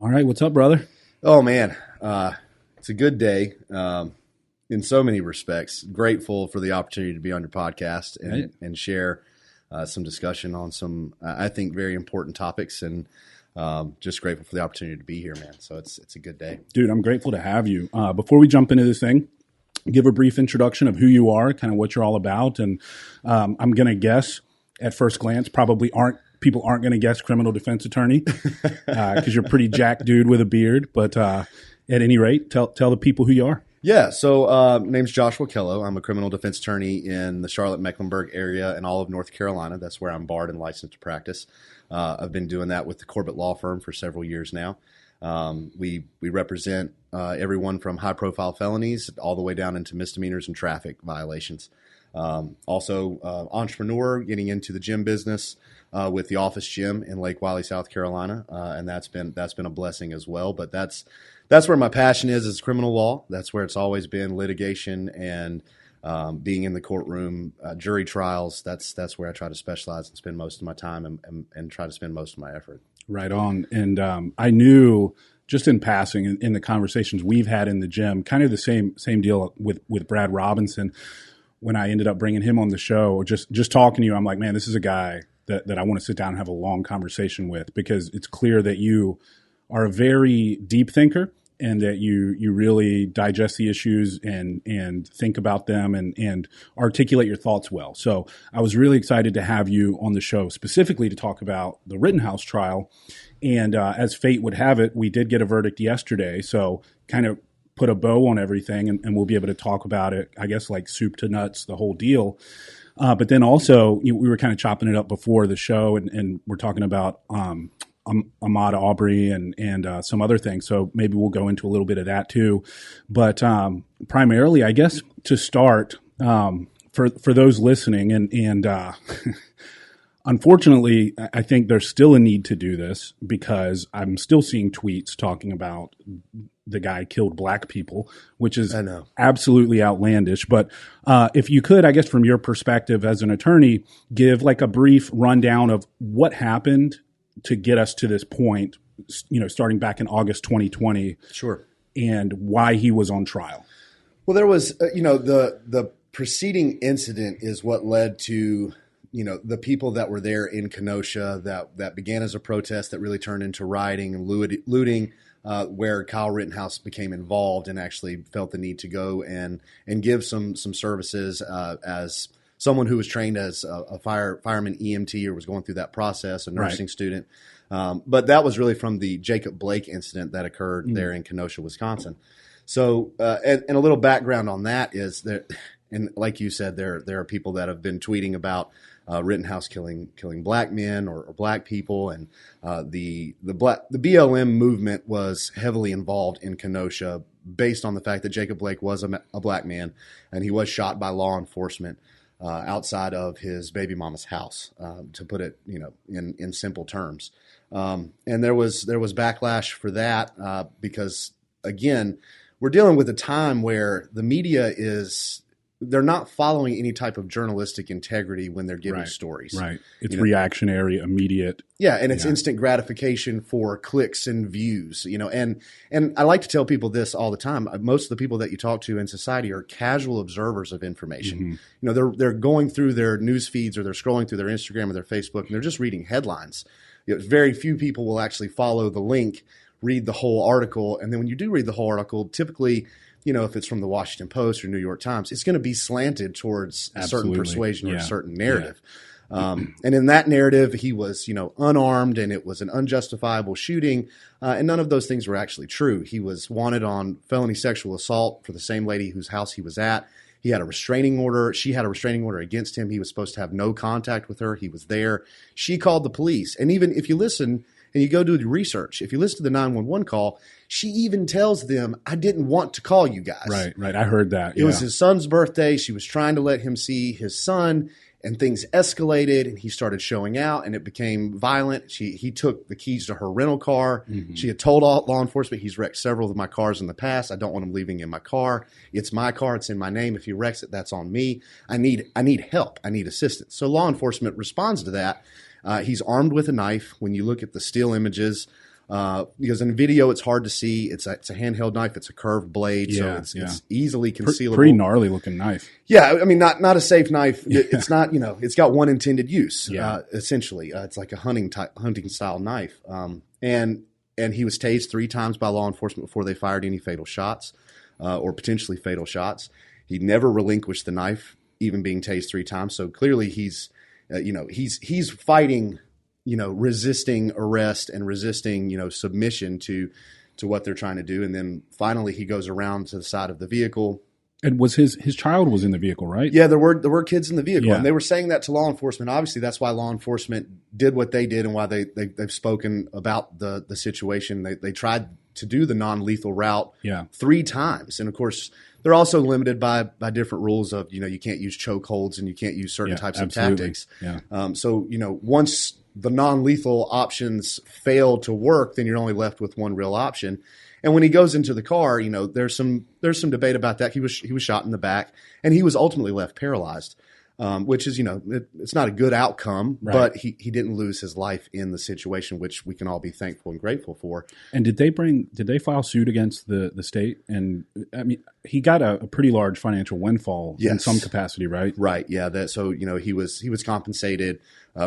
All right, what's up, brother? Oh, man. It's a good day in so many respects. Grateful for the opportunity to be on your podcast and share some discussion on some, I think, very important topics, and just grateful for the opportunity to be here, man. So it's a good day. Dude, I'm grateful to have you. Before we jump into this thing, give a brief introduction of who you are, kind of what you're all about, and I'm going to guess at first glance people aren't going to guess criminal defense attorney because you're a pretty jacked dude with a beard. But at any rate, tell the people who you are. Yeah, so name's Joshua Kellough. I'm a criminal defense attorney in the Charlotte-Mecklenburg area and all of North Carolina. That's where I'm barred and licensed to practice. I've been doing that with the Corbett Law Firm for several years now. We represent everyone from high-profile felonies all the way down into misdemeanors and traffic violations. Also, entrepreneur, getting into the gym business with the Office Gym in Lake Wylie, South Carolina, and that's been a blessing as well. But that's where my passion is criminal law. That's where it's always been, litigation and being in the courtroom, jury trials. That's where I try to specialize and spend most of my time and try to spend most of my effort. Right on. And I knew just in passing in the conversations we've had in the gym, kind of the same deal with Brad Robinson. When I ended up bringing him on the show, or just talking to you, I'm like, man, this is a guy that I want to sit down and have a long conversation with, because it's clear that you are a very deep thinker and that you really digest the issues and think about them and articulate your thoughts well. So I was really excited to have you on the show specifically to talk about the Rittenhouse trial. And as fate would have it, we did get a verdict yesterday. So kind of put a bow on everything, and we'll be able to talk about it, I guess, like soup to nuts, the whole deal. But then also, we were kind of chopping it up before the show, and we're talking about Ahmaud Arbery and some other things. So maybe we'll go into a little bit of that too. But primarily, I guess, to start, for those listening, and unfortunately, I think there's still a need to do this, because I'm still seeing tweets talking about the guy killed black people, which is absolutely outlandish. But if you could, I guess, from your perspective as an attorney, give like a brief rundown of what happened to get us to this point, starting back in August 2020. Sure. And why he was on trial. Well, there was, the preceding incident is what led to, the people that were there in Kenosha that began as a protest that really turned into rioting and looting, where Kyle Rittenhouse became involved and actually felt the need to go and give some services as someone who was trained as a fireman EMT, or was going through that process, a nursing student. But that was really from the Jacob Blake incident that occurred there in Kenosha, Wisconsin. So, and a little background on that is that, and like you said, there are people that have been tweeting about Rittenhouse killing black men or black people, and the BLM movement was heavily involved in Kenosha based on the fact that Jacob Blake was a black man, and he was shot by law enforcement outside of his baby mama's house, to put it in simple terms. And there was backlash for that because, again, we're dealing with a time where the media they're not following any type of journalistic integrity when they're giving stories. Right. It's reactionary, immediate. Yeah, and it's instant gratification for clicks and views, and I like to tell people this all the time. Most of the people that you talk to in society are casual observers of information. Mm-hmm. They're going through their news feeds, or they're scrolling through their Instagram or their Facebook, and they're just reading headlines. Very few people will actually follow the link, read the whole article, and then when you do read the whole article, typically, if it's from the Washington Post or New York Times, it's going to be slanted towards a certain persuasion or a certain narrative. Yeah. And in that narrative, he was, unarmed, and it was an unjustifiable shooting. And none of those things were actually true. He was wanted on felony sexual assault for the same lady whose house he was at. He had a restraining order. She had a restraining order against him. He was supposed to have no contact with her. He was there. She called the police. And even if you listen and you go do the research, if you listen to the 911 call, she even tells them, I didn't want to call you guys. Right. I heard that. It was his son's birthday. She was trying to let him see his son, and things escalated, and he started showing out, and it became violent. He took the keys to her rental car. Mm-hmm. She had told law enforcement, he's wrecked several of my cars in the past. I don't want him leaving in my car. It's my car. It's in my name. If he wrecks it, that's on me. I need help. I need assistance. So law enforcement responds to that. He's armed with a knife. When you look at the still images, Because in video it's hard to see. It's a handheld knife. It's a curved blade, so it's easily concealable. Pretty gnarly looking knife. Yeah, I mean, not a safe knife. It's not, it's got one intended use. Essentially, it's like a hunting style knife. And he was tased 3 times by law enforcement before they fired any fatal shots, or potentially fatal shots. He never relinquished the knife, even being tased 3 times. So clearly, he's fighting, resisting arrest and resisting, submission to what they're trying to do. And then finally, he goes around to the side of the vehicle. And was his child was in the vehicle, right? Yeah, there were kids in the vehicle, and they were saying that to law enforcement. Obviously, that's why law enforcement did what they did, and why they've spoken about the situation. They tried to do the non-lethal route 3 times, and of course, they're also limited by different rules of you can't use chokeholds and you can't use certain types of tactics. Yeah. So once the non-lethal options fail to work, then you're only left with one real option. And when he goes into the car, there's some debate about that. He was shot in the back, and he was ultimately left paralyzed, which is it's not a good outcome. Right. But he didn't lose his life in the situation, which we can all be thankful and grateful for. And did they file suit against the state? And I mean, he got a pretty large financial windfall in some capacity, right? Right. Yeah. So he was compensated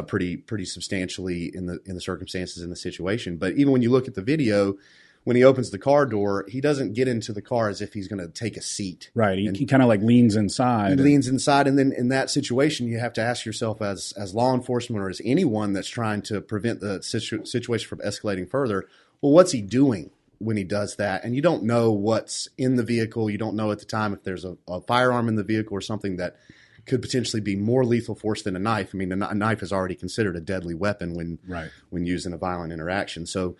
pretty substantially in the circumstances in the situation. But even when you look at the video, when he opens the car door, he doesn't get into the car as if he's going to take a seat. Right. He kind of like leans inside. He leans inside. And then in that situation, you have to ask yourself as law enforcement or as anyone that's trying to prevent the situation from escalating further, well, what's he doing when he does that? And you don't know what's in the vehicle. You don't know at the time if there's a firearm in the vehicle or something that could potentially be more lethal force than a knife. I mean, a knife is already considered a deadly weapon when used in a violent interaction. So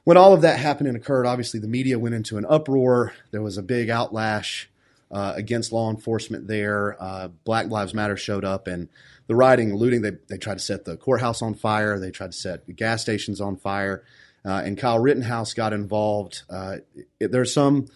when all of that happened and occurred, obviously the media went into an uproar. There was a big outlash against law enforcement there. Black Lives Matter showed up, and the rioting and looting, they tried to set the courthouse on fire. They tried to set the gas stations on fire. And Kyle Rittenhouse got involved. There's some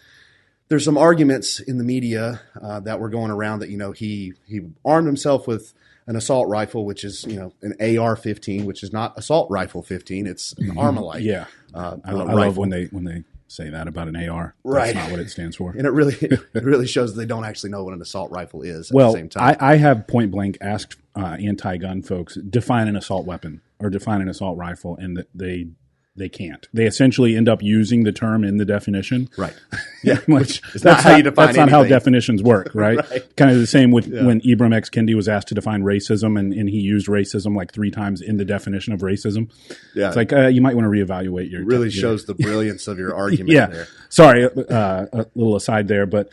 arguments in the media that were going around that, he armed himself with an assault rifle, which is, an AR-15, which is not assault rifle 15. It's an Armalite. Yeah. I love when they say that about an AR. Right. That's not what it stands for. And it really shows they don't actually know what an assault rifle is at the same time. I have point blank asked anti-gun folks, define an assault weapon or define an assault rifle, and they can't. They essentially end up using the term in the definition. Right. Yeah. Which it's not how you define That's anything. Not how definitions work, right? Right. Kind of the same with when Ibram X. Kendi was asked to define racism, and he used racism like 3 times in the definition of racism. Yeah. It's like, you might want to reevaluate your... It really shows the brilliance of your argument there. Sorry, a little aside there, but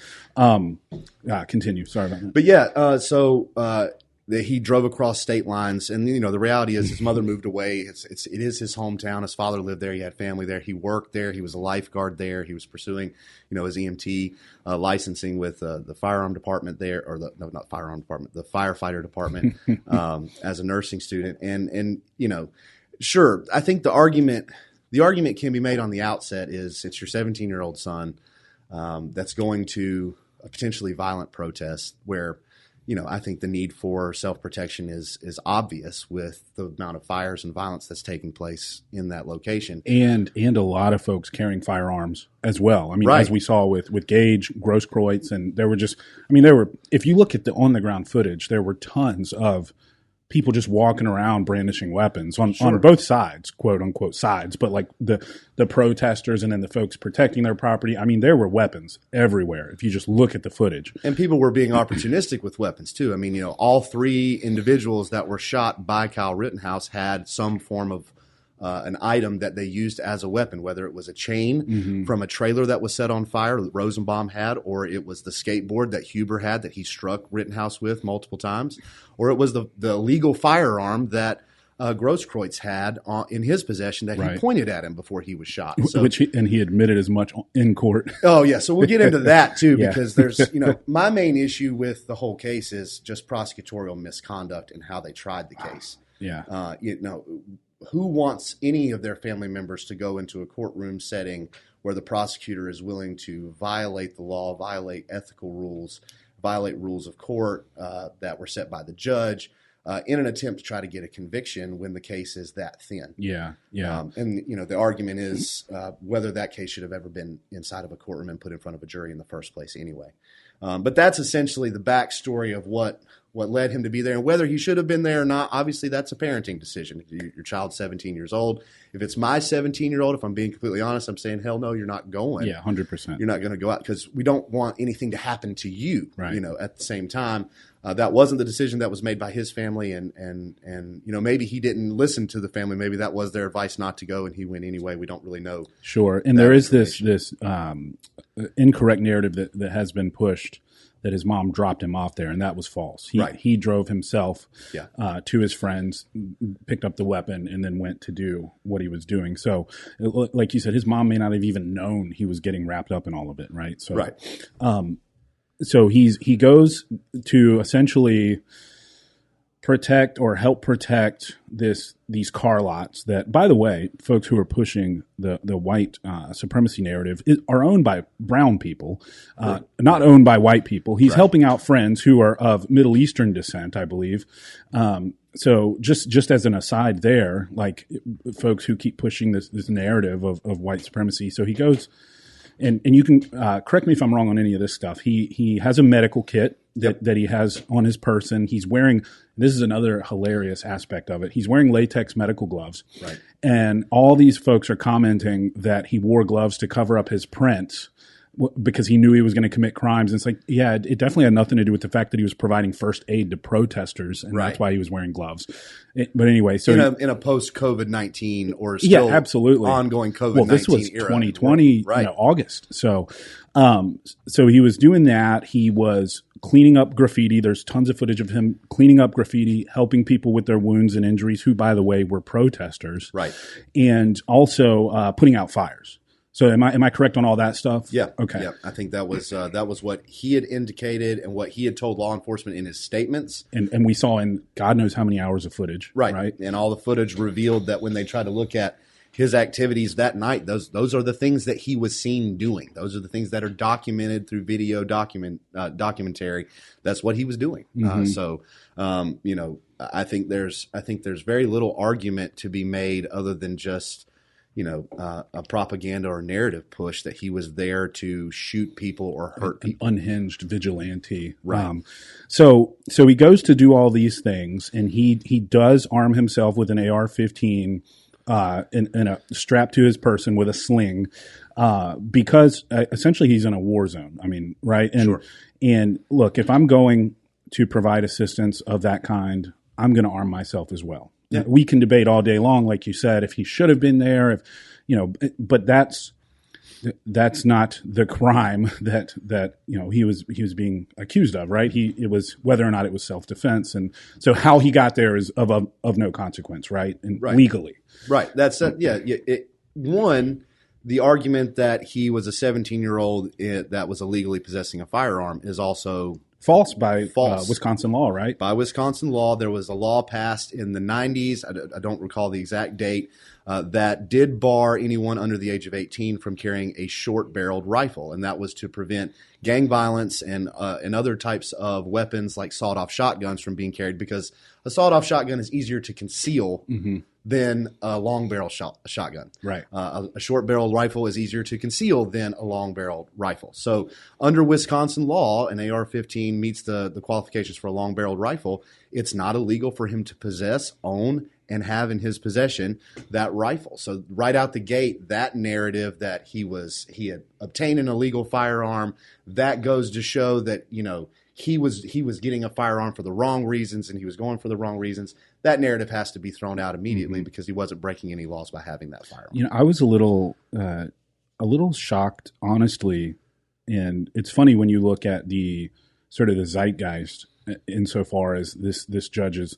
continue. Sorry about that. But he drove across state lines, and the reality is his mother moved away. It is his hometown. His father lived there. He had family there. He worked there. He was a lifeguard there. He was pursuing, his EMT licensing with the firearm department there, or not firearm department, the firefighter department as a nursing student. And sure, I think the argument can be made on the outset is it's your 17-year-old son that's going to a potentially violent protest where. I think the need for self-protection is obvious with the amount of fires and violence that's taking place in that location. And a lot of folks carrying firearms as well. I mean, as we saw with Gage, Grosskreutz, and there were, if you look at the on-the-ground footage, there were tons of people just walking around brandishing weapons on both sides, quote unquote sides, but like the protesters and then the folks protecting their property. I mean, there were weapons everywhere if you just look at the footage. And people were being opportunistic with weapons too. I mean, all 3 individuals that were shot by Kyle Rittenhouse had some form of an item that they used as a weapon, whether it was a chain from a trailer that was set on fire that Rosenbaum had, or it was the skateboard that Huber had that he struck Rittenhouse with multiple times, or it was the illegal firearm that Grosskreutz had in his possession that he pointed at him before he was shot. So, and he admitted as much in court. Oh, yeah. So we'll get into that too, because there's, my main issue with the whole case is just prosecutorial misconduct and how they tried the case. Yeah. Who wants any of their family members to go into a courtroom setting where the prosecutor is willing to violate the law, violate ethical rules, violate rules of court that were set by the judge, in an attempt to try to get a conviction when the case is that thin. Yeah. And the argument is whether that case should have ever been inside of a courtroom and put in front of a jury in the first place anyway. But that's essentially the backstory of what led him to be there, and whether he should have been there or not. Obviously, that's a parenting decision. Your child's 17 years old. If it's my 17-year-old, if I'm being completely honest, I'm saying, hell no, you're not going. Yeah, 100%. You're not going to go out because we don't want anything to happen to you. Right. At the same time, that wasn't the decision that was made by his family, and maybe he didn't listen to the family. Maybe that was their advice not to go, and he went anyway. We don't really know. Sure, and there is this incorrect narrative that has been pushed that his mom dropped him off there, and that was false. He drove himself to his friends, picked up the weapon, and then went to do what he was doing. So, like you said, his mom may not have even known he was getting wrapped up in all of it, right? So, so he goes to essentially protect or help protect these car lots that, by the way, folks who are pushing the white supremacy narrative are owned by brown people, not owned by white people. He's helping out friends who are of Middle Eastern descent, I believe. So just as an aside there, like folks who keep pushing this narrative of white supremacy. So he goes, and you can correct me if I'm wrong on any of this stuff. He has a medical kit that he has on his person. He's wearing, this is another hilarious aspect of it, he's wearing latex medical gloves. Right. And all these folks are commenting that he wore gloves to cover up his prints because he knew he was going to commit crimes. And it's like, yeah, it definitely had nothing to do with the fact that he was providing first aid to protesters, and that's why he was wearing gloves. But anyway, so in a post COVID-19 or still absolutely ongoing COVID-19 well, this was era. 2020, August. So, so he was doing that. He was cleaning up graffiti. There's tons of footage of him cleaning up graffiti, helping people with their wounds and injuries, who, by the way, were protesters. Right. And also putting out fires. So am I correct on all that stuff? Yeah. Okay. Yeah. I think that was what he had indicated and what he had told law enforcement in his statements. And we saw in God knows how many hours of footage. Right. And all the footage revealed that when they tried to look at his activities that night, those are the things that he was seen doing. Those are the things that are documented through video documentary. That's what he was doing. I think there's very little argument to be made other than just a propaganda or narrative push that he was there to shoot people or hurt people. An unhinged vigilante. Right. So he goes to do all these things, and he does arm himself with an AR-15 in a strap to his person with a sling, because essentially he's in a war zone. I mean, right? And look, if I'm going to provide assistance of that kind, I'm going to arm myself as well. Yeah. We can debate all day long, like you said, if he should have been there, but that's not the crime that he was being accused of, right? It was whether or not it was self-defense, and so how he got there is of no consequence, right? And legally, right. That's one. The argument that he was a 17-year-old that was illegally possessing a firearm is also false by Wisconsin law, right? By Wisconsin law. There was a law passed in the 90s. I don't recall the exact date, that did bar anyone under the age of 18 from carrying a short-barreled rifle. And that was to prevent gang violence and other types of weapons like sawed-off shotguns from being carried, because a sawed-off shotgun is easier to conceal than a long-barrel shotgun. Right. A short-barreled rifle is easier to conceal than a long-barreled rifle. So under Wisconsin law, an AR-15 meets the qualifications for a long-barreled rifle. It's not illegal for him to possess, own, and have in his possession that rifle. So right out the gate, that narrative that he had obtained an illegal firearm, that goes to show that, he was getting a firearm for the wrong reasons, and he was going for the wrong reasons. That narrative has to be thrown out immediately because he wasn't breaking any laws by having that firearm. I was a little shocked, honestly, and it's funny when you look at the sort of the zeitgeist insofar as this judge's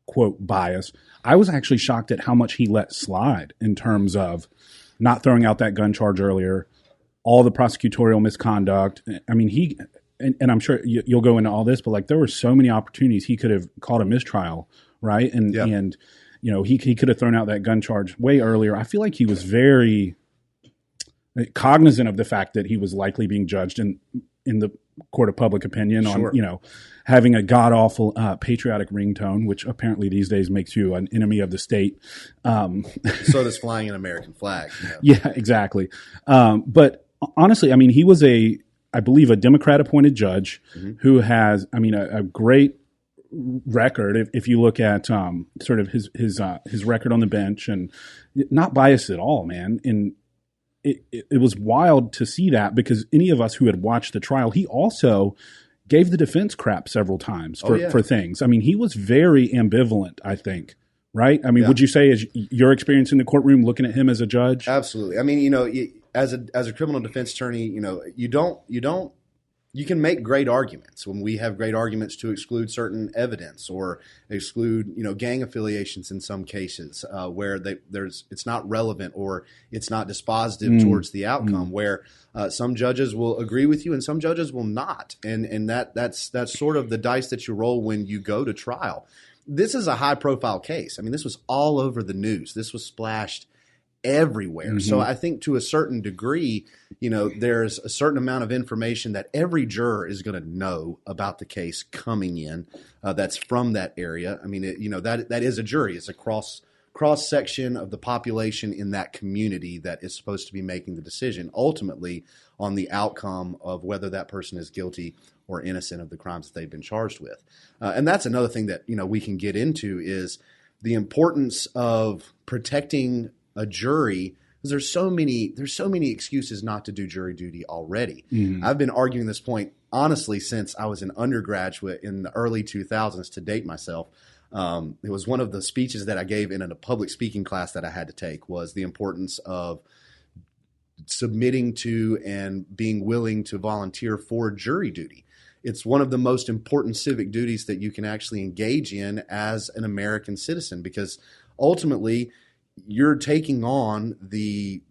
quote bias. I was actually shocked at how much he let slide in terms of not throwing out that gun charge earlier, all the prosecutorial misconduct. I mean, and I'm sure you'll go into all this, but like there were so many opportunities he could have called a mistrial, right? And he could have thrown out that gun charge way earlier. I feel like he was very cognizant of the fact that he was likely being judged, and in the court of public opinion Sure. on, having a god awful patriotic ringtone, which apparently these days makes you an enemy of the state. So does flying an American flag. Yeah, exactly. But honestly, I mean, he was I believe, a Democrat appointed judge who has, a great record. If you look at sort of his record on the bench, and not biased at all, man. And it was wild to see that, because any of us who had watched the trial, he also gave the defense crap several times for things. I mean, he was very ambivalent, I think. Right? I mean, would you say, as your experience in the courtroom, looking at him as a judge? Absolutely. I mean, as a criminal defense attorney, you can make great arguments when we have great arguments to exclude certain evidence or exclude, gang affiliations in some cases where it's not relevant or it's not dispositive towards the outcome, where some judges will agree with you and some judges will not. And that's sort of the dice that you roll when you go to trial. This is a high profile case. I mean, this was all over the news. This was splashed everywhere. So I think to a certain degree, there's a certain amount of information that every juror is going to know about the case coming in that's from that area. I mean, that is a jury. It's a cross section of the population in that community that is supposed to be making the decision ultimately on the outcome of whether that person is guilty or innocent of the crimes that they've been charged with. And that's another thing that, we can get into is the importance of protecting a jury, because there's so many excuses not to do jury duty already. I've been arguing this point, honestly, since I was an undergraduate in the early 2000s, to date myself. It was one of the speeches that I gave in a public speaking class that I had to take, was the importance of submitting to and being willing to volunteer for jury duty. It's one of the most important civic duties that you can actually engage in as an American citizen, because ultimately you're taking on the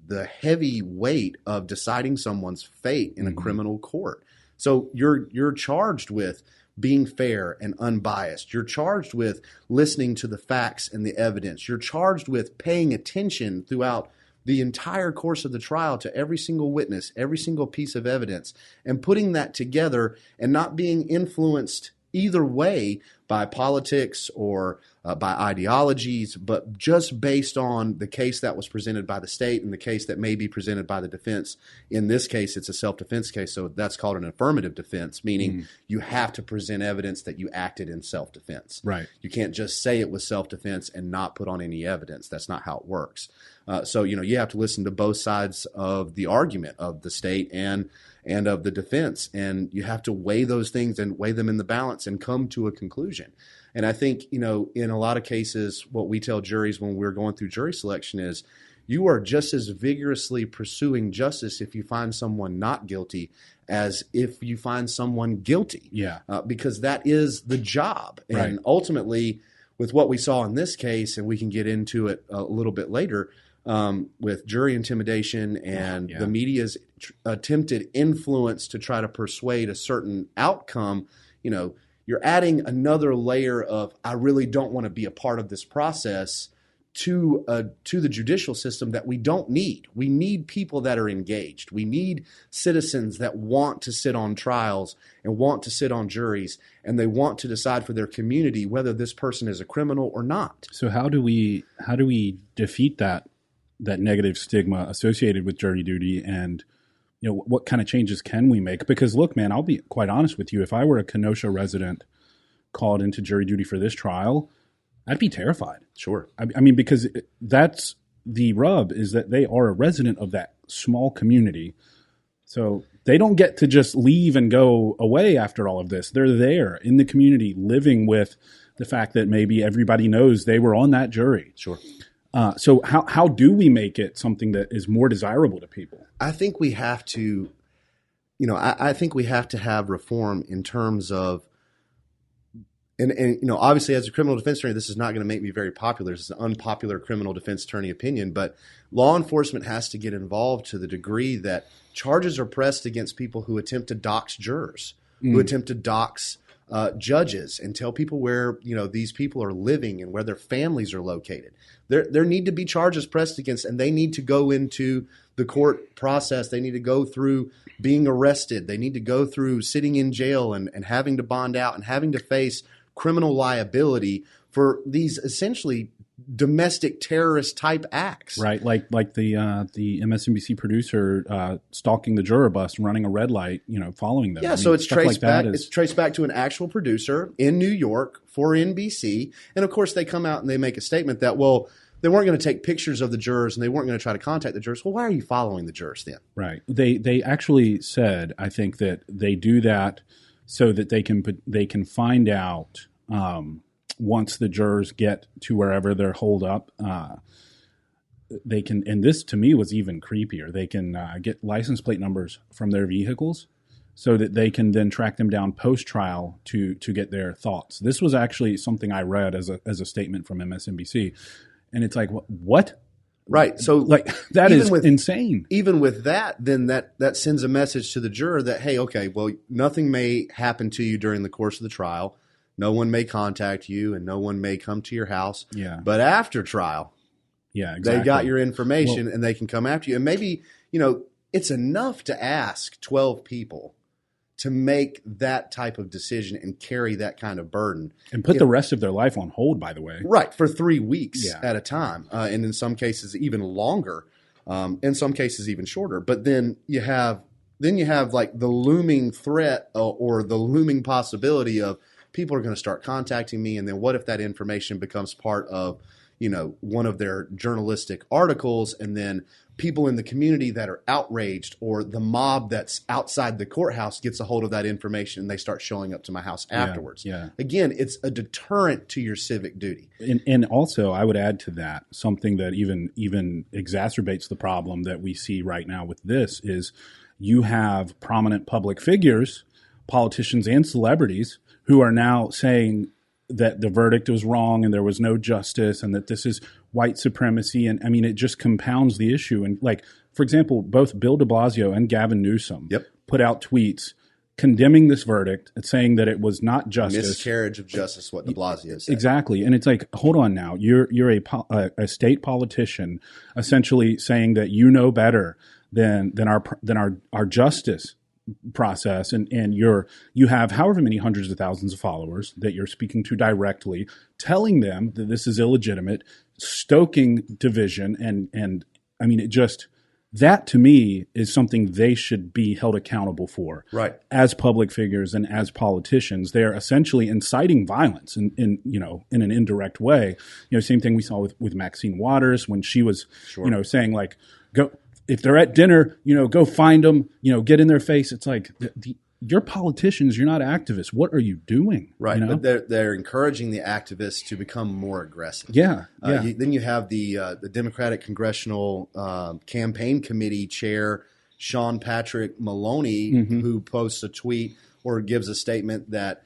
heavy weight of deciding someone's fate in a criminal court. So you're charged with being fair and unbiased. You're charged with listening to the facts and the evidence. You're charged with paying attention throughout the entire course of the trial to every single witness, every single piece of evidence, and putting that together and not being influenced either way by politics or by ideologies, but just based on the case that was presented by the state and the case that may be presented by the defense. In this case, it's a self-defense case, so that's called an affirmative defense, meaning you have to present evidence that you acted in self-defense. Right. You can't just say it was self-defense and not put on any evidence. That's not how it works. So, you have to listen to both sides of the argument of the state and of the defense. And you have to weigh those things and weigh them in the balance and come to a conclusion. And I think, in a lot of cases, what we tell juries when we're going through jury selection is you are just as vigorously pursuing justice if you find someone not guilty as if you find someone guilty. Yeah. Because that is the job. And ultimately, with what we saw in this case, and we can get into it a little bit later, with jury intimidation and the media's attempted influence to try to persuade a certain outcome, you're adding another layer of, I really don't want to be a part of this process to the judicial system that we don't need. We need people that are engaged. We need citizens that want to sit on trials and want to sit on juries, and they want to decide for their community whether this person is a criminal or not. So how do we defeat that negative stigma associated with jury duty, and what kind of changes can we make? Because look, man, I'll be quite honest with you. If I were a Kenosha resident called into jury duty for this trial, I'd be terrified. Sure. I mean, because that's the rub, is that they are a resident of that small community. So they don't get to just leave and go away after all of this. They're there in the community living with the fact that maybe everybody knows they were on that jury. Sure. So how do we make it something that is more desirable to people? I think we have to, I think we have to have reform in terms of, and obviously as a criminal defense attorney, this is not going to make me very popular. This is an unpopular criminal defense attorney opinion, but law enforcement has to get involved to the degree that charges are pressed against people who attempt to dox jurors, who attempt to dox judges and tell people where these people are living and where their families are located. There need to be charges pressed against, and they need to go into the court process. They need to go through being arrested. They need to go through sitting in jail and having to bond out and having to face criminal liability for these essentially domestic terrorist type acts. Right, like the MSNBC producer stalking the juror bus, running a red light, following them. Yeah, so it's traced back. It's traced back to an actual producer in New York for NBC, and of course they come out and they make a statement that, well, they weren't going to take pictures of the jurors and they weren't going to try to contact the jurors. Well, why are you following the jurors then? Right. They actually said, I think, that they do that so that they can find out. Once the jurors get to wherever they're holed up, they can, and this to me was even creepier, they can get license plate numbers from their vehicles so that they can then track them down post-trial to get their thoughts. This was actually something I read as a statement from MSNBC. And it's like, what? Right. So like that is insane. Even with that, then that sends a message to the juror that, hey, okay, well, nothing may happen to you during the course of the trial. No one may contact you and no one may come to your house. Yeah. But after trial, exactly. They got your information and they can come after you. And maybe, it's enough to ask 12 people to make that type of decision and carry that kind of burden. And put the rest of their life on hold, by the way. Right, for 3 weeks at a time. And in some cases even longer. In some cases even shorter. But then you have like the looming threat or the looming possibility of people are going to start contacting me, and then what if that information becomes part of, one of their journalistic articles, and then people in the community that are outraged or the mob that's outside the courthouse gets a hold of that information and they start showing up to my house afterwards. Yeah. Again, it's a deterrent to your civic duty. And also, I would add to that something that even exacerbates the problem that we see right now with this is you have prominent public figures, politicians and celebrities, who are now saying that the verdict was wrong and there was no justice and that this is white supremacy. And I mean, it just compounds the issue. And like, for example, both Bill de Blasio and Gavin Newsom put out tweets condemning this verdict and saying that it was not justice. Miscarriage of justice, what de Blasio said. Exactly. And it's like, hold on now. You're a state politician essentially saying that you know better than our justice process, and you have however many hundreds of thousands of followers that you're speaking to directly, telling them that this is illegitimate, stoking division, and I mean, that to me is something they should be held accountable for. Right. As public figures and as politicians, they're essentially inciting violence in an indirect way. Same thing we saw with Maxine Waters when she was saying like, go. If they're at dinner, go find them, get in their face. It's like, you're politicians, you're not activists. What are you doing? Right, but they're encouraging the activists to become more aggressive. Yeah. Then you have the Democratic Congressional Campaign Committee Chair, Sean Patrick Maloney, who posts a tweet or gives a statement that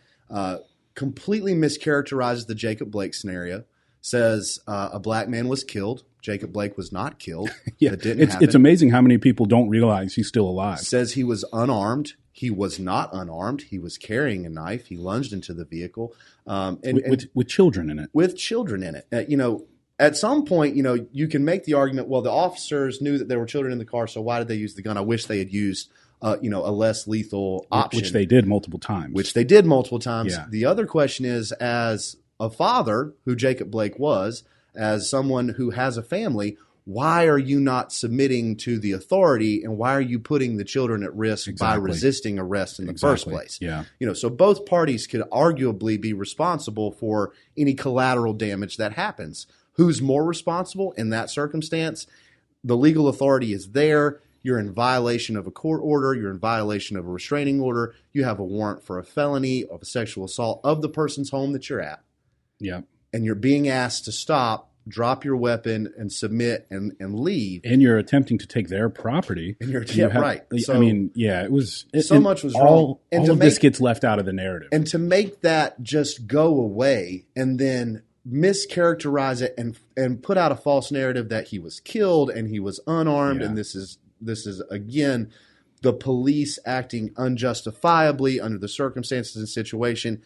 completely mischaracterizes the Jacob Blake scenario, says a black man was killed. Jacob Blake was not killed. That didn't happen. It's amazing how many people don't realize he's still alive. Says he was unarmed. He was not unarmed. He was carrying a knife. He lunged into the vehicle. With children in it. With children in it. At some point, you can make the argument, well, the officers knew that there were children in the car, so why did they use the gun? I wish they had used a less lethal option. Which they did multiple times. Yeah. The other question is, as a father, who Jacob Blake was, as someone who has a family, why are you not submitting to the authority, and why are you putting the children at risk by resisting arrest in the first place? Yeah. So both parties could arguably be responsible for any collateral damage that happens. Who's more responsible in that circumstance? The legal authority is there. You're in violation of a court order. You're in violation of a restraining order. You have a warrant for a felony of a sexual assault of the person's home that you're at. Yeah. And you're being asked to stop, drop your weapon, and submit and leave. And you're attempting to take their property. And you're right. So, I mean, it was so much was wrong. And all of this gets left out of the narrative. And to make that just go away and then mischaracterize it and put out a false narrative that he was killed and he was unarmed, and this is again the police acting unjustifiably under the circumstances and situation,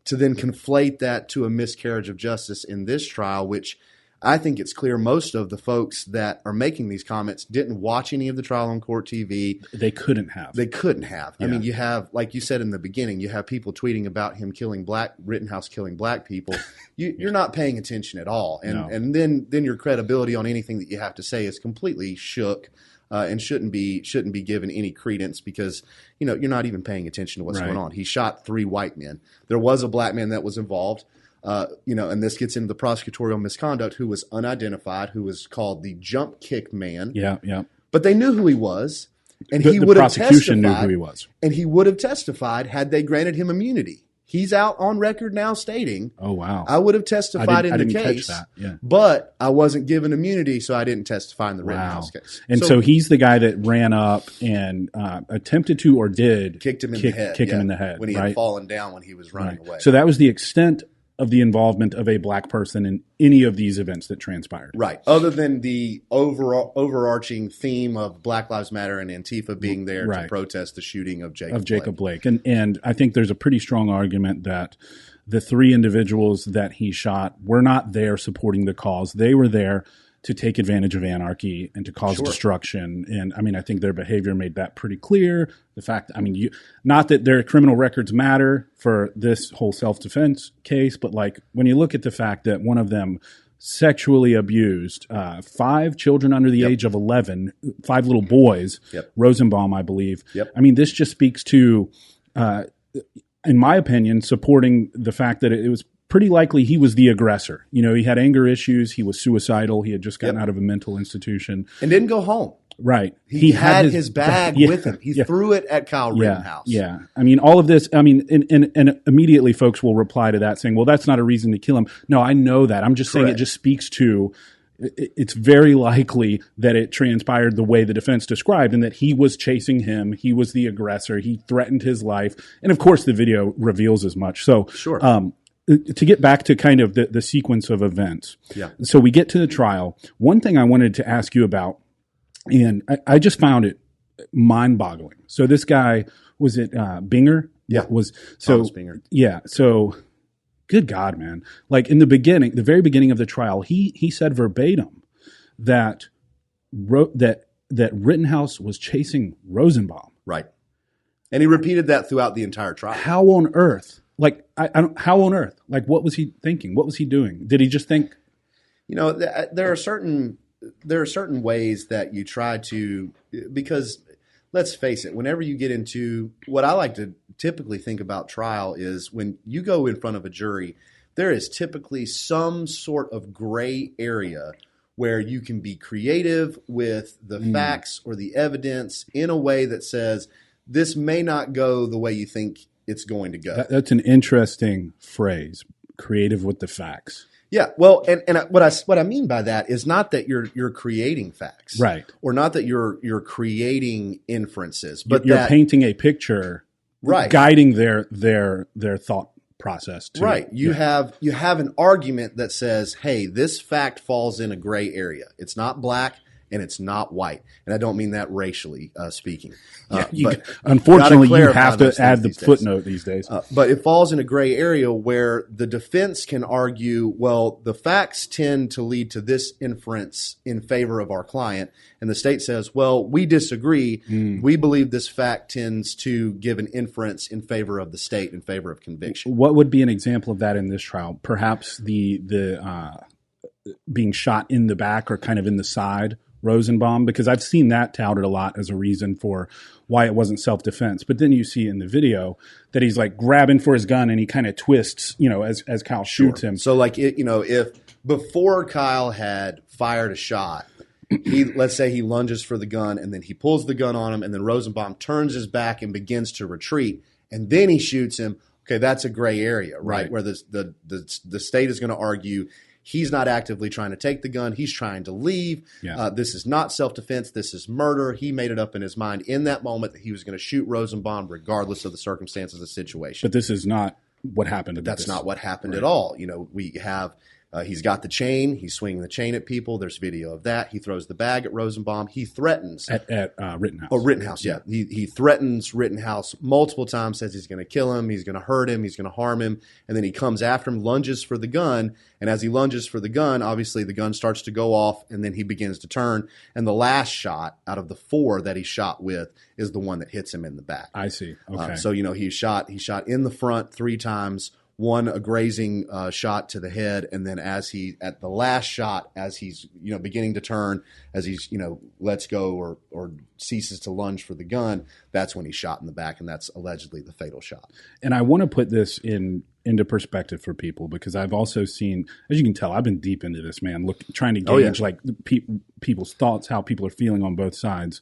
to then conflate that to a miscarriage of justice in this trial, which I think it's clear most of the folks that are making these comments didn't watch any of the trial on court TV. They couldn't have. Yeah. I mean, you have, like you said in the beginning, you have people tweeting about him Rittenhouse killing black people. You're not paying attention at all. And then your credibility on anything that you have to say is completely shook. And shouldn't be given any credence because you're not even paying attention to what's going on. He shot 3 white men. There was a black man that was involved, and this gets into the prosecutorial misconduct, who was unidentified, who was called the jump kick man. Yeah. But they knew who he was, and The prosecution knew who he was, and he would have testified had they granted him immunity. He's out on record now stating, "Oh wow, I would have testified in the case, but I wasn't given immunity, so I didn't testify in the Rittenhouse case." And so he's the guy that ran up and attempted to or did kick him in the head when he had fallen down when he was running away. So that was the extent of the involvement of a black person in any of these events that transpired. Right. Other than the overarching theme of Black Lives Matter and Antifa being there to protest the shooting of Jacob Blake. And I think there's a pretty strong argument that the 3 individuals that he shot were not there supporting the cause. They were there to take advantage of anarchy and to cause destruction. And I mean, I think their behavior made that pretty clear. The fact, not that their criminal records matter for this whole self-defense case, but like when you look at the fact that one of them sexually abused 5 children under the age of 11, 5 little boys, Rosenbaum, I believe. I mean, this just speaks to, in my opinion, supporting the fact that it was pretty likely he was the aggressor. He had anger issues. He was suicidal. He had just gotten out of a mental institution. And didn't go home. Right. He had his bag with him. He threw it at Kyle Rittenhouse. Yeah. I mean, all of this, and immediately folks will reply to that saying, well, that's not a reason to kill him. No, I know that. I'm just saying it just speaks to, it's very likely that it transpired the way the defense described and that he was chasing him. He was the aggressor. He threatened his life. And of course, the video reveals as much. So, to get back to kind of the sequence of events. So we get to the trial. One thing I wanted to ask you about, and I just found it mind-boggling. So this guy, was it Binger? Thomas Binger. Yeah. So good God, man. Like in the very beginning of the trial, he said verbatim that Rittenhouse was chasing Rosenbaum. Right. And he repeated that throughout the entire trial. How on earth? Like, how on earth? Like, what was he thinking? What was he doing? Did he just think? There are certain ways that you try to, because let's face it, whenever you get into what I like to typically think about trial is when you go in front of a jury, there is typically some sort of gray area where you can be creative with the facts or the evidence in a way that says this may not go the way you think it's going to go. That's an interesting phrase, creative with the facts. Yeah, well, and what I mean by that is not that you're creating facts, right, or not that you're creating inferences, but you're painting a picture, right, guiding their thought process. Right, you have an argument that says, hey, this fact falls in a gray area. It's not black. And it's not white. And I don't mean that racially speaking. But unfortunately, you have to add the footnote these days. But it falls in a gray area where the defense can argue, well, the facts tend to lead to this inference in favor of our client. And the state says, well, we disagree. We believe this fact tends to give an inference in favor of the state, in favor of conviction. What would be an example of that in this trial? Perhaps the being shot in the back or kind of in the side Rosenbaum, because I've seen that touted a lot as a reason for why it wasn't self-defense. But then you see in the video that he's like grabbing for his gun and he kind of twists, as Kyle shoots him. So like, if before Kyle had fired a shot, let's say he lunges for the gun and then he pulls the gun on him and then Rosenbaum turns his back and begins to retreat and then he shoots him. Okay, that's a gray area, right? Where the state is going to argue he's not actively trying to take the gun. He's trying to leave. This is not self-defense. This is murder. He made it up in his mind in that moment that he was going to shoot Rosenbaum regardless of the circumstances of the situation. But this is not what happened. That's not what happened at all. We have He's got the chain. He's swinging the chain at people. There's video of that. He throws the bag at Rosenbaum. He threatens. At Rittenhouse. Oh, Rittenhouse, yeah. He threatens Rittenhouse multiple times, says he's going to kill him, he's going to hurt him, he's going to harm him. And then he comes after him, lunges for the gun. And as he lunges for the gun, obviously the gun starts to go off, and then he begins to turn. And the last shot out of the 4 that he shot with is the one that hits him in the back. I see. Okay. So, he shot in the front 3 times. 1 a grazing shot to the head, and then at the last shot, as he's beginning to turn, as he's lets go or ceases to lunge for the gun, that's when he's shot in the back, and that's allegedly the fatal shot. And I want to put this into perspective for people, because I've also seen, as you can tell, I've been deep into this, man. Trying to gauge people's thoughts, how people are feeling on both sides.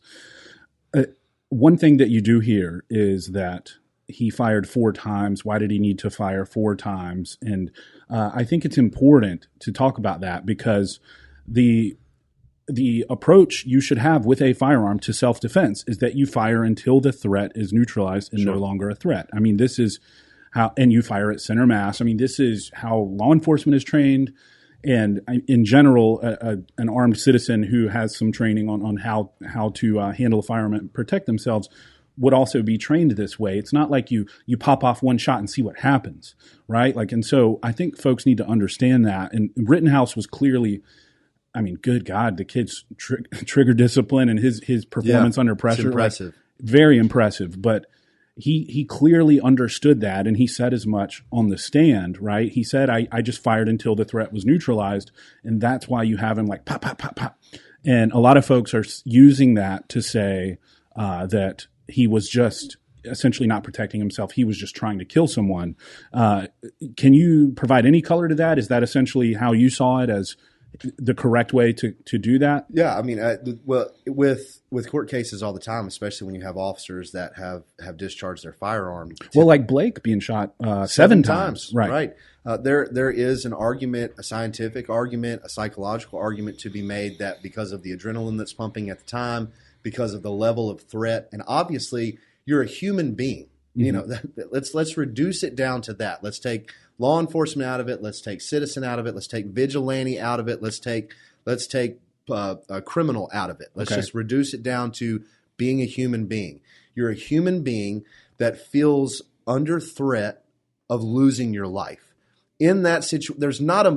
One thing that you do hear is that he fired 4 times. Why did he need to fire 4 times? And I think it's important to talk about that, because the approach you should have with a firearm to self-defense is that you fire until the threat is neutralized and no longer a threat. I mean, this is how, and you fire at center mass. I mean, this is how law enforcement is trained. And in general, an armed citizen who has some training on how to handle a firearm and protect themselves would also be trained this way. It's not like you pop off 1 shot and see what happens, right? And so I think folks need to understand that. And Rittenhouse was clearly, I mean, good God, the kid's trigger discipline and his performance under pressure, impressive, very impressive. But he clearly understood that, and he said as much on the stand, right? He said, I just fired until the threat was neutralized, and that's why you have him like pop, pop, pop, pop. And a lot of folks are using that to say that he was just essentially not protecting himself. He was just trying to kill someone. Can you provide any color to that? Is that essentially how you saw it as the correct way to do that? Yeah, I mean, with court cases all the time, especially when you have officers that have discharged their firearm. Well, like Blake being shot 7 times. Right. There is an argument, a scientific argument, a psychological argument to be made that because of the adrenaline that's pumping at the time, because of the level of threat, and obviously you're a human being. Mm-hmm. Let's reduce it down to that. Let's take law enforcement out of it. Let's take citizen out of it. Let's take vigilante out of it. Let's take a criminal out of it. Let's just reduce it down to being a human being. You're a human being that feels under threat of losing your life. In that situation, there's not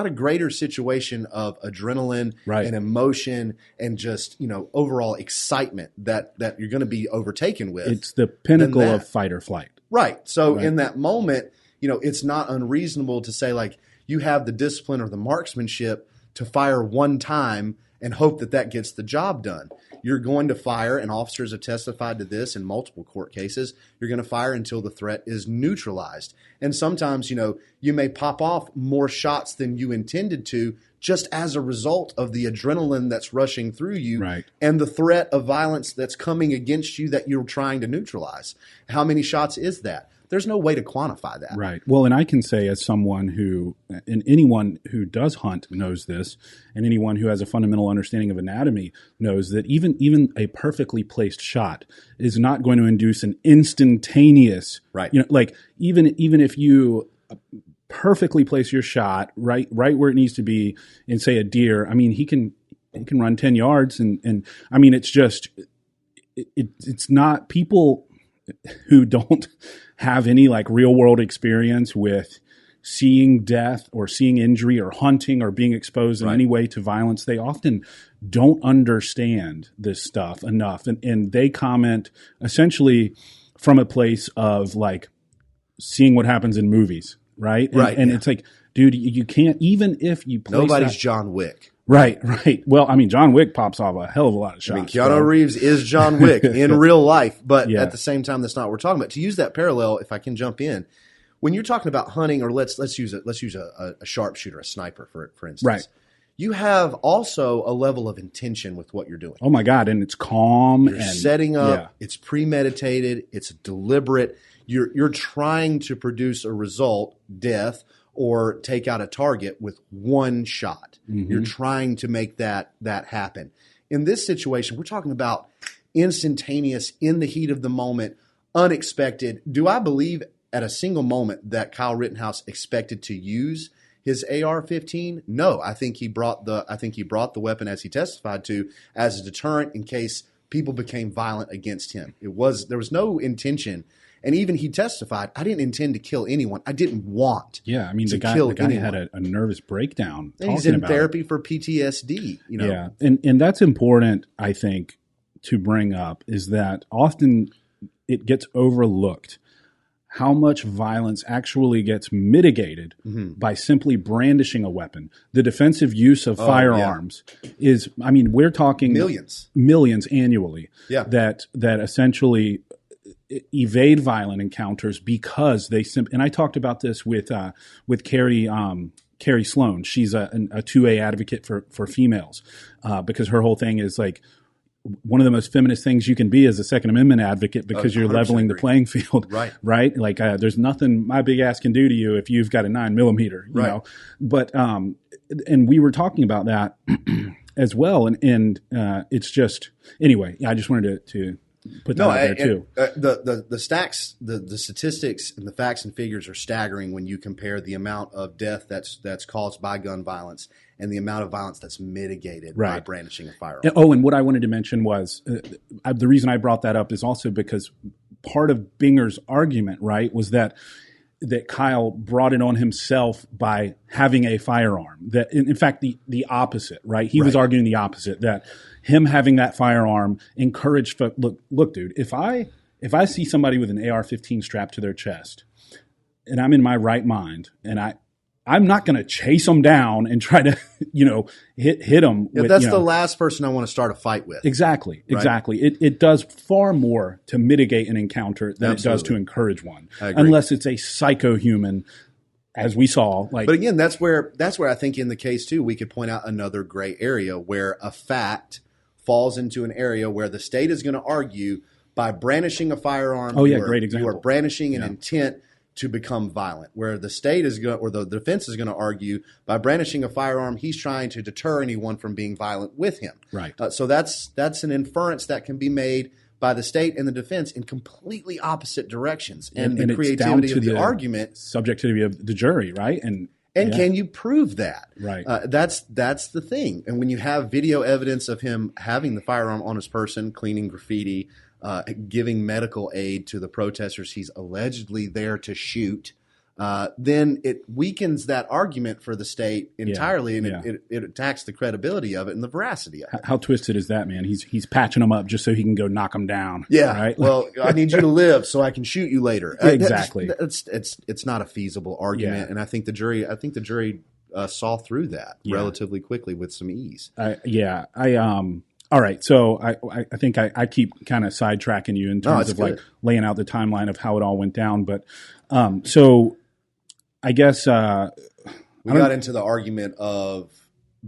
a greater situation of adrenaline and emotion and just overall excitement that you're going to be overtaken with. It's the pinnacle of fight or flight. Right. So in that moment, it's not unreasonable to say, like, you have the discipline or the marksmanship to fire 1 time and hope that gets the job done. You're going to fire, and officers have testified to this in multiple court cases, you're going to fire until the threat is neutralized. And sometimes, you may pop off more shots than you intended to just as a result of the adrenaline that's rushing through you and the threat of violence that's coming against you that you're trying to neutralize. How many shots is that? There's no way to quantify that. Right. Well, and I can say as someone who, and anyone who does hunt knows this, and anyone who has a fundamental understanding of anatomy knows that even a perfectly placed shot is not going to induce an instantaneous, even if you perfectly place your shot right where it needs to be in, say, a deer, I mean, he can run 10 yards and I mean, it's just, it's not people who don't have any like real world experience with seeing death or seeing injury or hunting or being exposed in any way to violence. They often don't understand this stuff enough. And they comment essentially from a place of like seeing what happens in movies. Right. And it's like, dude, you can't, even if you place nobody's John Wick. Right. Well, I mean, John Wick pops off a hell of a lot of shots. I mean, Keanu Reeves is John Wick in real life, but at the same time, that's not what we're talking about. To use that parallel, if I can jump in, when you're talking about hunting, or let's use a sharpshooter, a sniper, for instance. Right. You have also a level of intention with what you're doing. Oh my God, and it's calm. You're setting up. It's premeditated. It's deliberate. You're trying to produce a result, death, or take out a target with 1 shot. Mm-hmm. You're trying to make that happen. In this situation, we're talking about instantaneous, in the heat of the moment, unexpected. Do I believe at a single moment that Kyle Rittenhouse expected to use his AR-15? No, I think he brought the weapon, as he testified to, as a deterrent in case people became violent against him. There was no intention. And even he testified, I didn't intend to kill anyone. I didn't want I mean, the guy had a nervous breakdown. And he's in therapy for PTSD. Yeah, and that's important, I think, to bring up, is that often it gets overlooked how much violence actually gets mitigated by simply brandishing a weapon. The defensive use of firearms is, I mean, we're talking millions annually that essentially evade violent encounters because they and I talked about this with Carrie Sloan. She's a 2A advocate for females because her whole thing is like, one of the most feminist things you can be is a Second Amendment advocate because you're leveling the playing field, right? Like there's nothing my big ass can do to you if you've got a 9mm, you know. But and we were talking about that as well, and it's just anyway. I just wanted to put that out there too. The statistics and the facts and figures are staggering when you compare the amount of death that's caused by gun violence and the amount of violence that's mitigated by brandishing a firearm. And what I wanted to mention was the reason I brought that up is also because part of Binger's argument, right, was that Kyle brought it on himself by having a firearm. That in fact the opposite, right? He was arguing the opposite, that him having that firearm encouraged look, dude, if I see somebody with an AR-15 strapped to their chest and I'm in my right mind and I'm not going to chase them down and try to, hit them. Yeah, that's the last person I want to start a fight with. Exactly. It does far more to mitigate an encounter than it does to encourage one, unless it's a psycho-human, as we saw. But again, that's where I think in the case too, we could point out another gray area where a fact falls into an area where the state is going to argue by brandishing a firearm. Great example. You are brandishing an intent to become violent, where the state is going, or the defense is going to argue by brandishing a firearm, he's trying to deter anyone from being violent with him. Right. So that's an inference that can be made by the state and the defense in completely opposite directions, and the creativity of the argument, subjectivity of the jury, right? And can you prove that? Right. That's the thing. And when you have video evidence of him having the firearm on his person, cleaning graffiti, giving medical aid to the protesters he's allegedly there to shoot, then it weakens that argument for the state entirely, and it attacks the credibility of it and the veracity of it. How twisted is that, man? He's patching them up just so he can go knock them down. Yeah. Right? Well, I need you to live so I can shoot you later. Exactly. It's not a feasible argument, and I think the jury saw through that relatively quickly with some ease. All right, so I think I keep kind of sidetracking you in terms of like laying out the timeline of how it all went down, but so I guess we got into the argument of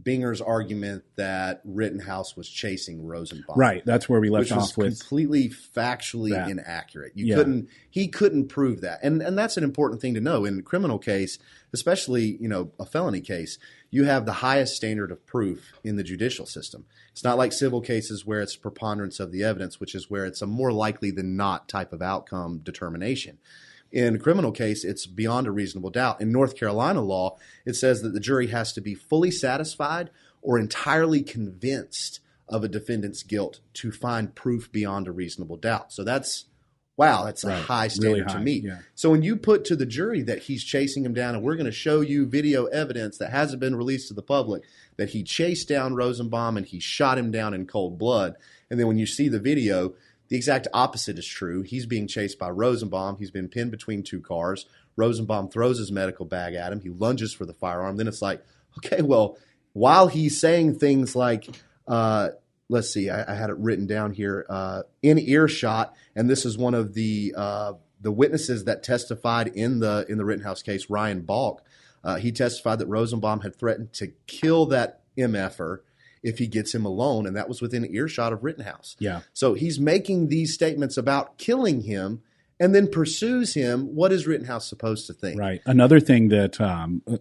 Binger's argument that Rittenhouse was chasing Rosenbaum. Right, that's where we left off with completely factually inaccurate. He couldn't prove that, and that's an important thing to know in a criminal case, especially a felony case. You have the highest standard of proof in the judicial system. It's not like civil cases where it's preponderance of the evidence, which is where it's a more likely than not type of outcome determination. In a criminal case, it's beyond a reasonable doubt. In North Carolina law, it says that the jury has to be fully satisfied or entirely convinced of a defendant's guilt to find proof beyond a reasonable doubt. So that's a high standard really high, to meet. Yeah. So when you put to the jury that he's chasing him down, and we're going to show you video evidence that hasn't been released to the public, that he chased down Rosenbaum and he shot him down in cold blood, and then when you see the video, the exact opposite is true. He's being chased by Rosenbaum. He's been pinned between two cars. Rosenbaum throws his medical bag at him. He lunges for the firearm. Then it's like, okay, well, while he's saying things like, let's see, I had it written down here, in earshot, and this is one of the witnesses that testified in the Rittenhouse case, Ryan Balk. He testified that Rosenbaum had threatened to kill that MFer if he gets him alone, and that was within earshot of Rittenhouse. Yeah. So he's making these statements about killing him and then pursues him. What is Rittenhouse supposed to think? Right. Another thing that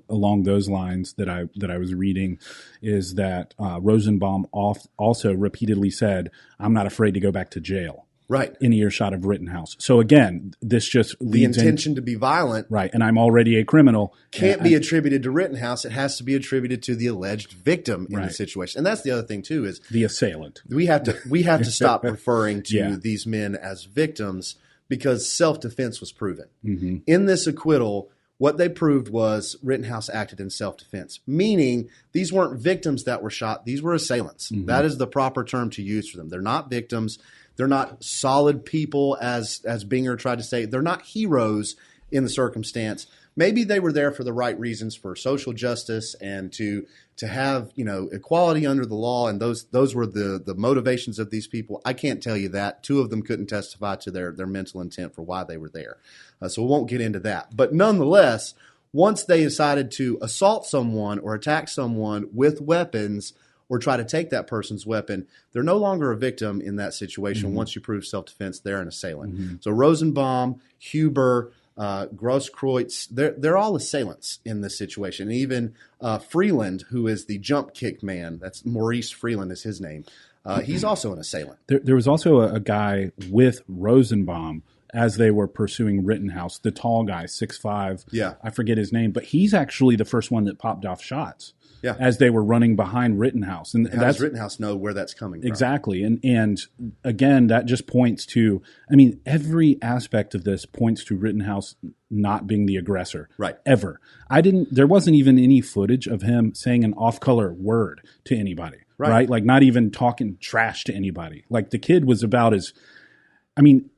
along those lines that I was reading is that Rosenbaum also repeatedly said, "I'm not afraid to go back to jail." Right. in earshot of Rittenhouse. So again, this just The leads intention to be violent right, and I'm already a criminal. can't be attributed to Rittenhouse. It has to be attributed to the alleged victim in the Right. situation. And that's the other thing too, is the assailant. we have to stop referring to Yeah. these men as victims, because self-defense was proven. Mm-hmm. In this acquittal, what they proved was Rittenhouse acted in self-defense, meaning these weren't victims that were shot. These were assailants. Mm-hmm. That is the proper term to use for them. They're not victims. They're not solid people, as Binger tried to say. They're not heroes in the circumstance. Maybe they were there for the right reasons, for social justice and to have, equality under the law, and those were the motivations of these people. I can't tell you that. Two of them couldn't testify to their mental intent for why they were there. So we won't get into that. But nonetheless, once they decided to assault someone or attack someone with weapons or try to take that person's weapon, they're no longer a victim in that situation. Mm-hmm. Once you prove self-defense, they're an assailant. Mm-hmm. So Rosenbaum, Huber, Grosskreutz, they're all assailants in this situation. And even Freeland, who is the jump kick man, that's Maurice Freeland is his name, he's also an assailant. There was also a guy with Rosenbaum as they were pursuing Rittenhouse, the tall guy, 6'5". Yeah. I forget his name, but he's actually the first one that popped off shots. Yeah. As they were running behind Rittenhouse. And How does Rittenhouse know where that's coming from? Exactly. And again, that just points to, every aspect of this points to Rittenhouse not being the aggressor. Right. Ever. There wasn't even any footage of him saying an off-color word to anybody. Right. Like not even talking trash to anybody. Like the kid was about as,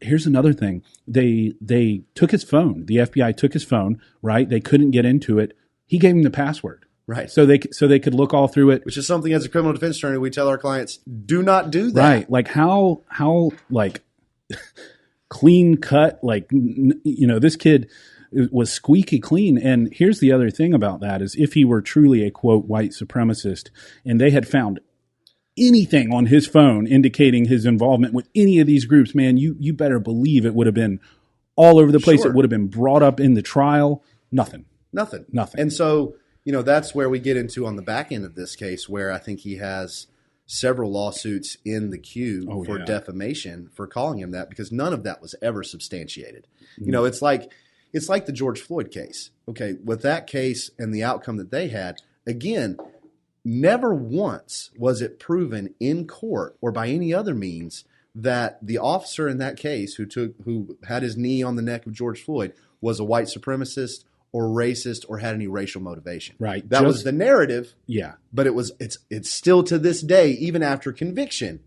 here's another thing. They took his phone. The FBI took his phone, right? They couldn't get into it. He gave him the password. Right. So they could look all through it. Which is something as a criminal defense attorney we tell our clients, do not do that. Right. Like how like clean cut, like, this kid was squeaky clean. And here's the other thing about that is if he were truly a quote white supremacist and they had found anything on his phone indicating his involvement with any of these groups, man, you better believe it would have been all over the place. Sure. It would have been brought up in the trial. Nothing. And so, that's where we get into on the back end of this case, where I think he has several lawsuits in the queue for defamation for calling him that, because none of that was ever substantiated. Mm-hmm. It's like the George Floyd case. Okay, with that case and the outcome that they had, again, never once was it proven in court or by any other means that the officer in that case who had his knee on the neck of George Floyd was a white supremacist or racist or had any racial motivation. Right. That was the narrative. Yeah. But it's still to this day, even after conviction,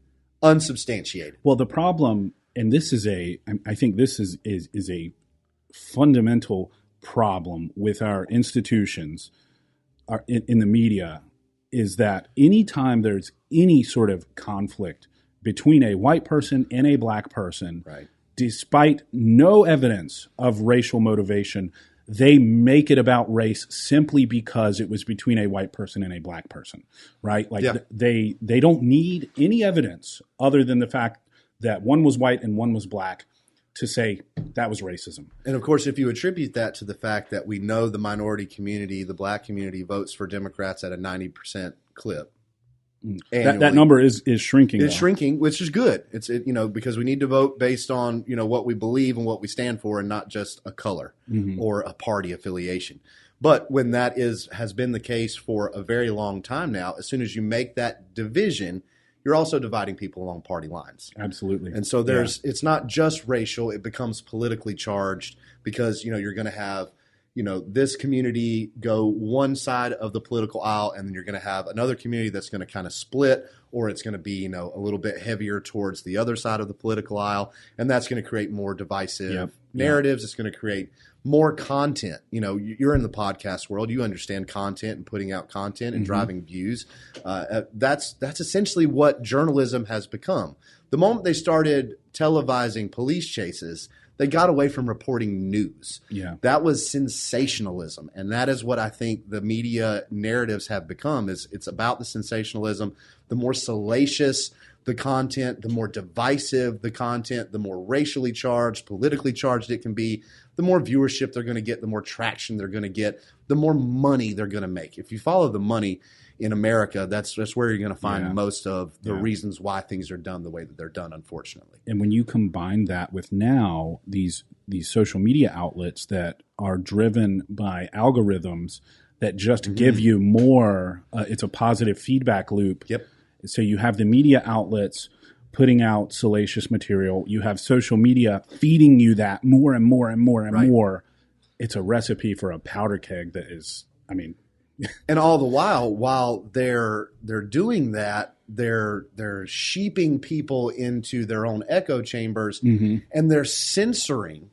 unsubstantiated. Well, the problem, and this is I think this is a fundamental problem with our institutions in the media, is that anytime there's any sort of conflict between a white person and a black person, right, despite no evidence of racial motivation, they make it about race simply because it was between a white person and a black person, right? Like they don't need any evidence other than the fact that one was white and one was black to say that was racism. And of course, if you attribute that to the fact that we know the minority community, the black community, votes for Democrats at a 90% clip. That number is shrinking. It's shrinking, which is good. It's because we need to vote based on what we believe and what we stand for, and not just a color or a party affiliation. But when that has been the case for a very long time now, as soon as you make that division, you're also dividing people along party lines. Absolutely. And so it's not just racial; it becomes politically charged, because you're going to have this community go one side of the political aisle, and then you're going to have another community that's going to kind of split, or it's going to be, a little bit heavier towards the other side of the political aisle. And that's going to create more divisive narratives. It's going to create more content. You're in the podcast world. You understand content and putting out content and driving views. That's essentially what journalism has become. The moment they started televising police chases, they got away from reporting news. Yeah. That was sensationalism. And that is what I think the media narratives have become. It's about the sensationalism, the more salacious, the content, the more divisive the content, the more racially charged, politically charged it can be, the more viewership they're going to get, the more traction they're going to get, the more money they're going to make. If you follow the money in America, that's where you're going to find most of the reasons why things are done the way that they're done, unfortunately. And when you combine that with now these social media outlets that are driven by algorithms that just give you more, it's a positive feedback loop. Yep. So you have the media outlets putting out salacious material. You have social media feeding you that more and more and more and more. It's a recipe for a powder keg that is, I mean. And all the while they're doing that, they're sheeping people into their own echo chambers, and they're censoring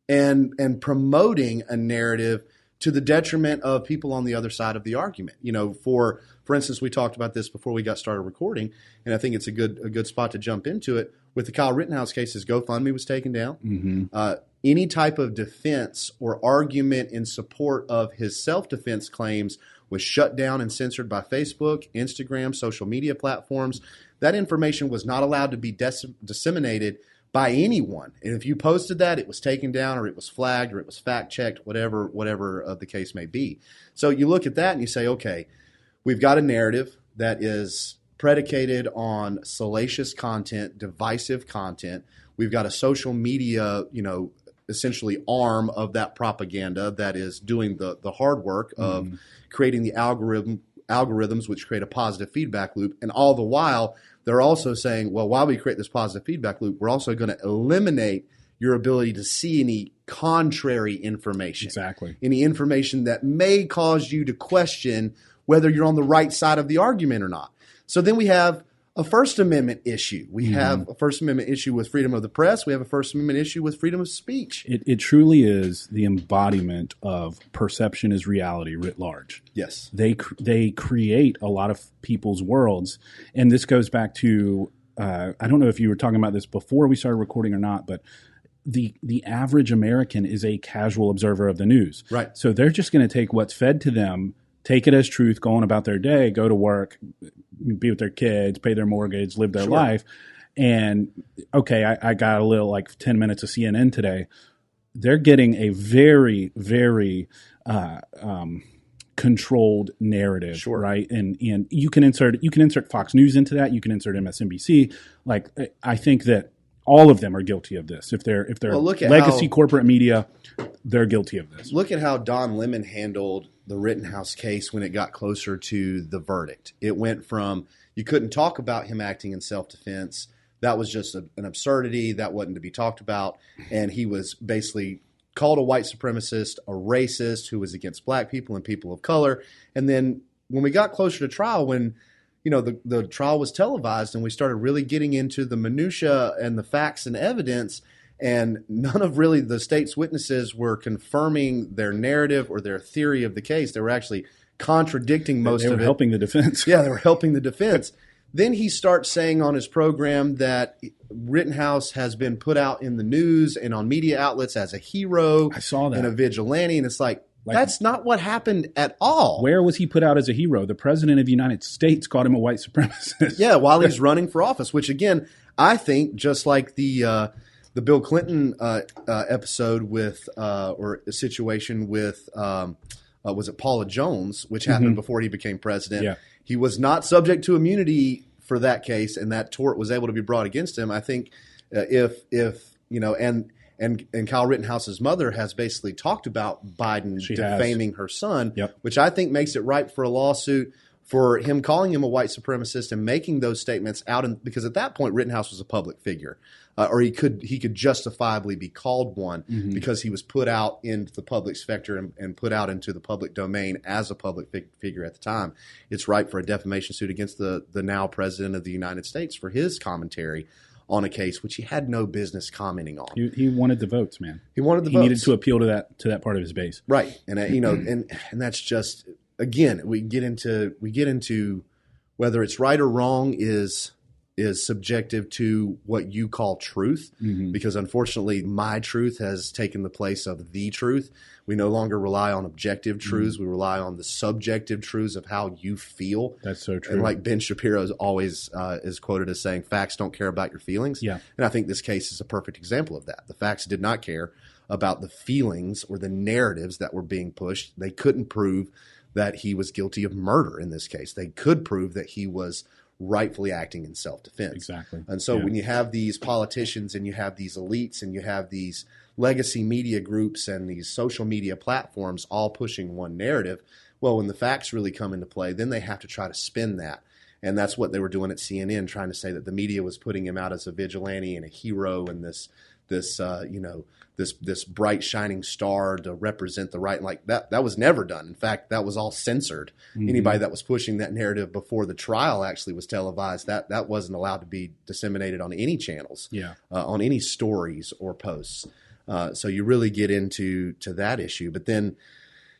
and promoting a narrative to the detriment of people on the other side of the argument. You know, for instance, we talked about this before we got started recording, and I think it's a good spot to jump into it. With the Kyle Rittenhouse case, his GoFundMe was taken down. Any type of defense or argument in support of his self-defense claims was shut down and censored by Facebook, Instagram, social media platforms. That information was not allowed to be disseminated by anyone. And if you posted that, it was taken down or it was flagged or it was fact-checked, whatever the case may be. So you look at that and you say, okay, we've got a narrative that is predicated on salacious content, divisive content. We've got a social media, essentially arm of that propaganda that is doing the hard work of creating the algorithms which create a positive feedback loop. And all the while, they're also saying, well, while we create this positive feedback loop, we're also going to eliminate your ability to see any contrary information. Exactly. Any information that may cause you to question whether you're on the right side of the argument or not. So then we have a First Amendment issue. We have a First Amendment issue with freedom of the press. We have a First Amendment issue with freedom of speech. It truly is the embodiment of perception is reality writ large. Yes. They create a lot of people's worlds. And this goes back to, I don't know if you were talking about this before we started recording or not, but the average American is a casual observer of the news. Right. So they're just going to take what's fed to them, take it as truth, go on about their day, go to work, be with their kids, pay their mortgage, live their life. And okay, I got a little 10 minutes of CNN today. They're getting a very, very controlled narrative, right? And you can insert Fox News into that. You can insert MSNBC. I think that all of them are guilty of this. If they're legacy corporate media, they're guilty of this. Look at how Don Lemon handled the Rittenhouse case when it got closer to the verdict. It went from you couldn't talk about him acting in self-defense. That was just an absurdity. That wasn't to be talked about. And he was basically called a white supremacist, a racist who was against black people and people of color. And then when we got closer to trial, when the trial was televised and we started really getting into the minutia and the facts and evidence, and none of really the state's witnesses were confirming their narrative or their theory of the case. They were actually contradicting most of it. They were helping the defense. Yeah, they were helping the defense. Then he starts saying on his program that Rittenhouse has been put out in the news and on media outlets as a hero. I saw that. And a vigilante. And it's that's not what happened at all. Where was he put out as a hero? The president of the United States called him a white supremacist. Yeah, while he's running for office, which again, I think just like the Bill Clinton episode with or a situation with was it Paula Jones, which happened before he became president. Yeah. He was not subject to immunity for that case, and that tort was able to be brought against him. I think if and Kyle Rittenhouse's mother has basically talked about Biden defaming her son, which I think makes it ripe for a lawsuit for him calling him a white supremacist and making those statements out. Because at that point, Rittenhouse was a public figure, or he could justifiably be called one because he was put out into the public specter and put out into the public domain as a public figure at the time. It's ripe for a defamation suit against the now president of the United States for his commentary on a case which he had no business commenting on. He wanted the votes, man. He wanted the votes. He needed to appeal to that part of his base. Right. And and that's just, again, we get into whether it's right or wrong is is subjective to what you call truth, because unfortunately my truth has taken the place of the truth. We no longer rely on objective truths. We rely on the subjective truths of how you feel. That's so true. And like Ben Shapiro is always is quoted as saying, facts don't care about your feelings. Yeah. And I think this case is a perfect example of that. The facts did not care about the feelings or the narratives that were being pushed. They couldn't prove that he was guilty of murder in this case. They could prove that he was rightfully acting in self-defense. Exactly. And so when you have these politicians and you have these elites and you have these legacy media groups and these social media platforms all pushing one narrative, well, when the facts really come into play, then they have to try to spin that. And that's what they were doing at CNN, trying to say that the media was putting him out as a vigilante and a hero and this bright shining star to represent the right. Like that was never done. In fact, that was all censored. Anybody that was pushing that narrative before the trial actually was televised, that wasn't allowed to be disseminated on any channels, on any stories or posts. So you really get into that issue. But then,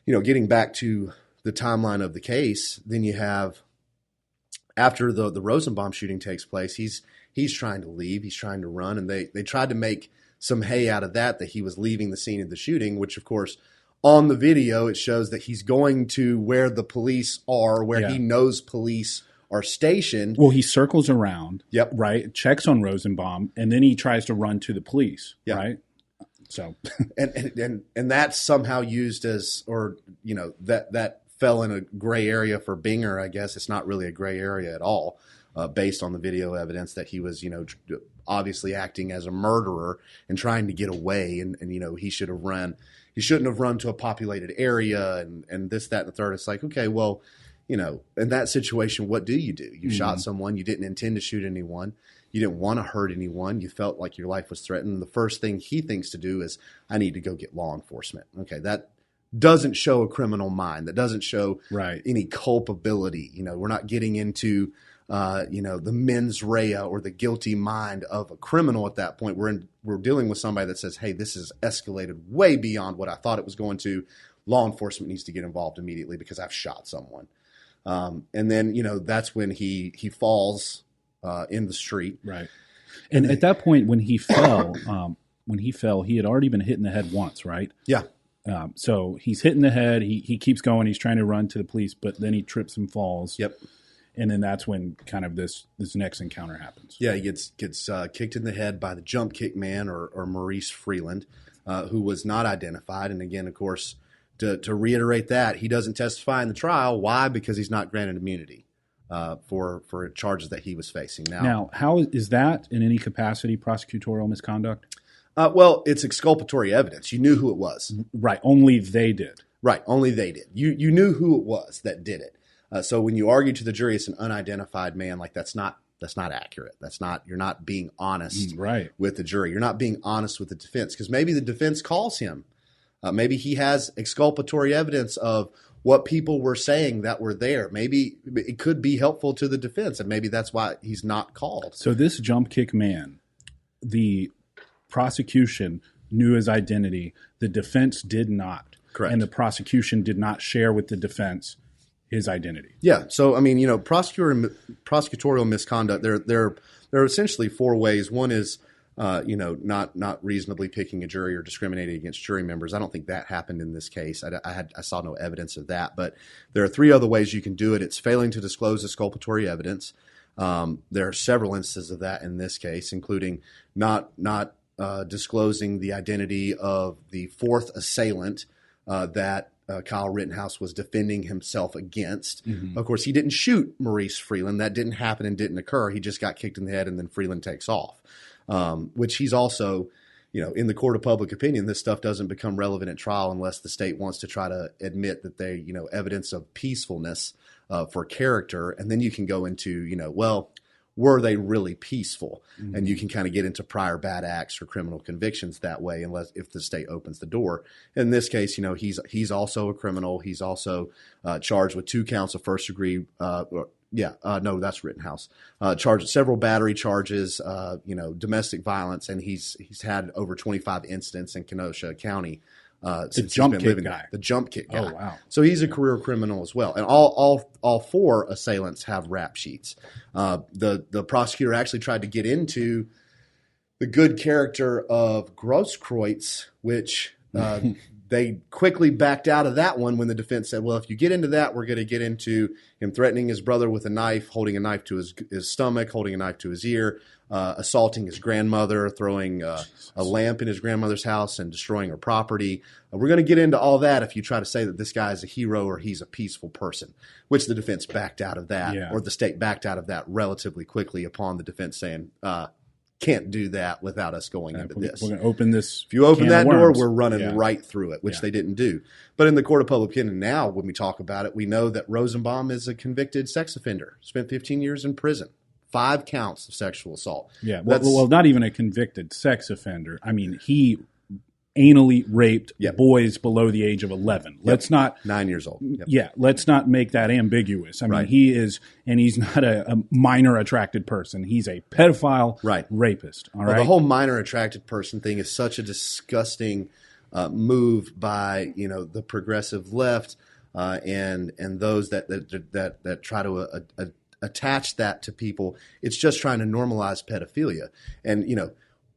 getting back to the timeline of the case, then you have, after the Rosenbaum shooting takes place, he's trying to leave, he's trying to run, and they tried to make some hay out of that he was leaving the scene of the shooting, which of course on the video it shows that he's going to where the police are, where he knows police are stationed. Well, he circles around, Yep. right, checks on Rosenbaum, and then he tries to run to the police, right? So and that's somehow used as, or that fell in a gray area for Binger. I guess it's not really a gray area at all, based on the video evidence that he was, obviously acting as a murderer and trying to get away. And he should have run. He shouldn't have run to a populated area and this, that, and the third. It's like, okay, well, in that situation, what do? You shot someone. You didn't intend to shoot anyone. You didn't want to hurt anyone. You felt like your life was threatened. The first thing he thinks to do is, I need to go get law enforcement. Okay, that doesn't show a criminal mind. That doesn't show any culpability. We're not getting into the mens rea or the guilty mind of a criminal at that point. We're dealing with somebody that says, hey, this has escalated way beyond what I thought it was going to. Law enforcement needs to get involved immediately because I've shot someone. And then, that's when he falls in the street. Right. And at that point, when he fell, he had already been hit in the head once, right? Yeah. So he's hit in the head. He keeps going. He's trying to run to the police, but then he trips and falls. Yep. And then that's when kind of this next encounter happens. Yeah, he gets kicked in the head by the jump kick man or Maurice Freeland, who was not identified. And again, of course, to reiterate that, he doesn't testify in the trial. Why? Because he's not granted immunity for charges that he was facing. Now, how is that in any capacity prosecutorial misconduct? Well, it's exculpatory evidence. You knew who it was. Right. Only they did. Right. Only they did. You knew who it was that did it. So when you argue to the jury it's an unidentified man, like that's not accurate. You're not being honest with the jury. You're not being honest with the defense, because maybe the defense calls him. Maybe he has exculpatory evidence of what people were saying that were there. Maybe it could be helpful to the defense, and maybe that's why he's not called. So this jump kick man, the prosecution knew his identity. The defense did not. Correct. And the prosecution did not share with the defense his identity. Yeah. So, I mean, prosecutorial misconduct, there are essentially four ways. One is, not reasonably picking a jury or discriminating against jury members. I don't think that happened in this case. I saw no evidence of that. But there are three other ways you can do it. It's failing to disclose exculpatory evidence. There are several instances of that in this case, including not disclosing the identity of the fourth assailant that Kyle Rittenhouse was defending himself against. Mm-hmm. Of course, he didn't shoot Maurice Freeland. That didn't happen and didn't occur. He just got kicked in the head, and then Freeland takes off, which he's also, in the court of public opinion, this stuff doesn't become relevant at trial unless the state wants to try to admit that they, evidence of peacefulness for character. And then you can go into, were they really peaceful? Mm-hmm. And you can kind of get into prior bad acts or criminal convictions that way, if the state opens the door. In this case, he's also a criminal. He's also charged with 2 counts of first degree. No, that's Rittenhouse. Charged with several battery charges, domestic violence, and he's had over 25 incidents in Kenosha County since jump he's been kick living guy. there. The jump kick guy. Oh, wow. So he's a career criminal as well. And all four assailants have rap sheets. The prosecutor actually tried to get into the good character of Grosskreutz, which they quickly backed out of that one when the defense said, well, if you get into that, we're going to get into him threatening his brother with a knife, holding a knife to his stomach, holding a knife to his ear, assaulting his grandmother, throwing a lamp in his grandmother's house and destroying her property. We're going to get into all that if you try to say that this guy is a hero or he's a peaceful person, which the defense backed out of that, or the state backed out of that relatively quickly upon the defense saying, can't do that without us going into this. We're going to open this. If you open that door, worms. we're running right through it, which they didn't do. But in the court of public opinion now, when we talk about it, we know that Rosenbaum is a convicted sex offender, spent 15 years in prison, 5 counts of sexual assault. Yeah, well, not even a convicted sex offender. I mean, he anally raped boys below the age of 11. Let's not 9 years old. Yeah, let's not make that ambiguous. I mean, he is, and he's not a minor attracted person. He's a pedophile rapist. All right. The whole minor attracted person thing is such a disgusting move by the progressive left and those that try to attach that to people. It's just trying to normalize pedophilia. And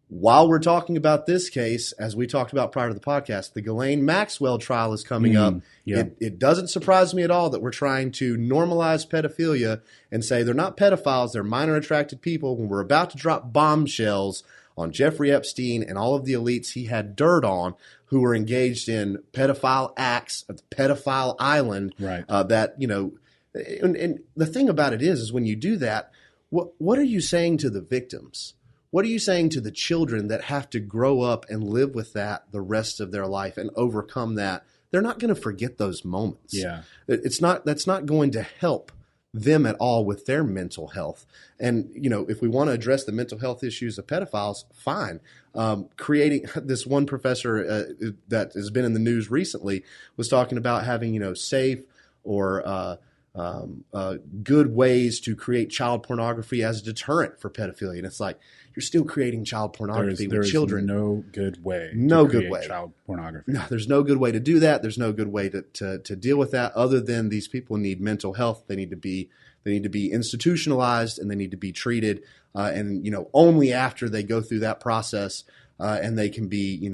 while we're talking about this case, as we talked about prior to the podcast, the Ghislaine Maxwell trial is coming up. Yeah. It doesn't surprise me at all that we're trying to normalize pedophilia and say they're not pedophiles, they're minor attracted people, when we're about to drop bombshells on Jeffrey Epstein and all of the elites he had dirt on who were engaged in pedophile acts at the pedophile island. Right. And the thing about it is when you do that, what are you saying to the victims? What are you saying to the children that have to grow up and live with that the rest of their life and overcome that? They're not going to forget those moments. Yeah. That's not going to help them at all with their mental health. And, if we want to address the mental health issues of pedophiles, fine. Creating this one professor that has been in the news recently was talking about having, safe or good ways to create child pornography as a deterrent for pedophilia. And it's like, you're still creating child pornography with children. There is no good way to create child pornography. No, there's no good way to do that. There's no good way to deal with that other than these people need mental health. They need to be institutionalized and they need to be treated. And only after they go through that process and they can be,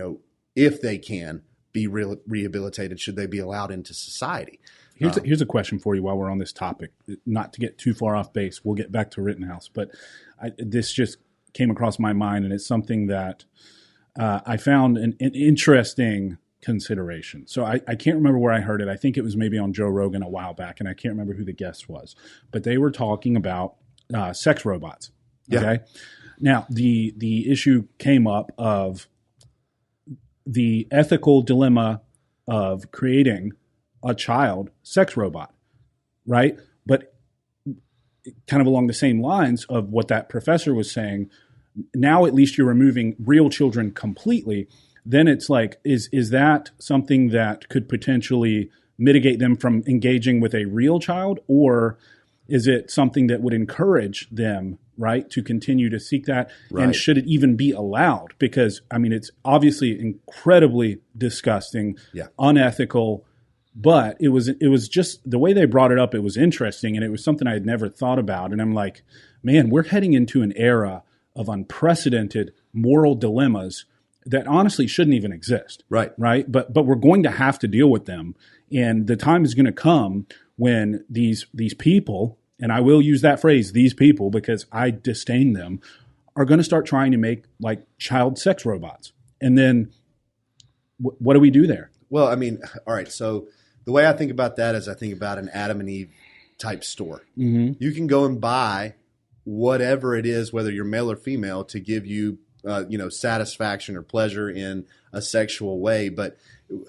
if they can be rehabilitated, should they be allowed into society. Here's a question for you while we're on this topic. Not to get too far off base, we'll get back to Rittenhouse, but this just came across my mind, and it's something that I found an interesting consideration. So I can't remember where I heard it. I think it was maybe on Joe Rogan a while back, and I can't remember who the guest was. But they were talking about sex robots. Okay. Now, the issue came up of the ethical dilemma of creating a child sex robot, right? But kind of along the same lines of what that professor was saying, now at least you're removing real children completely. Then it's like, is that something that could potentially mitigate them from engaging with a real child? Or is it something that would encourage them, right, to continue to seek that? Right. And should it even be allowed? Because, I mean, it's obviously incredibly disgusting, unethical. But it was just the way they brought it up. It was interesting, and it was something I had never thought about. And I'm like, man, we're heading into an era of unprecedented moral dilemmas that honestly shouldn't even exist. Right. But we're going to have to deal with them, and the time is going to come when these people, and I will use that phrase, these people, because I disdain them, are going to start trying to make like child sex robots. And then what do we do there? Well, I mean, all right, so the way I think about that is I think about an Adam and Eve type store. Mm-hmm. You can go and buy whatever it is, whether you're male or female, to give you, satisfaction or pleasure in a sexual way. But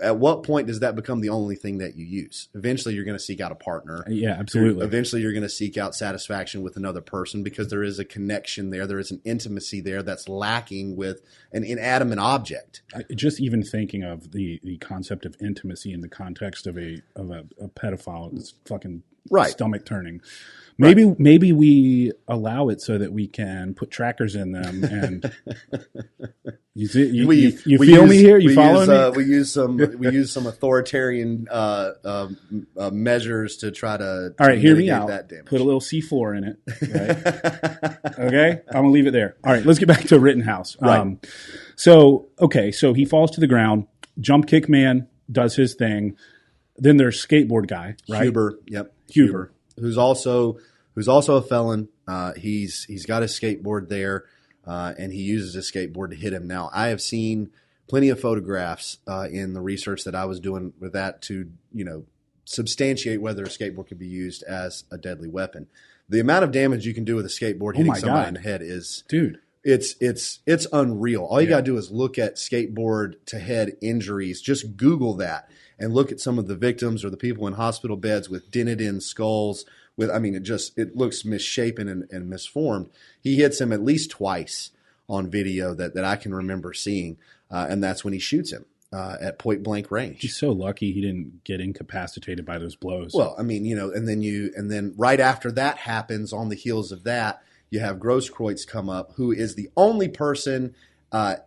at what point does that become the only thing that you use? Eventually, you're going to seek out a partner. Yeah, absolutely. Eventually, you're going to seek out satisfaction with another person because there is a connection there. There is an intimacy there that's lacking with an inanimate object. Just even thinking of the concept of intimacy in the context of a pedophile is fucking Right. stomach turning. Maybe we allow it so that we can put trackers in them. And you feel me here? You follow me? We use some authoritarian measures to try to. All right, hear me mitigate out. That damage. Put a little C4 in it. Right? Okay, I'm gonna leave it there. All right, let's get back to Rittenhouse. Right. So he falls to the ground. Jump kick man does his thing. Then there's skateboard guy, right? Huber. Yep. Huber. Who's also a felon. He's got his skateboard there, and he uses his skateboard to hit him. Now, I have seen plenty of photographs in the research that I was doing with that to substantiate whether a skateboard could be used as a deadly weapon. The amount of damage you can do with a skateboard hitting somebody in the head is it's unreal. All you got to do is look at skateboard to head injuries. Just Google that and look at some of the victims or the people in hospital beds with dented in skulls. It looks misshapen and misformed. He hits him at least twice on video that I can remember seeing, and that's when he shoots him at point blank range. He's so lucky he didn't get incapacitated by those blows. Well, and then right after that happens, on the heels of that, you have Grosskreutz come up, who is the only person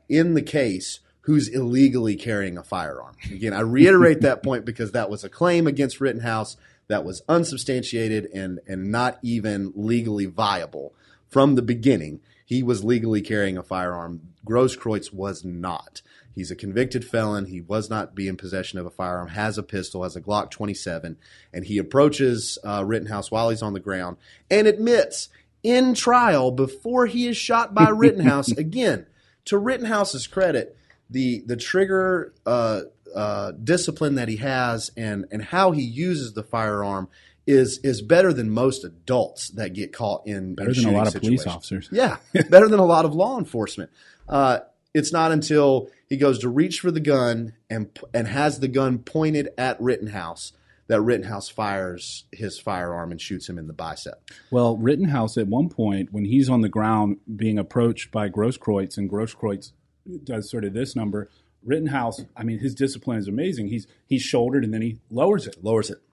in the case who's illegally carrying a firearm. Again, I reiterate that point because that was a claim against Rittenhouse that was unsubstantiated and not even legally viable from the beginning. He was legally carrying a firearm. Grosskreutz was not. He's a convicted felon. He was not be in possession of a firearm, has a pistol, has a Glock 27, and he approaches Rittenhouse while he's on the ground and admits in trial before he is shot by Rittenhouse. Again, to Rittenhouse's credit, the trigger discipline that he has and how he uses the firearm is better than most adults that get caught in better than a lot of police officers. Yeah, better than a lot of law enforcement. It's not until he goes to reach for the gun and has the gun pointed at Rittenhouse that Rittenhouse fires his firearm and shoots him in the bicep. Well, Rittenhouse at one point, when he's on the ground being approached by Grosskreutz, and Grosskreutz does sort of this number, Rittenhouse, his discipline is amazing. He's shouldered and then he lowers it.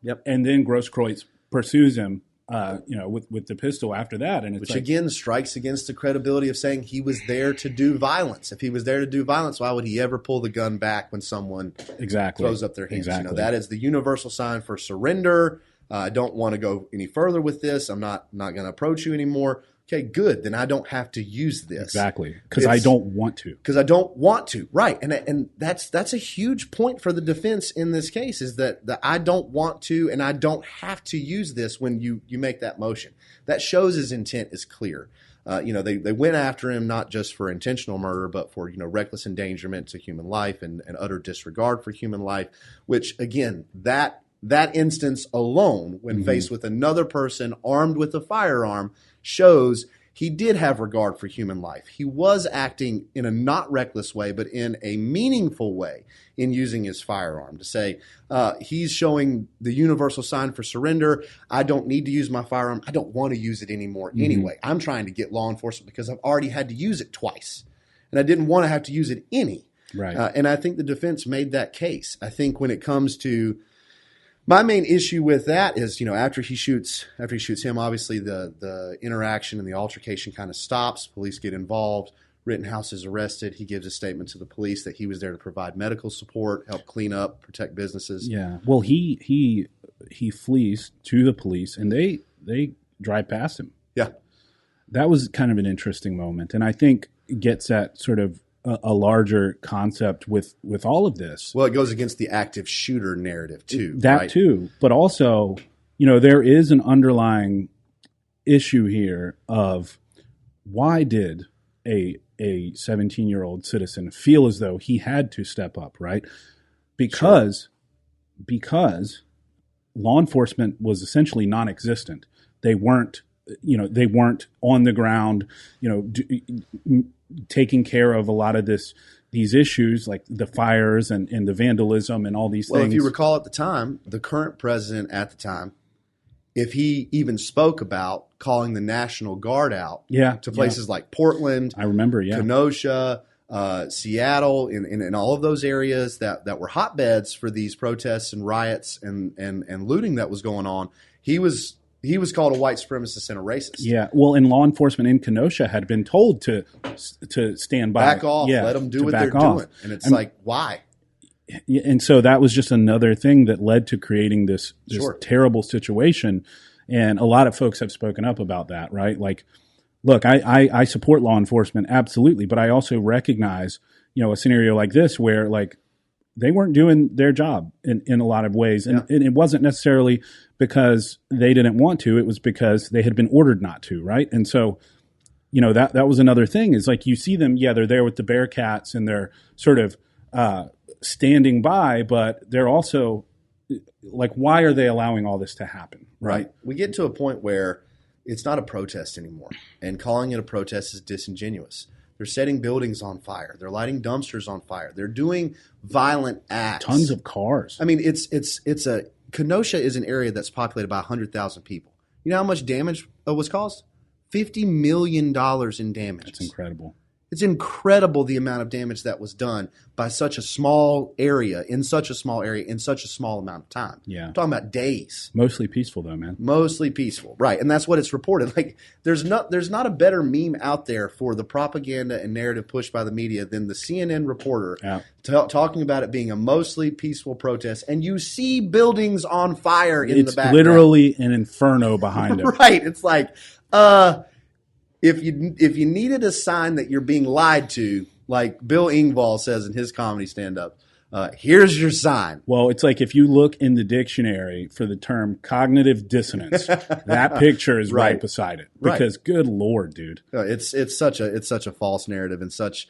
Yep. And then Grosskreutz pursues him, with the pistol after that. And it's which again strikes against the credibility of saying he was there to do violence. If he was there to do violence, why would he ever pull the gun back when someone throws up their hands? Exactly. That is the universal sign for surrender. I don't want to go any further with this. I'm not going to approach you anymore. Okay, good. Then I don't have to use this. Exactly. Because I don't want to. Because I don't want to. Right. And that's a huge point for the defense in this case is that I don't want to and I don't have to use this when you make that motion. That shows his intent is clear. They went after him not just for intentional murder, but for reckless endangerment to human life and utter disregard for human life, which, again, that instance alone, when faced with another person armed with a firearm, shows he did have regard for human life. He was acting in a not reckless way, but in a meaningful way in using his firearm to say, he's showing the universal sign for surrender. I don't need to use my firearm. I don't want to use it anymore anyway. I'm trying to get law enforcement because I've already had to use it twice, and I didn't want to have to use it any. Right. And I think the defense made that case. I think when it comes to my main issue with that is, after he shoots him, obviously the interaction and the altercation kind of stops. Police get involved. Rittenhouse is arrested. He gives a statement to the police that he was there to provide medical support, help clean up, protect businesses. Yeah. Well, he flees to the police, and they drive past him. Yeah. That was kind of an interesting moment, and I think gets at sort of a larger concept with all of this. Well, it goes against the active shooter narrative too. That too, but also, there is an underlying issue here of why did a 17-year-old citizen feel as though he had to step up, right? Because law enforcement was essentially non-existent. They weren't on the ground, taking care of a lot of these issues like the fires and the vandalism and all these things. Well, if you recall at the time, the current president at the time, if he even spoke about calling the National Guard out to places like Portland, I remember, Kenosha, Seattle, in all of those areas that were hotbeds for these protests and riots and looting that was going on, he was called a white supremacist and a racist. Yeah. Well, and law enforcement in Kenosha had been told to stand by. Back off. Let them do what they're off. doing. And it's like, why? And so that was just another thing that led to creating this terrible situation. And a lot of folks have spoken up about that, right? Like, look, I support law enforcement, absolutely. But I also recognize, a scenario like this where like they weren't doing their job in a lot of ways. And it wasn't necessarily because they didn't want to. It was because they had been ordered not to, right? And so, that was another thing is like you see them, they're there with the Bearcats and they're sort of standing by, but they're also like, why are they allowing all this to happen? Right. We get to a point where it's not a protest anymore, and calling it a protest is disingenuous. They're setting buildings on fire. They're lighting dumpsters on fire. They're doing violent acts. Tons of cars. I mean, Kenosha is an area that's populated by 100,000 people. You know how much damage was caused? $50 million in damage. That's incredible. It's incredible the amount of damage that was done by such a small area, in such a small amount of time. Yeah. I'm talking about days. Mostly peaceful though, man. Mostly peaceful. Right. And that's what it's reported. Like there's not a better meme out there for the propaganda and narrative pushed by the media than the CNN reporter talking about it being a mostly peaceful protest. And you see buildings on fire in the background. It's literally an inferno behind it. Right. It's like, if you needed a sign that you're being lied to, like Bill Engvall says in his comedy stand-up, here's your sign. Well, it's like if you look in the dictionary for the term cognitive dissonance, that picture is right beside it. Because good Lord, dude. It's such a false narrative and such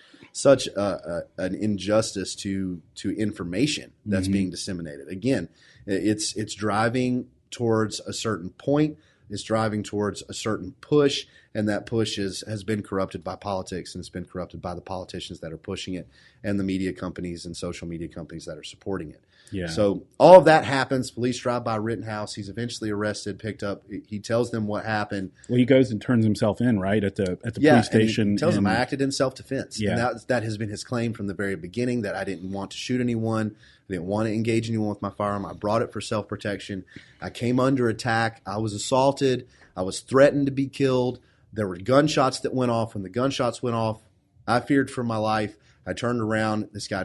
an injustice to information that's being disseminated. Again, it's driving towards a certain point. It's driving towards a certain push, and that push has been corrupted by politics, and it's been corrupted by the politicians that are pushing it and the media companies and social media companies that are supporting it. Yeah. So all of that happens. Police drive by Rittenhouse. He's eventually arrested, picked up. He tells them what happened. Well, he goes and turns himself in, right, at the police station. He tells them, I acted in self-defense. Yeah. And that has been his claim from the very beginning, that I didn't want to shoot anyone. I didn't want to engage anyone with my firearm. I brought it for self-protection. I came under attack. I was assaulted. I was threatened to be killed. There were gunshots that went off. When the gunshots went off, I feared for my life. I turned around. This guy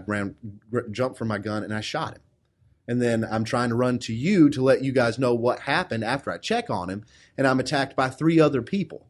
jumped for my gun, and I shot him. And then I'm trying to run to you to let you guys know what happened after I check on him, and I'm attacked by 3 other people.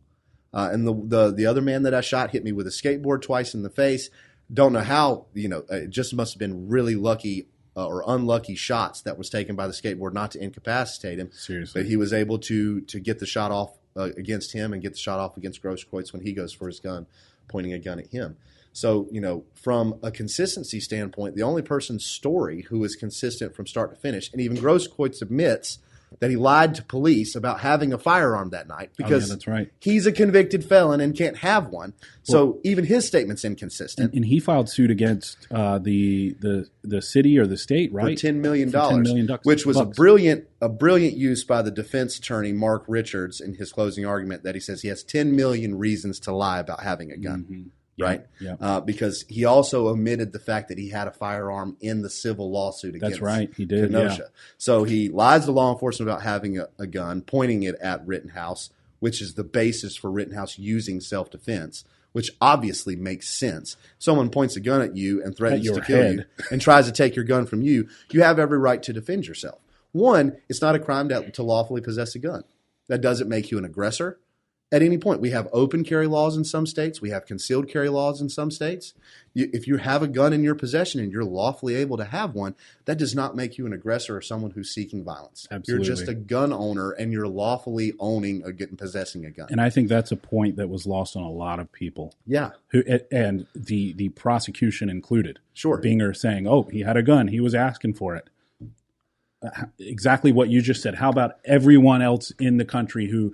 And the other man that I shot hit me with a skateboard twice in the face. Don't know how, it just must have been really lucky or unlucky shots that was taken by the skateboard not to incapacitate him. Seriously. But he was able to get the shot off against him and get the shot off against Grosskreutz when he goes for his gun, pointing a gun at him. So, from a consistency standpoint, the only person's story who is consistent from start to finish, and even Grosskreutz admits that he lied to police about having a firearm that night because that's right. He's a convicted felon and can't have one. So even his statement's inconsistent. And he filed suit against the city or the state, right? For $10 million, $10 million which was a brilliant use by the defense attorney, Mark Richards, in his closing argument, that he says he has 10 million reasons to lie about having a gun. Mm-hmm. Right? Yeah. Because he also omitted the fact that he had a firearm in the civil lawsuit against That's right. He did. Kenosha. Yeah. So he lies to law enforcement about having a gun, pointing it at Rittenhouse, which is the basis for Rittenhouse using self-defense, which obviously makes sense. Someone points a gun at you and threatens to kill you and tries to take your gun from you. You have every right to defend yourself. One, it's not a crime to lawfully possess a gun. That doesn't make you an aggressor. At any point, we have open carry laws in some states. We have concealed carry laws in some states. If you have a gun in your possession and you're lawfully able to have one, that does not make you an aggressor or someone who's seeking violence. Absolutely. You're just a gun owner and you're lawfully owning or possessing a gun. And I think that's a point that was lost on a lot of people. Yeah. And the prosecution included. Sure. Binger saying, oh, he had a gun. He was asking for it. Exactly what you just said. How about everyone else in the country who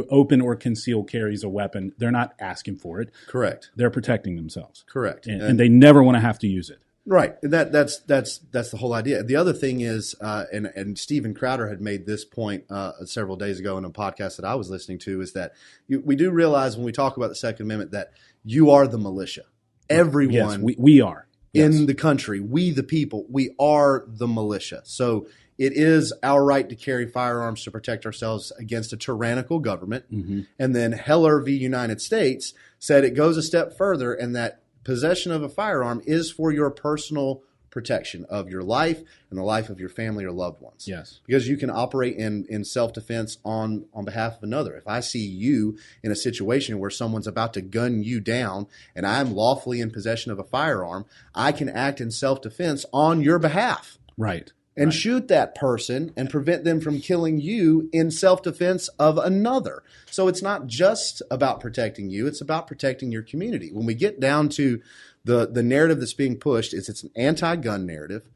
open or conceal carries a weapon? They're not asking for it. Correct. They're protecting themselves. Correct. And they never want to have to use it. Right. That's the whole idea. The other thing is, and Steven Crowder had made this point several days ago in a podcast that I was listening to, is that we do realize when we talk about the Second Amendment that you are the militia. Everyone. Yes, we are. In the country, we the people, we are the militia. So it is our right to carry firearms to protect ourselves against a tyrannical government. And then Heller v. United States said it goes a step further, and that possession of a firearm is for your personal protection of your life and the life of your family or loved ones. Yes. Because you can operate in self-defense on behalf of another. If I see you in a situation where someone's about to gun you down and I'm lawfully in possession of a firearm, I can act in self-defense on your behalf. Right. And shoot that person and prevent them from killing you in self-defense of another. So it's not just about protecting you, it's about protecting your community. When we get down to the narrative that's being pushed, it's an anti-gun narrative,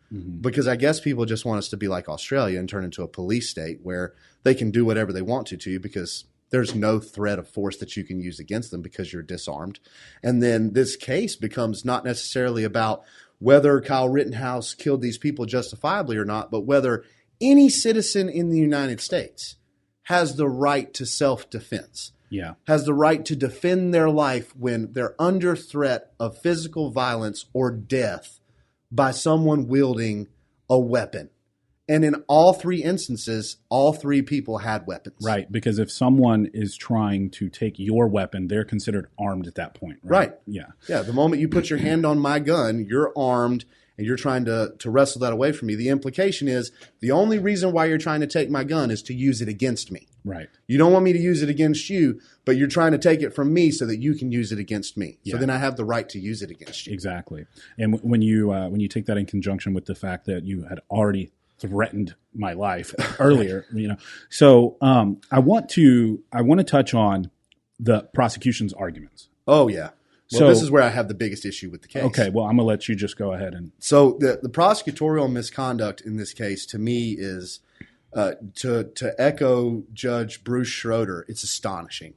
because I guess people just want us to be like Australia and turn into a police state where they can do whatever they want to you because there's no threat of force that you can use against them because you're disarmed. And then this case becomes not necessarily about whether Kyle Rittenhouse killed these people justifiably or not, but whether any citizen in the United States has the right to self-defense. Has the right to defend their life when they're under threat of physical violence or death by someone wielding a weapon. And in all three instances, all three people had weapons. Right, because if someone is trying to take your weapon, they're considered armed at that point. Right. Yeah. Yeah, the moment you put your hand on my gun, you're armed and you're trying to wrestle that away from me. The implication is the only reason why you're trying to take my gun is to use it against me. Right. You don't want me to use it against you, but you're trying to take it from me so that you can use it against me. So then I have the right to use it against you. Exactly. And when you take that in conjunction with the fact that you had already threatened my life earlier, So I want to touch on the prosecution's arguments. Oh yeah. Well, this is where I have the biggest issue with the case. Okay, well, I'm going to let you just go ahead and. So the prosecutorial misconduct in this case, to me, is to echo Judge Bruce Schroeder. It's astonishing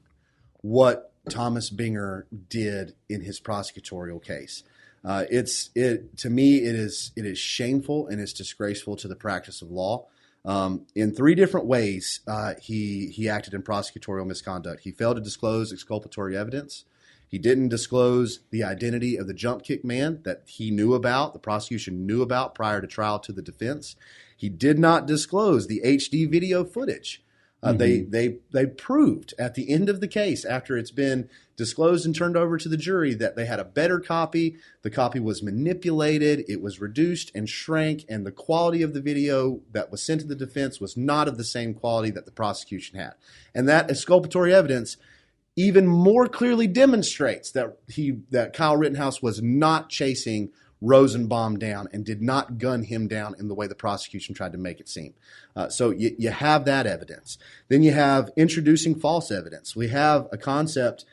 what Thomas Binger did in his prosecutorial case. To me, it is shameful and it's disgraceful to the practice of law. In three different ways, he acted in prosecutorial misconduct. He failed to disclose exculpatory evidence. He didn't disclose the identity of the jump kick man that he knew about, the prosecution knew about prior to trial to the defense. He did not disclose the HD video footage. They proved at the end of the case, after it's been disclosed and turned over to the jury, that they had a better copy. The copy was manipulated. It was reduced and shrank, and the quality of the video that was sent to the defense was not of the same quality that the prosecution had. And that exculpatory evidence even more clearly demonstrates that Kyle Rittenhouse was not chasing Rosenbaum down and did not gun him down in the way the prosecution tried to make it seem. So you have that evidence. Then you have introducing false evidence. We have a concept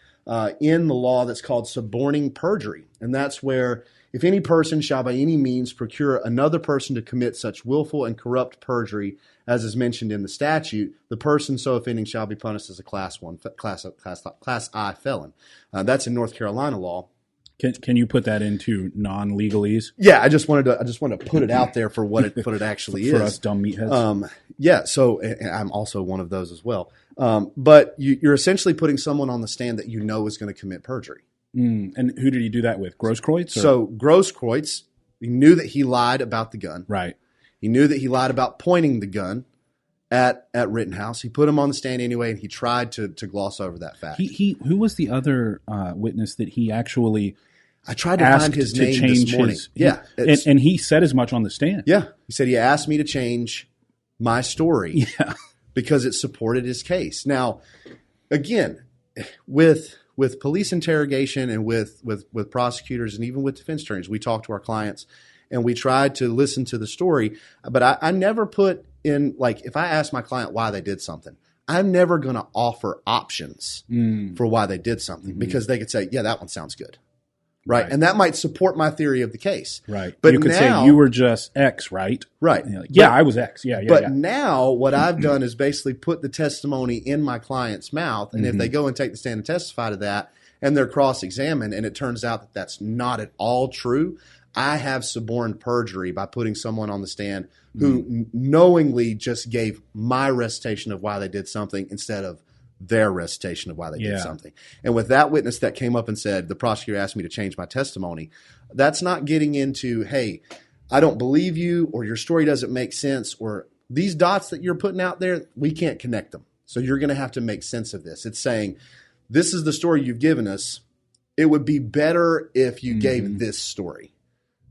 in the law that's called suborning perjury, and that's where if any person shall by any means procure another person to commit such willful and corrupt perjury as is mentioned in the statute, the person so offending shall be punished as a class I felon. That's in North Carolina law. Can you put that into non-legalese? Yeah, I just wanted to put it out there for what it actually is for us dumb meatheads. Yeah, so and I'm also one of those as well. But you're essentially putting someone on the stand that you know is going to commit perjury. And who did he do that with? Grosskreutz? So Grosskreutz, he knew that he lied about the gun. Right. He knew that he lied about pointing the gun at Rittenhouse. He put him on the stand anyway, and he tried to gloss over that fact. Who was the other witness that he actually I tried to find his name this morning. And he said as much on the stand. Yeah. He said he asked me to change my story because it supported his case. Now, again, with police interrogation and with prosecutors and even with defense attorneys, we talk to our clients and we try to listen to the story. But I never put in, like, if I ask my client why they did something, I'm never going to offer options for why they did something because they could say, yeah, that one sounds good. Right. And that might support my theory of the case. Right. But you could say you were just X, right? Right. Like, I was X. Yeah. But now what I've done is basically put the testimony in my client's mouth. And if they go and take the stand and testify to that and they're cross-examined and it turns out that that's not at all true, I have suborned perjury by putting someone on the stand who knowingly just gave my recitation of why they did something instead of their recitation of why they did something. And with that witness that came up and said, the prosecutor asked me to change my testimony, that's not getting into, hey, I don't believe you or your story doesn't make sense or these dots that you're putting out there, we can't connect them. So you're going to have to make sense of this. It's saying, this is the story you've given us. It would be better if you gave this story.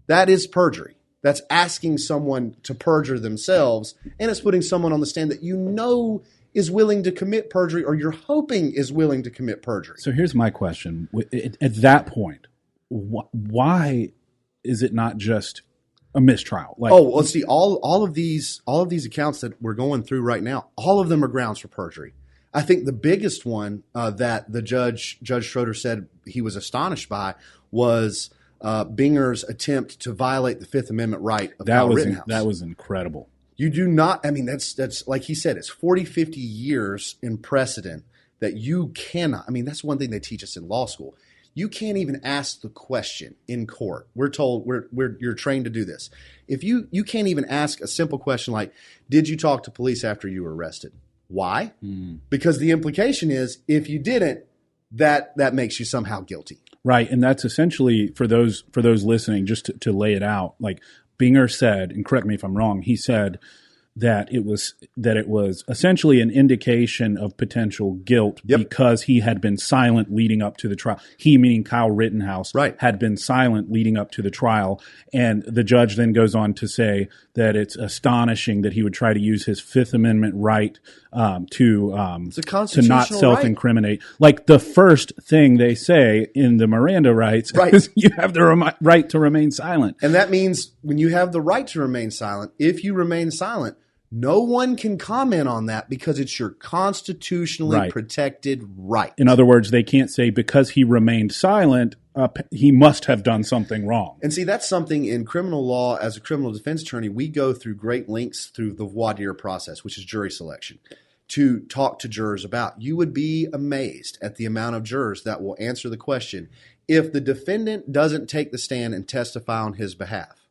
That is perjury. That's asking someone to perjure themselves, and it's putting someone on the stand that you know is willing to commit perjury, or you're hoping is willing to commit perjury. So here's my question. At that point, why is it not just a mistrial? Like, let's see. All of these accounts that we're going through right now, all of them are grounds for perjury. I think the biggest one that the Judge Schroeder said he was astonished by was Binger's attempt to violate the Fifth Amendment right of Kyle Rittenhouse. That was incredible. You do not, I mean, that's like he said, it's 40, 50 years in precedent that you cannot, I mean, that's one thing they teach us in law school. You can't even ask the question in court. We're told, you're trained to do this. If you can't even ask a simple question like, did you talk to police after you were arrested? Why? Because the implication is if you didn't, that makes you somehow guilty. Right. And that's essentially, for those listening, just to lay it out, like Binger said, and correct me if I'm wrong, he said that it was essentially an indication of potential guilt because he had been silent leading up to the trial. He, meaning Kyle Rittenhouse, had been silent leading up to the trial. And the judge then goes on to say that it's astonishing that he would try to use his Fifth Amendment right to not self-incriminate. Right. Like the first thing they say in the Miranda rights is you have the right to remain silent. And that means when you have the right to remain silent, if you remain silent, no one can comment on that because it's your constitutionally protected right. In other words, they can't say because he remained silent, he must have done something wrong. And see, that's something in criminal law. As a criminal defense attorney, we go through great lengths through the voir dire process, which is jury selection, to talk to jurors about. You would be amazed at the amount of jurors that will answer the question, if the defendant doesn't take the stand and testify on his behalf,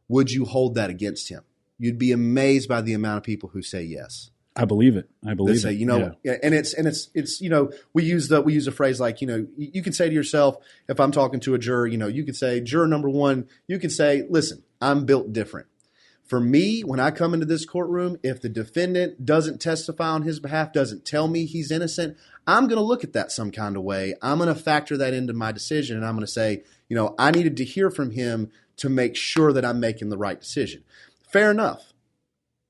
would you hold that against him? You'd be amazed by the amount of people who say yes. I believe it. They say, and it's we use a phrase like, you can say to yourself, if I'm talking to a juror, you could say, juror number one, you could say, listen, I'm built different. For me, when I come into this courtroom, if the defendant doesn't testify on his behalf, doesn't tell me he's innocent, I'm going to look at that some kind of way. I'm going to factor that into my decision, and I'm going to say, I needed to hear from him to make sure that I'm making the right decision. Fair enough.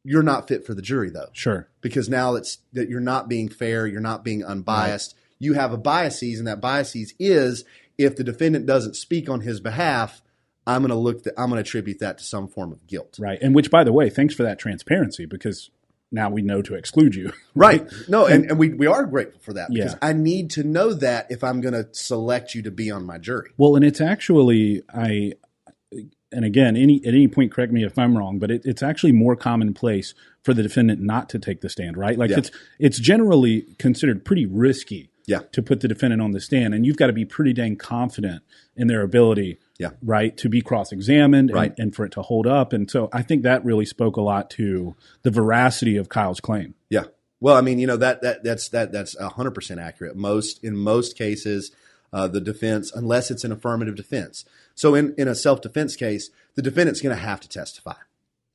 You're not fit for the jury, though. Sure. Because now it's that you're not being fair, you're not being unbiased. Right. You have a biases, and that biases is if the defendant doesn't speak on his behalf, I'm going to attribute that to some form of guilt. Right. And which, by the way, thanks for that transparency, because now we know to exclude you. Right. No, and we are grateful for that because I need to know that if I'm going to select you to be on my jury. Well, and it's actually, and again, at any point, correct me if I'm wrong, but it's actually more commonplace for the defendant not to take the stand, right? Like it's generally considered pretty risky to put the defendant on the stand, and you've got to be pretty dang confident in their ability, right, to be cross-examined and for it to hold up. And so I think that really spoke a lot to the veracity of Kyle's claim. Yeah. Well, I mean, that's 100% accurate. In most cases, the defense, unless it's an affirmative defense. So in a self-defense case, the defendant's going to have to testify.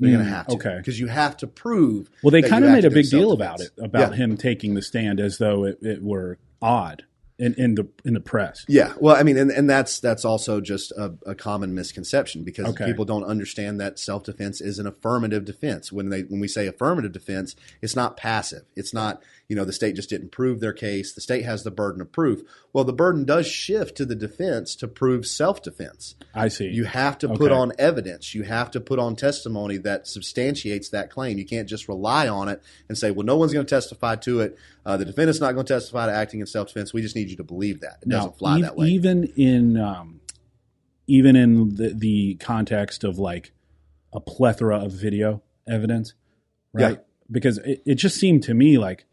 They're going to have to. Okay. Because you have to prove. Well, they kind of made a big deal about it, about him taking the stand as though it were odd in the press. Yeah. Well, I mean, and that's also just a common misconception because people don't understand that self-defense is an affirmative defense. When we say affirmative defense, it's not passive. It's not, the state just didn't prove their case. The state has the burden of proof. Well, the burden does shift to the defense to prove self-defense. I see. You have to put on evidence. You have to put on testimony that substantiates that claim. You can't just rely on it and say, well, no one's going to testify to it. The defendant's not going to testify to acting in self-defense. We just need you to believe that. It doesn't fly that way. Even in the context of like a plethora of video evidence, right? Yeah. Because it just seemed to me like,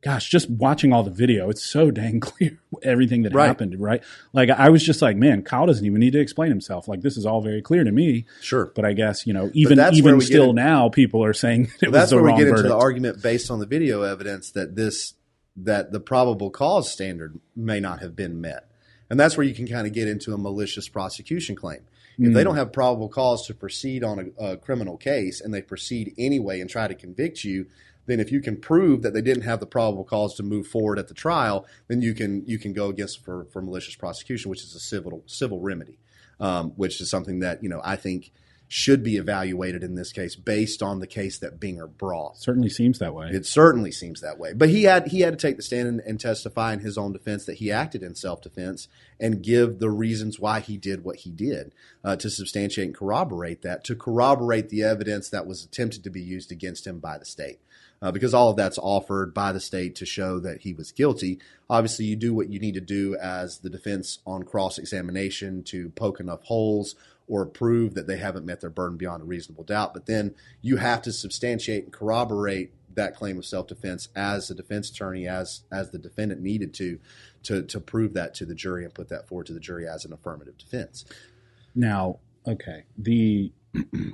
gosh, just watching all the video, it's so dang clear everything that happened, right? Like I was just like, man, Kyle doesn't even need to explain himself. Like this is all very clear to me. Sure. But I guess, even still now people are saying it was the wrong verdict. That's where we get into the argument based on the video evidence that the probable cause standard may not have been met. And that's where you can kind of get into a malicious prosecution claim. If they don't have probable cause to proceed on a criminal case and they proceed anyway and try to convict you, then if you can prove that they didn't have the probable cause to move forward at the trial, then you can go against for malicious prosecution, which is a civil remedy, which is something that I think should be evaluated in this case based on the case that Binger brought. Certainly seems that way. It certainly seems that way. But he had to take the stand and testify in his own defense that he acted in self-defense and give the reasons why he did what he did to substantiate and corroborate that, to corroborate the evidence that was attempted to be used against him by the state. Because all of that's offered by the state to show that he was guilty. Obviously, you do what you need to do as the defense on cross-examination to poke enough holes or prove that they haven't met their burden beyond a reasonable doubt. But then you have to substantiate and corroborate that claim of self-defense as a defense attorney, as the defendant needed to prove that to the jury and put that forward to the jury as an affirmative defense. Now, okay,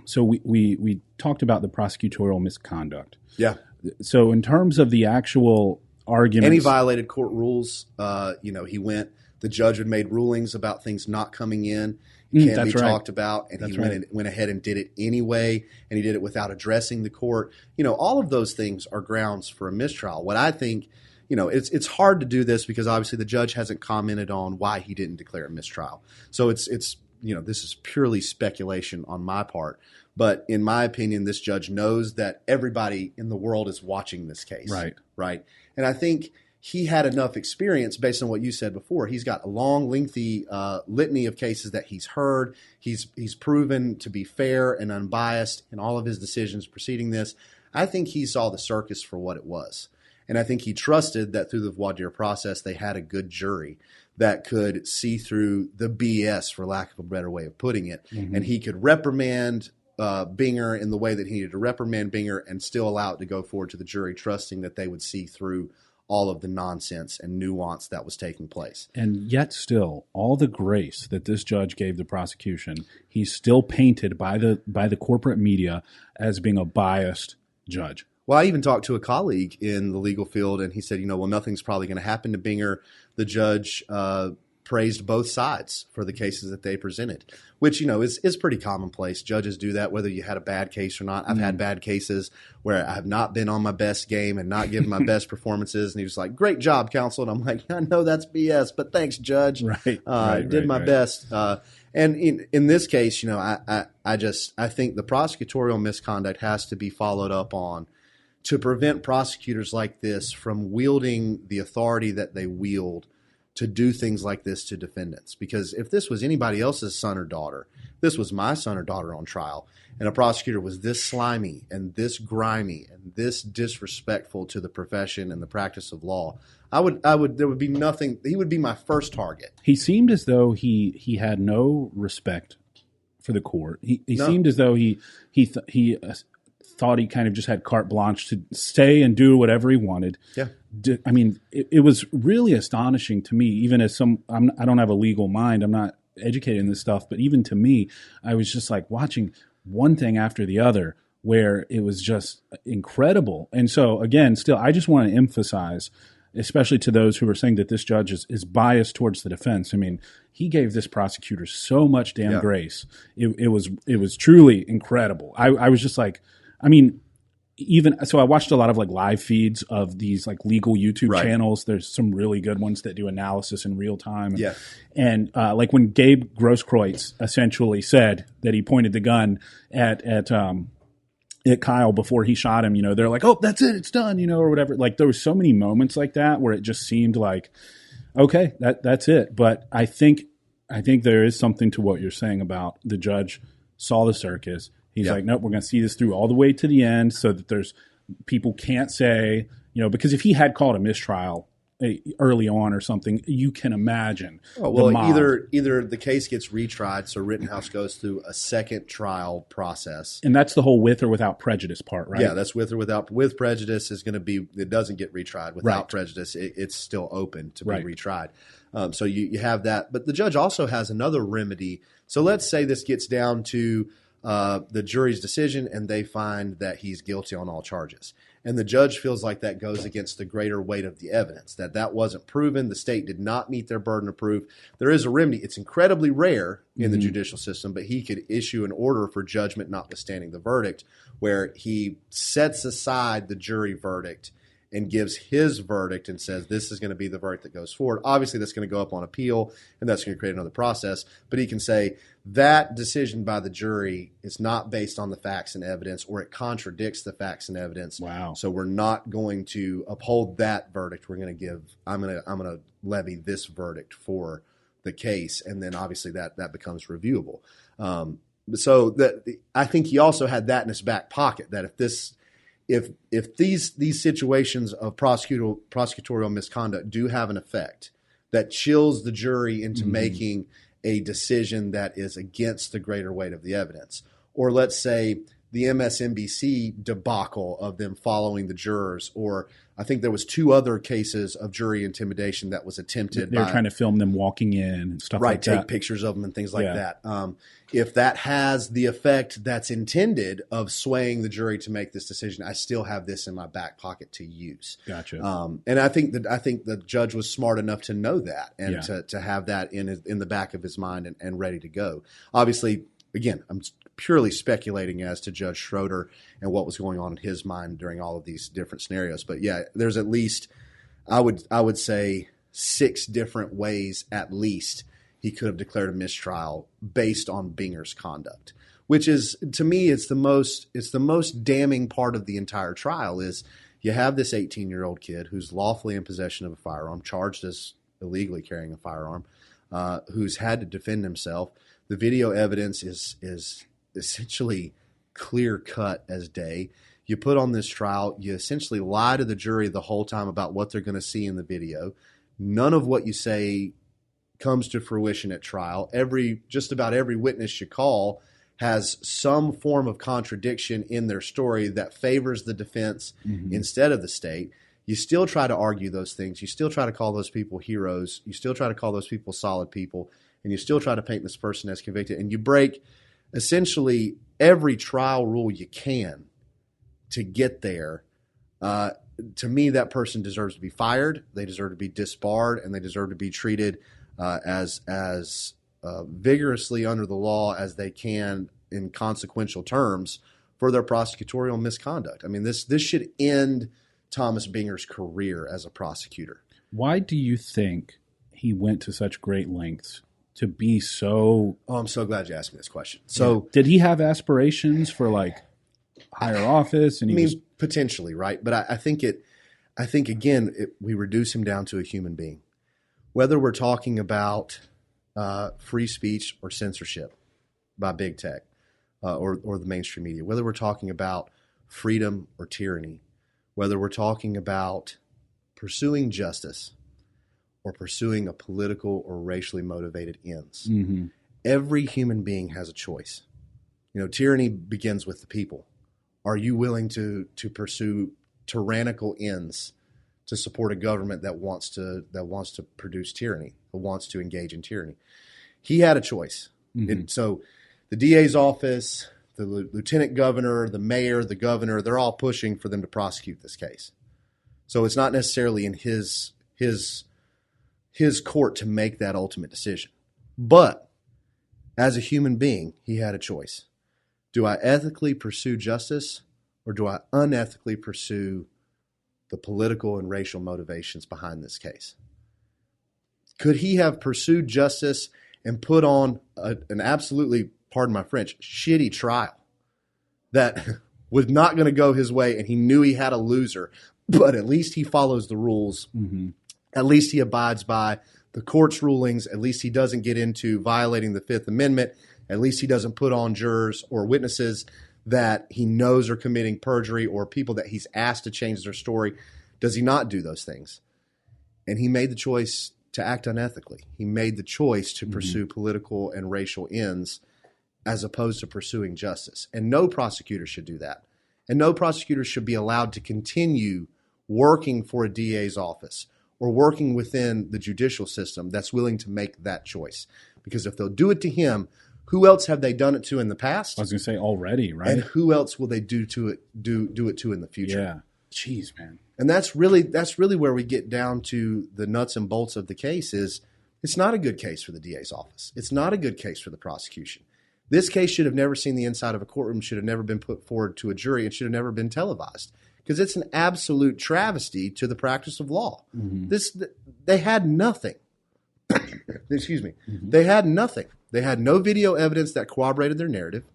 so we talked about the prosecutorial misconduct. Yeah. So in terms of the actual arguments, and he violated court rules. The judge had made rulings about things not coming in. Can't be talked about, and he went ahead and did it anyway, and he did it without addressing the court. All of those things are grounds for a mistrial. What I think, it's hard to do this because obviously the judge hasn't commented on why he didn't declare a mistrial. So it's this is purely speculation on my part. But in my opinion, this judge knows that everybody in the world is watching this case. Right. And I think he had enough experience based on what you said before. He's got a long, lengthy litany of cases that he's heard. He's proven to be fair and unbiased in all of his decisions preceding this. I think he saw the circus for what it was. And I think he trusted that through the voir dire process, they had a good jury that could see through the BS, for lack of a better way of putting it. Mm-hmm. And he could reprimand Binger in the way that he needed to reprimand Binger and still allow it to go forward to the jury, trusting that they would see through all of the nonsense and nuance that was taking place. And yet still, all the grace that this judge gave the prosecution, he's still painted by the corporate media as being a biased judge. Well, I even talked to a colleague in the legal field, and he said, nothing's probably going to happen to Binger. The judge praised both sides for the cases that they presented, which, is pretty commonplace. Judges do that whether you had a bad case or not. I've had bad cases where I have not been on my best game and not given my best performances. And he was like, "Great job, counsel." And I'm like, "I know that's BS, but thanks, judge. Did my best." And in this case, I think the prosecutorial misconduct has to be followed up on to prevent prosecutors like this from wielding the authority that they wield to do things like this to defendants. Because if this was anybody else's son or daughter, this was my son or daughter on trial, and a prosecutor was this slimy and this grimy and this disrespectful to the profession and the practice of law, there would be nothing. He would be my first target. He seemed as though he had no respect for the court. He seemed as though he thought he kind of just had carte blanche to stay and do whatever he wanted. Yeah. I mean, it was really astonishing to me, even as I don't have a legal mind. I'm not educated in this stuff, but even to me, I was just like watching one thing after the other where it was just incredible. And so again, still, I just want to emphasize, especially to those who are saying that this judge is biased towards the defense. I mean, he gave this prosecutor so much damn grace. It was truly incredible. I was just like, I mean, so I watched a lot of like live feeds of these like legal YouTube channels. There's some really good ones that do analysis in real time. Yeah. And like when Gabe Grosskreutz essentially said that he pointed the gun at Kyle before he shot him, they're like, "Oh, that's it, it's done," or whatever. Like there were so many moments like that where it just seemed like, okay, that's it. But I think there is something to what you're saying about the judge saw the circus. He's like, nope, we're going to see this through all the way to the end so that people can't say, because if he had called a mistrial early on or something, you can imagine. Oh, well, either the case gets retried, so Rittenhouse goes through a second trial process. And that's the whole with or without prejudice part, right? Yeah, that's with or without. With prejudice is going to be, it doesn't get retried. Without prejudice, it's still open to be retried. So you have that. But the judge also has another remedy. So let's say this gets down to the jury's decision and they find that he's guilty on all charges. And the judge feels like that goes against the greater weight of the evidence, that wasn't proven. The state did not meet their burden of proof. There is a remedy. It's incredibly rare in the judicial system, but he could issue an order for judgment notwithstanding the verdict, where he sets aside the jury verdict and gives his verdict and says this is going to be the verdict that goes forward. Obviously, that's going to go up on appeal, and that's going to create another process. But he can say that decision by the jury is not based on the facts and evidence, or it contradicts the facts and evidence. Wow. So we're not going to uphold that verdict. We're going to I'm going to levy this verdict for the case, and then obviously that becomes reviewable. So that I think he also had that in his back pocket, that if these situations of prosecutorial misconduct do have an effect that chills the jury into making a decision that is against the greater weight of the evidence, or let's say the MSNBC debacle of them following the jurors, or I think there was 2 other cases of jury intimidation that was attempted. They were trying to film them walking in and stuff like that. Right, take pictures of them and things like that. If that has the effect that's intended of swaying the jury to make this decision, I still have this in my back pocket to use. Gotcha. And I think the judge was smart enough to know that and to have that in the back of his mind and ready to go. Obviously, again, I'm purely speculating as to Judge Schroeder and what was going on in his mind during all of these different scenarios. But yeah, there's at least, I would say 6 different ways at least he could have declared a mistrial based on Binger's conduct, which is, to me, it's the most damning part of the entire trial. Is you have this 18-year-old kid who's lawfully in possession of a firearm, charged as illegally carrying a firearm, who's had to defend himself. The video evidence is essentially clear cut as day. You put on this trial, you essentially lie to the jury the whole time about what they're going to see in the video. None of what you say comes to fruition at trial. Just about every witness you call has some form of contradiction in their story that favors the defense instead of the state. You still try to argue those things. You still try to call those people heroes. You still try to call those people solid people. And you still try to paint this person as convicted. And you break essentially every trial rule you can to get there. To me, that person deserves to be fired. They deserve to be disbarred, and they deserve to be treated as vigorously under the law as they can in consequential terms for their prosecutorial misconduct. I mean, this should end Thomas Binger's career as a prosecutor. Why do you think he went to such great lengths to be so... Oh, I'm so glad you asked me this question. So, did he have aspirations for like higher office? And potentially, right? But I think we reduce him down to a human being. Whether we're talking about free speech or censorship by big tech or the mainstream media, whether we're talking about freedom or tyranny, whether we're talking about pursuing justice or pursuing a political or racially motivated ends. Every human being has a choice. Tyranny begins with the people. Are you willing to pursue tyrannical ends to support a government that wants to produce tyranny, that wants to engage in tyranny? He had a choice. So the DA's office, the lieutenant governor, the mayor, the governor, they're all pushing for them to prosecute this case. So it's not necessarily in his court to make that ultimate decision. But as a human being, he had a choice. Do I ethically pursue justice, or do I unethically pursue the political and racial motivations behind this case? Could he have pursued justice and put on an absolutely, pardon my French, shitty trial that was not going to go his way, and he knew he had a loser, but at least he follows the rules. At least he abides by the court's rulings. At least he doesn't get into violating the Fifth Amendment. At least he doesn't put on jurors or witnesses that he knows are committing perjury, or people that he's asked to change their story. Does he not do those things? And he made the choice to act unethically. He made the choice to pursue political and racial ends as opposed to pursuing justice. And no prosecutor should do that. And no prosecutor should be allowed to continue working for a DA's office or working within the judicial system that's willing to make that choice. Because if they'll do it to him, Who else have they done it to in the past? I was going to say already, right? And who else will they do it to in the future? Yeah. Jeez, man. And that's really where we get down to the nuts and bolts of the case. Is it's not a good case for the DA's office. It's not a good case for the prosecution. This case should have never seen the inside of a courtroom, should have never been put forward to a jury, and should have never been televised, because it's an absolute travesty to the practice of law. Mm-hmm. They had nothing. Excuse me. Mm-hmm. They had nothing. They had no video evidence that corroborated their narrative.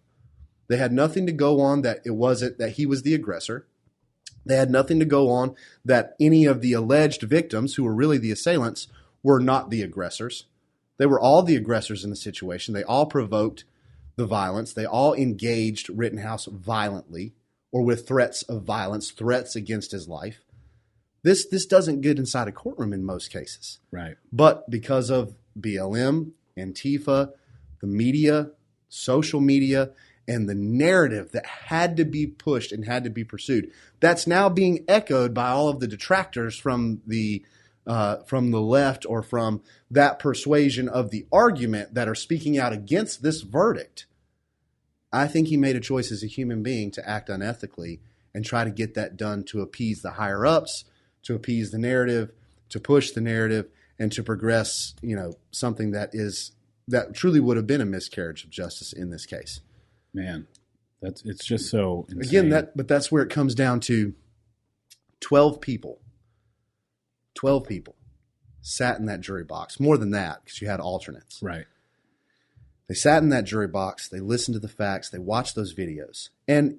They had nothing to go on that it wasn't that he was the aggressor. They had nothing to go on that any of the alleged victims, who were really the assailants, were not the aggressors. They were all the aggressors in the situation. They all provoked the violence. They all engaged Rittenhouse violently or with threats of violence, threats against his life. This doesn't get inside a courtroom in most cases. Right. But because of BLM, Antifa, the media, social media, and the narrative that had to be pushed and had to be pursued, that's now being echoed by all of the detractors from the left or from that persuasion of the argument that are speaking out against this verdict. I think he made a choice as a human being to act unethically and try to get that done to appease the higher ups, to appease the narrative, to push the narrative, and to progress, something that truly would have been a miscarriage of justice in this case. Man, it's just so insane. Again, but that's where it comes down to 12 people sat in that jury box. More than that, because you had alternates. Right. They sat in that jury box. They listened to the facts. They watched those videos. And,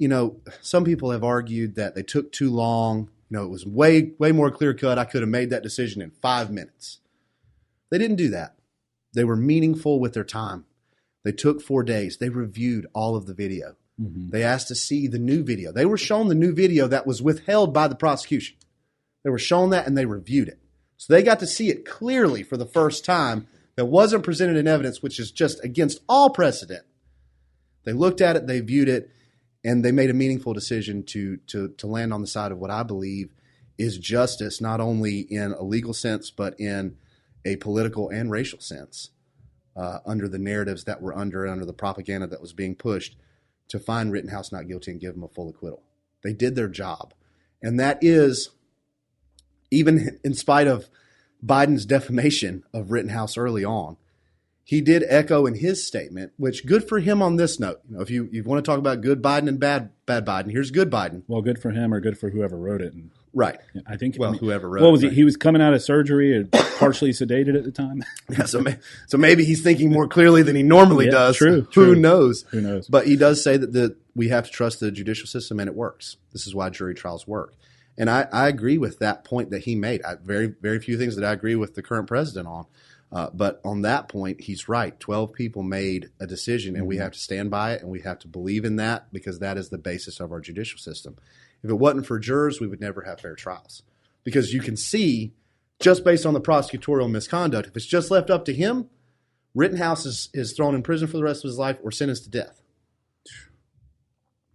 some people have argued that they took too long. It was way, way more clear cut. I could have made that decision in 5 minutes. They didn't do that. They were meaningful with their time. They took 4 days. They reviewed all of the video. Mm-hmm. They asked to see the new video. They were shown the new video that was withheld by the prosecution. They were shown that, and they reviewed it. So they got to see it clearly for the first time. That wasn't presented in evidence, which is just against all precedent. They looked at it, they viewed it, and they made a meaningful decision to land on the side of what I believe is justice, not only in a legal sense, but in a political and racial sense, under the narratives that were under the propaganda that was being pushed, to find Rittenhouse not guilty and give him a full acquittal. They did their job. And that is, even in spite of Biden's defamation of Rittenhouse early on, he did echo in his statement, which good for him on this note. If you want to talk about good Biden and bad Biden, here's good Biden. Well, good for him or good for whoever wrote it. And right. I think. Whoever wrote it. What was he was coming out of surgery or partially sedated at the time. Yeah, so maybe he's thinking more clearly than he normally does. True. Who knows? Who knows? But he does say that we have to trust the judicial system, and it works. This is why jury trials work. And I agree with that point that he made. Very, very few things that I agree with the current president on. But on that point, he's right. 12 people made a decision, and we have to stand by it, and we have to believe in that, because that is the basis of our judicial system. If it wasn't for jurors, we would never have fair trials. Because you can see, just based on the prosecutorial misconduct, if it's just left up to him, Rittenhouse is thrown in prison for the rest of his life or sentenced to death.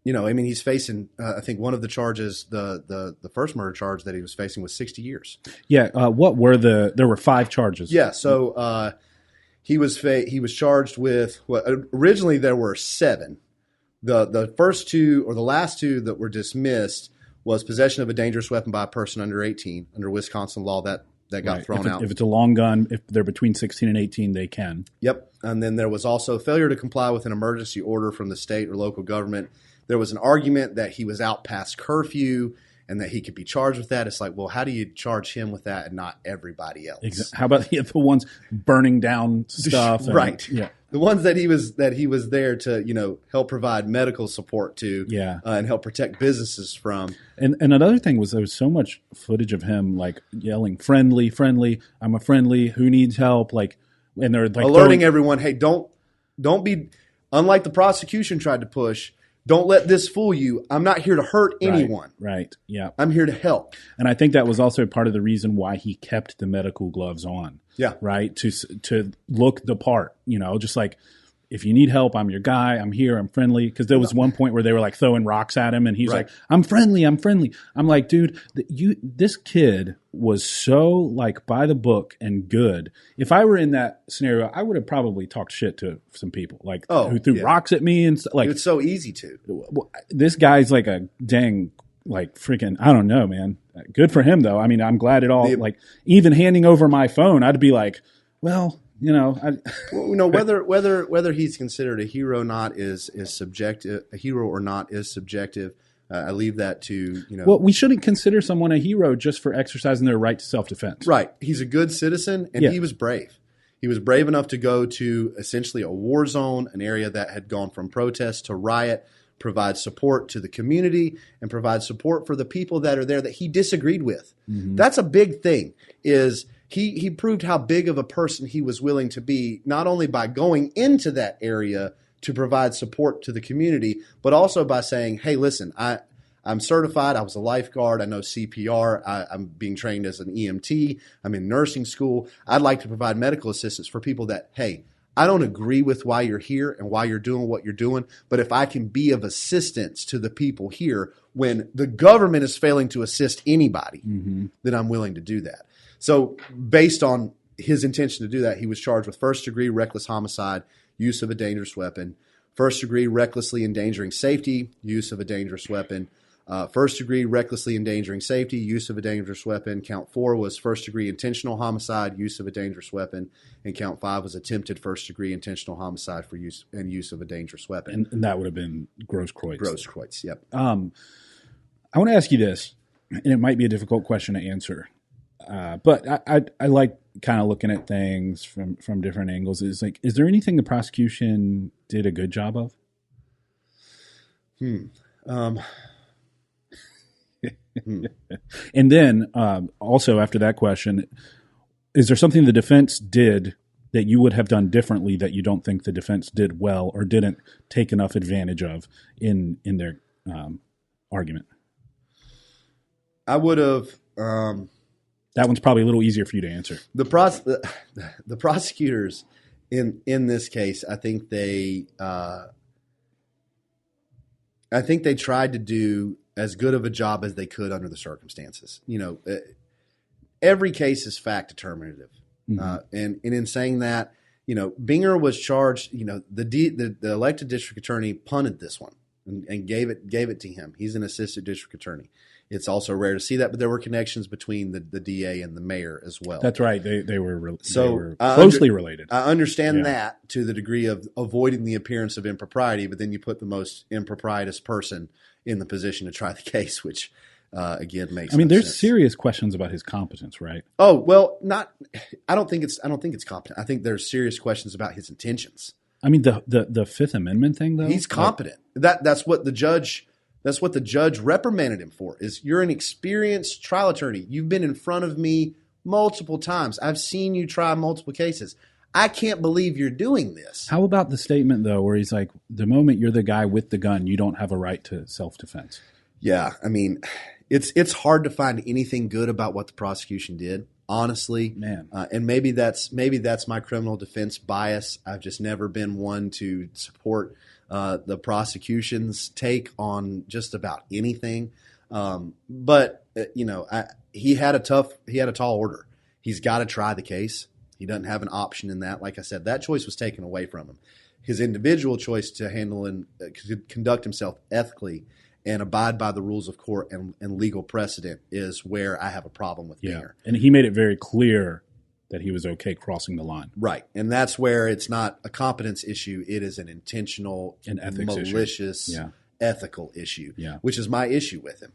He's facing, I think one of the charges, the first murder charge that he was facing was 60 years. Yeah. There were 5 charges. Yeah. So he was charged with originally there were 7. The first 2 or the last 2 that were dismissed was possession of a dangerous weapon by a person under 18 under Wisconsin law that got thrown out. If it's a long gun, if they're between 16 and 18, they can. Yep. And then there was also failure to comply with an emergency order from the state or local government. There was an argument that he was out past curfew and that he could be charged with that. It's like, well, how do you charge him with that and not everybody else? Exactly. How about the ones burning down stuff? Right. Yeah. The ones that he was there to, help provide medical support to, and help protect businesses from. And another thing was there was so much footage of him like yelling, "Friendly, friendly, I'm a friendly, who needs help?" And they're like alerting everyone, hey, don't be, unlike the prosecution tried to push, don't let this fool you. I'm not here to hurt anyone. Right. Yeah. I'm here to help. And I think that was also part of the reason why he kept the medical gloves on. Yeah. Right. To look the part, just like if you need help, I'm your guy. I'm here. I'm friendly. Because there was one point where they were like throwing rocks at him, and he's like, "I'm friendly. I'm friendly." I'm like, dude, this kid was so like by the book and good. If I were in that scenario, I would have probably talked shit to some people, like who threw rocks at me and like. It's so easy to. This guy's like a dang. Like freaking, I don't know, man. Good for him, though. I mean, I'm glad it all. Like even handing over my phone, I'd be like, well, you know, whether he's considered a hero or not is subjective. A hero or not is subjective. I leave that to Well, we shouldn't consider someone a hero just for exercising their right to self-defense. Right. He's a good citizen, and he was brave. He was brave enough to go to essentially a war zone, an area that had gone from protest to riot. Provide support to the community and provide support for the people that are there that he disagreed with. Mm-hmm. That's a big thing. Is he proved how big of a person he was willing to be, not only by going into that area to provide support to the community, but also by saying, hey, listen, I'm certified. I was a lifeguard. I know CPR. I'm being trained as an EMT. I'm in nursing school. I'd like to provide medical assistance for people that, hey, I don't agree with why you're here and why you're doing what you're doing, but if I can be of assistance to the people here when the government is failing to assist anybody, then I'm willing to do that. So based on his intention to do that, he was charged with first-degree reckless homicide, use of a dangerous weapon, first-degree recklessly endangering safety, use of a dangerous weapon, first-degree recklessly endangering safety, use of a dangerous weapon. Count 4 was first-degree intentional homicide, use of a dangerous weapon. And count 5 was attempted first-degree intentional homicide for use of a dangerous weapon. And that would have been gross Kreutz. Gross Kreutz, yep. I want to ask you this, and it might be a difficult question to answer, but I like kind of looking at things from different angles. Is there anything the prosecution did a good job of? And then also after that question, is there something the defense did that you would have done differently that you don't think the defense did well or didn't take enough advantage of in their argument? I would have. That one's probably a little easier for you to answer. The prosecutors in this case, I think they tried to do as good of a job as they could under the circumstances. Every case is fact determinative. And in saying that, Binger was charged, the elected district attorney punted this one and gave it to him. He's an assistant district attorney. It's also rare to see that, but there were connections between the DA and the mayor as well. That's right. They were closely related. I understand that to the degree of avoiding the appearance of impropriety, but then you put the most improprietous person in the position to try the case, which again makes. I mean, there's sense. Serious questions about his competence, right? Oh well, I don't think it's competent. I think there's serious questions about his intentions. I mean, the Fifth Amendment thing, though. He's competent. That's what the judge reprimanded him for. Is you're an experienced trial attorney. You've been in front of me multiple times. I've seen you try multiple cases. I can't believe you're doing this. How about the statement, though, where he's like, the moment you're the guy with the gun, you don't have a right to self-defense? Yeah, I mean, it's hard to find anything good about what the prosecution did, honestly. Man. And maybe that's my criminal defense bias. I've just never been one to support the prosecution's take on just about anything. But he had a tall order. He's got to try the case. He doesn't have an option in that. Like I said, that choice was taken away from him. His individual choice to handle and conduct himself ethically and abide by the rules of court and legal precedent is where I have a problem with Binger. And he made it very clear that he was okay crossing the line. Right. And that's where it's not a competence issue. It is an intentional, malicious, ethical issue, which is my issue with him.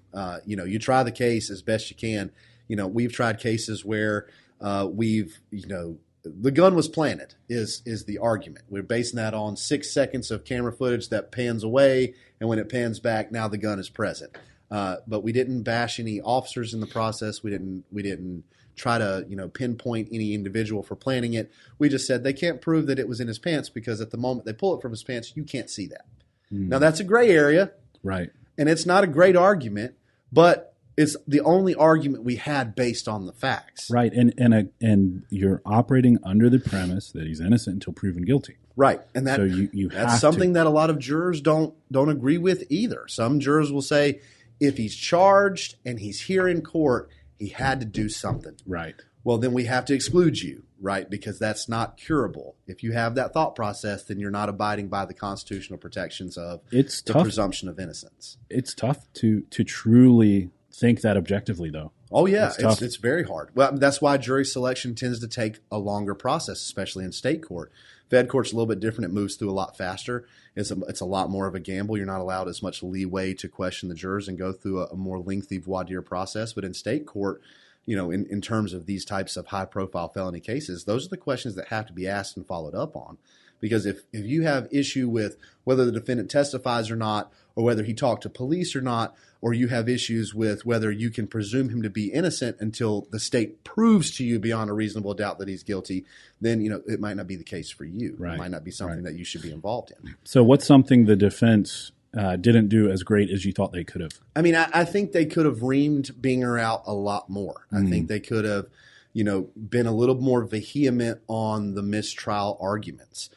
You try the case as best you can. We've tried cases where the gun was planted is the argument. We're basing that on 6 seconds of camera footage that pans away, and when it pans back, now the gun is present. But we didn't bash any officers in the process. We didn't try to pinpoint any individual for planting it. We just said they can't prove that it was in his pants because at the moment they pull it from his pants, you can't see that. Now that's a gray area, right? And it's not a great argument, but it's the only argument we had based on the facts. Right. And you're operating under the premise that he's innocent until proven guilty. Right. And that so you that's have something to. that a lot of jurors don't agree with either. Some jurors will say if he's charged and he's here in court, he had to do something. Right. Well, then we have to exclude you, right? Because that's not curable. If you have that thought process, then you're not abiding by the constitutional protections of It's the tough. presumption of innocence. It's tough to truly think that objectively, though. Oh, yeah. It's tough. It's very hard. Well, that's why jury selection tends to take a longer process, especially in state court. Fed court's a little bit different. It moves through a lot faster. It's a lot more of a gamble. You're not allowed as much leeway to question the jurors and go through a more lengthy voir dire process. But in state court, in terms of these types of high-profile felony cases, those are the questions that have to be asked and followed up on. Because if you have issue with whether the defendant testifies or not, or whether he talked to police or not, or you have issues with whether you can presume him to be innocent until the state proves to you beyond a reasonable doubt that he's guilty, then it might not be the case for you. Right. It might not be something that you should be involved in. So what's something the defense didn't do as great as you thought they could have? I mean, I think they could have reamed Binger out a lot more. I think they could have, been a little more vehement on the mistrial arguments.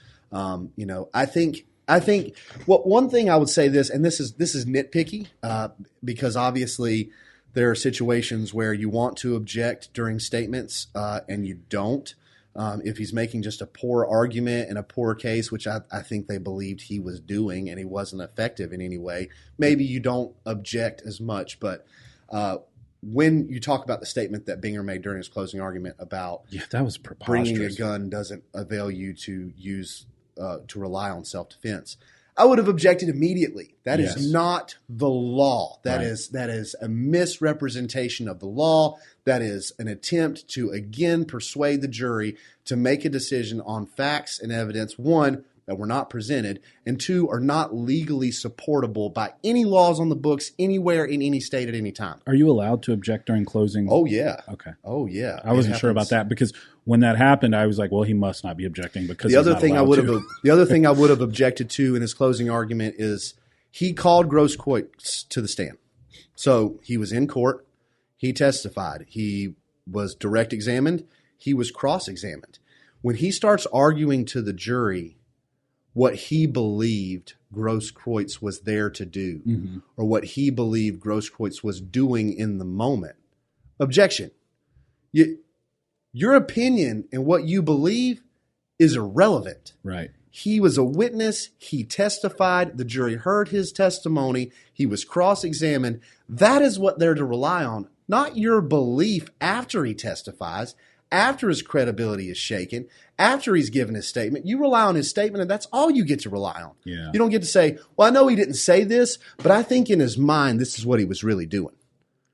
I think one thing I would say and this is nitpicky because obviously there are situations where you want to object during statements and you don't. If he's making just a poor argument and a poor case, which I think they believed he was doing and he wasn't effective in any way, maybe you don't object as much. But when you talk about the statement that Binger made during his closing argument about that was preposterous. Bringing a gun doesn't avail you to use to rely on self-defense, I would have objected immediately. That is not the law. That is a misrepresentation of the law. That is an attempt to, again, persuade the jury to make a decision on facts and evidence, one, that were not presented, and two, are not legally supportable by any laws on the books anywhere in any state at any time. Are you allowed to object during closing? Oh, yeah. Okay. Oh, yeah. I wasn't sure about that because when that happened, I was like, well, he must not be objecting because the other thing I would have objected to in his closing argument is he called Grosskreutz to the stand. So he was in court. He testified. He was direct examined. He was cross-examined. When he starts arguing to the jury what he believed Grosskreutz was there to do, or what he believed Grosskreutz was doing in the moment, objection. Your opinion and what you believe is irrelevant. Right. He was a witness. He testified. The jury heard his testimony. He was cross-examined. That is what they're to rely on, not your belief after he testifies, after his credibility is shaken, after he's given his statement. You rely on his statement, and that's all you get to rely on. Yeah. You don't get to say, well, I know he didn't say this, but I think in his mind this is what he was really doing.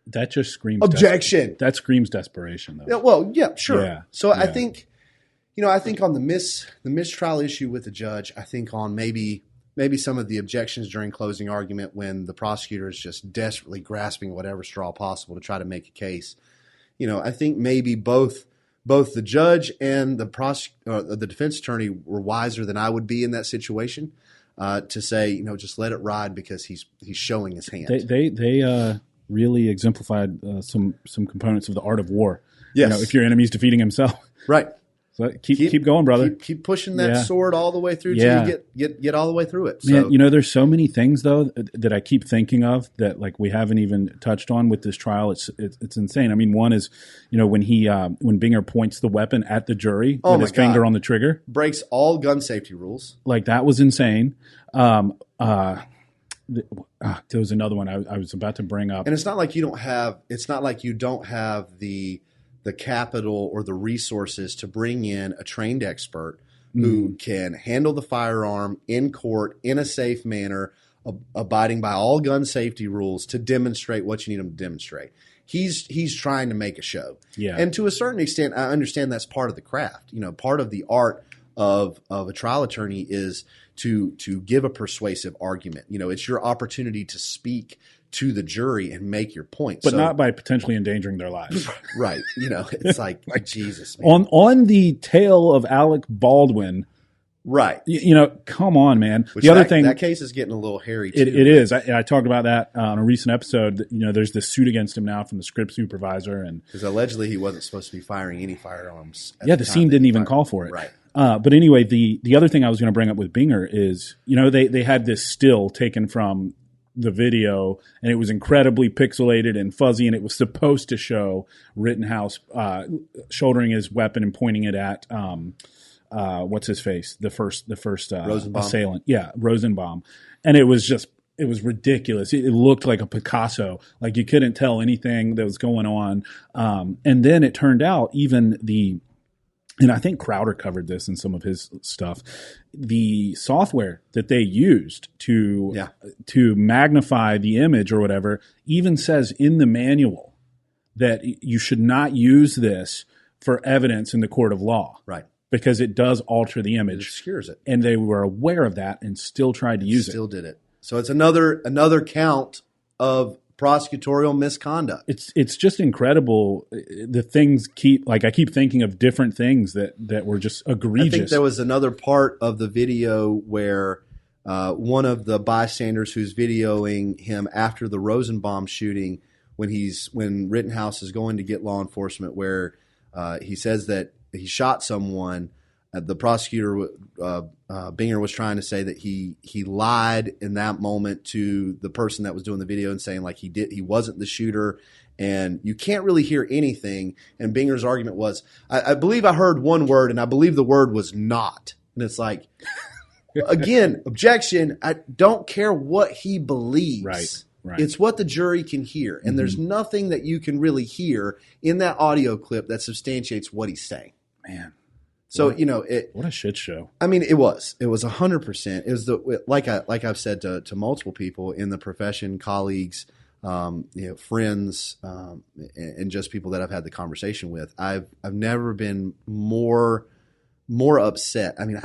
That just screams objection. That screams desperation, though. Yeah, well, yeah, sure. Yeah. So I think, I think on the mistrial issue with the judge, I think on maybe some of the objections during closing argument when the prosecutor is just desperately grasping whatever straw possible to try to make a case. I think maybe both the judge and the defense attorney were wiser than I would be in that situation to say, just let it ride because he's showing his hand. They really exemplified some components of the art of war. Yes. If your enemy's defeating himself. Right. So keep going, brother. Keep pushing that sword all the way through till you get all the way through it. So. Man, there's so many things though that I keep thinking of that like we haven't even touched on with this trial. It's insane. I mean, one is when Binger points the weapon at the jury with his finger on the trigger, breaks all gun safety rules. Like that was insane. There was another one I was about to bring up, and it's not like you don't have the capital or the resources to bring in a trained expert who can handle the firearm in court in a safe manner, abiding by all gun safety rules to demonstrate what you need him to demonstrate. He's trying to make a show. Yeah. And to a certain extent, I understand that's part of the craft. Part of the art of a trial attorney is to give a persuasive argument. It's your opportunity to speak to the jury and make your point. But not by potentially endangering their lives. Right. It's like Jesus, man. On the tail of Alec Baldwin. Right. Come on, man. Which the other thing, that case is getting a little hairy too. It is. I talked about that on a recent episode. There's this suit against him now from the script supervisor, and because allegedly he wasn't supposed to be firing any firearms. The scene didn't even call for it. Right. But anyway, the other thing I was going to bring up with Binger is, they had this still taken from the video, and it was incredibly pixelated and fuzzy, and it was supposed to show Rittenhouse shouldering his weapon and pointing it at what's his face, the first assailant, Rosenbaum, and it was ridiculous. It looked like a Picasso, like you couldn't tell anything that was going on, and then it turned out and I think Crowder covered this in some of his stuff. The software that they used to magnify the image or whatever even says in the manual that you should not use this for evidence in the court of law. Right. Because it does alter the image. It obscures it. And they were aware of that and still tried to use it. Still did it. So it's another count of prosecutorial misconduct. It's just incredible. The things I keep thinking of different things that were just egregious. I think there was another part of the video where one of the bystanders who's videoing him after the Rosenbaum shooting, when Rittenhouse is going to get law enforcement, where he says that he shot someone. The prosecutor, Binger, was trying to say that he lied in that moment to the person that was doing the video and saying like he wasn't the shooter, and you can't really hear anything. And Binger's argument was, I believe I heard one word, and I believe the word was not. And it's like, again, objection. I don't care what he believes. Right. It's what the jury can hear, and there's nothing that you can really hear in that audio clip that substantiates what he's saying. Man. So what a shit show. I mean, it was 100%. It was like I've said to multiple people in the profession, colleagues, friends, and just people that I've had the conversation with. I've never been more upset. I mean,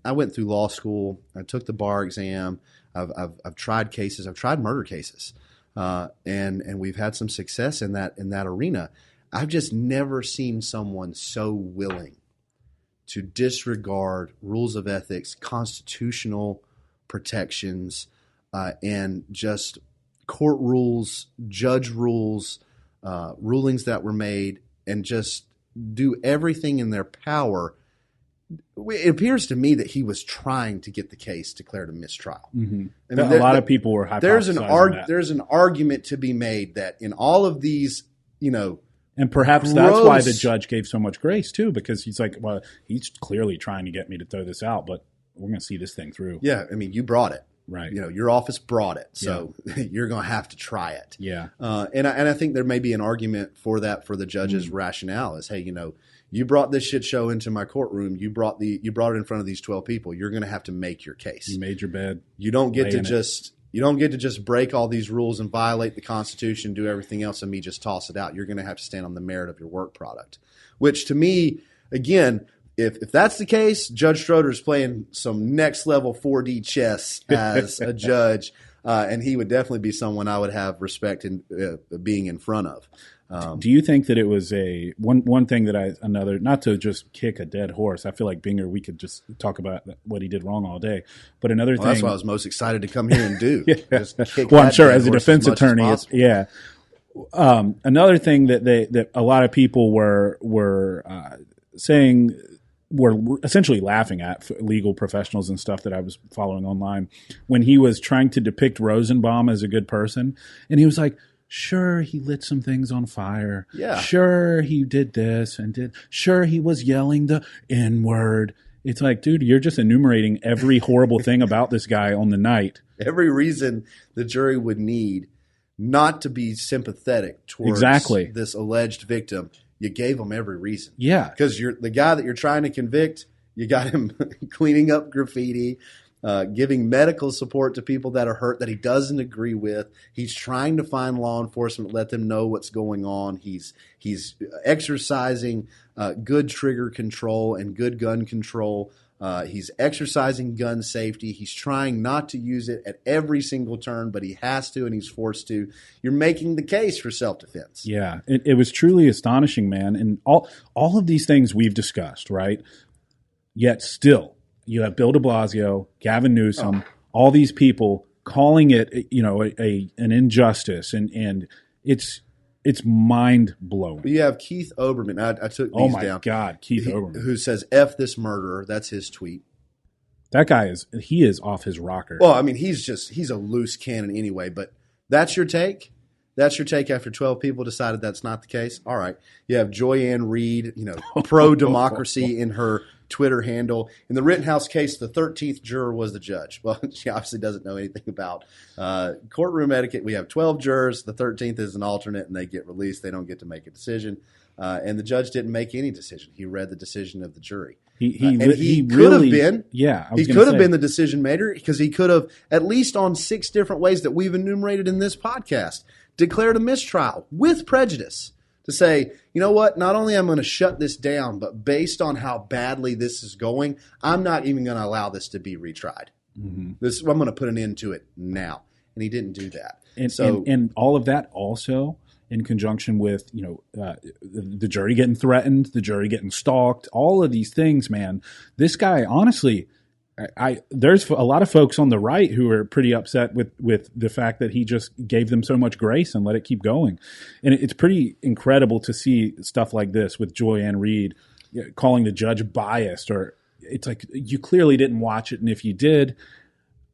I went through law school. I took the bar exam. I've tried cases. I've tried murder cases, and we've had some success in that arena. I've just never seen someone so willing to disregard rules of ethics, constitutional protections, and just court rules, judge rules, rulings that were made, and just do everything in their power. It appears to me that he was trying to get the case declared a mistrial. Mm-hmm. I mean, a lot of people were hypothesizing that. There's an argument to be made that in all of these, and perhaps that's why the judge gave so much grace too, because he's like, well, he's clearly trying to get me to throw this out, but we're going to see this thing through. Yeah, I mean, you brought it. Right. Your office brought it, so you're going to have to try it. Yeah. And I think there may be an argument for that for the judge's rationale is, hey, you brought this shit show into my courtroom. You brought it in front of these 12 people. You're going to have to make your case. You made your bed. You don't get to just break all these rules and violate the Constitution, do everything else, and me just toss it out. You're going to have to stand on the merit of your work product, which to me, again, if that's the case, Judge Schroeder's playing some next level 4D chess as a judge, and he would definitely be someone I would have respect in being in front of. Do you think that it was one thing that not to just kick a dead horse? I feel like Binger, we could just talk about what he did wrong all day. But another thing, that's what I was most excited to come here and do. Just kick I'm sure as a defense attorney, another thing that a lot of people were saying, were essentially laughing at legal professionals and stuff that I was following online when he was trying to depict Rosenbaum as a good person, and he was like, sure, he lit some things on fire. Yeah. Sure, he did this sure, he was yelling the N-word. It's like, dude, you're just enumerating every horrible thing about this guy on the night. Every reason the jury would need not to be sympathetic towards this alleged victim. You gave him every reason. Yeah. Because the guy that you're trying to convict, you got him cleaning up graffiti, giving medical support to people that are hurt that he doesn't agree with. He's trying to find law enforcement, let them know what's going on. He's exercising good trigger control and good gun control. He's exercising gun safety. He's trying not to use it at every single turn, but he has to and he's forced to. You're making the case for self-defense. Yeah, it was truly astonishing, man. And all of these things we've discussed, right? Yet still, you have Bill de Blasio, Gavin Newsom, all these people calling it, an injustice, and it's It's mind blowing. You have Keith Olbermann. I took these down. Oh my God, Keith Olbermann, who says "F this murderer." That's his tweet. That guy is off his rocker. Well, I mean, he's a loose cannon anyway. But that's your take. That's your take after 12 people decided that's not the case. All right. You have Joyanne Reed, pro-democracy in her Twitter handle. In the Rittenhouse case, the 13th juror was the judge. Well, she obviously doesn't know anything about courtroom etiquette. We have 12 jurors. The 13th is an alternate, and they get released. They don't get to make a decision. And the judge didn't make any decision. He read the decision of the jury. He could have been. Yeah, he could have been the decision maker because he could have, at least on 6 different ways that we've enumerated in this podcast, declared a mistrial with prejudice to say, you know what, not only am I going to shut this down, but based on how badly this is going, I'm not even going to allow this to be retried. I'm going to put an end to it now. And he didn't do that. And all of that also in conjunction with, the jury getting threatened, the jury getting stalked, all of these things, man. This guy, honestly, there's a lot of folks on the right who are pretty upset with the fact that he just gave them so much grace and let it keep going. And it's pretty incredible to see stuff like this with Joyanne Reed calling the judge biased, or it's like you clearly didn't watch it. And if you did,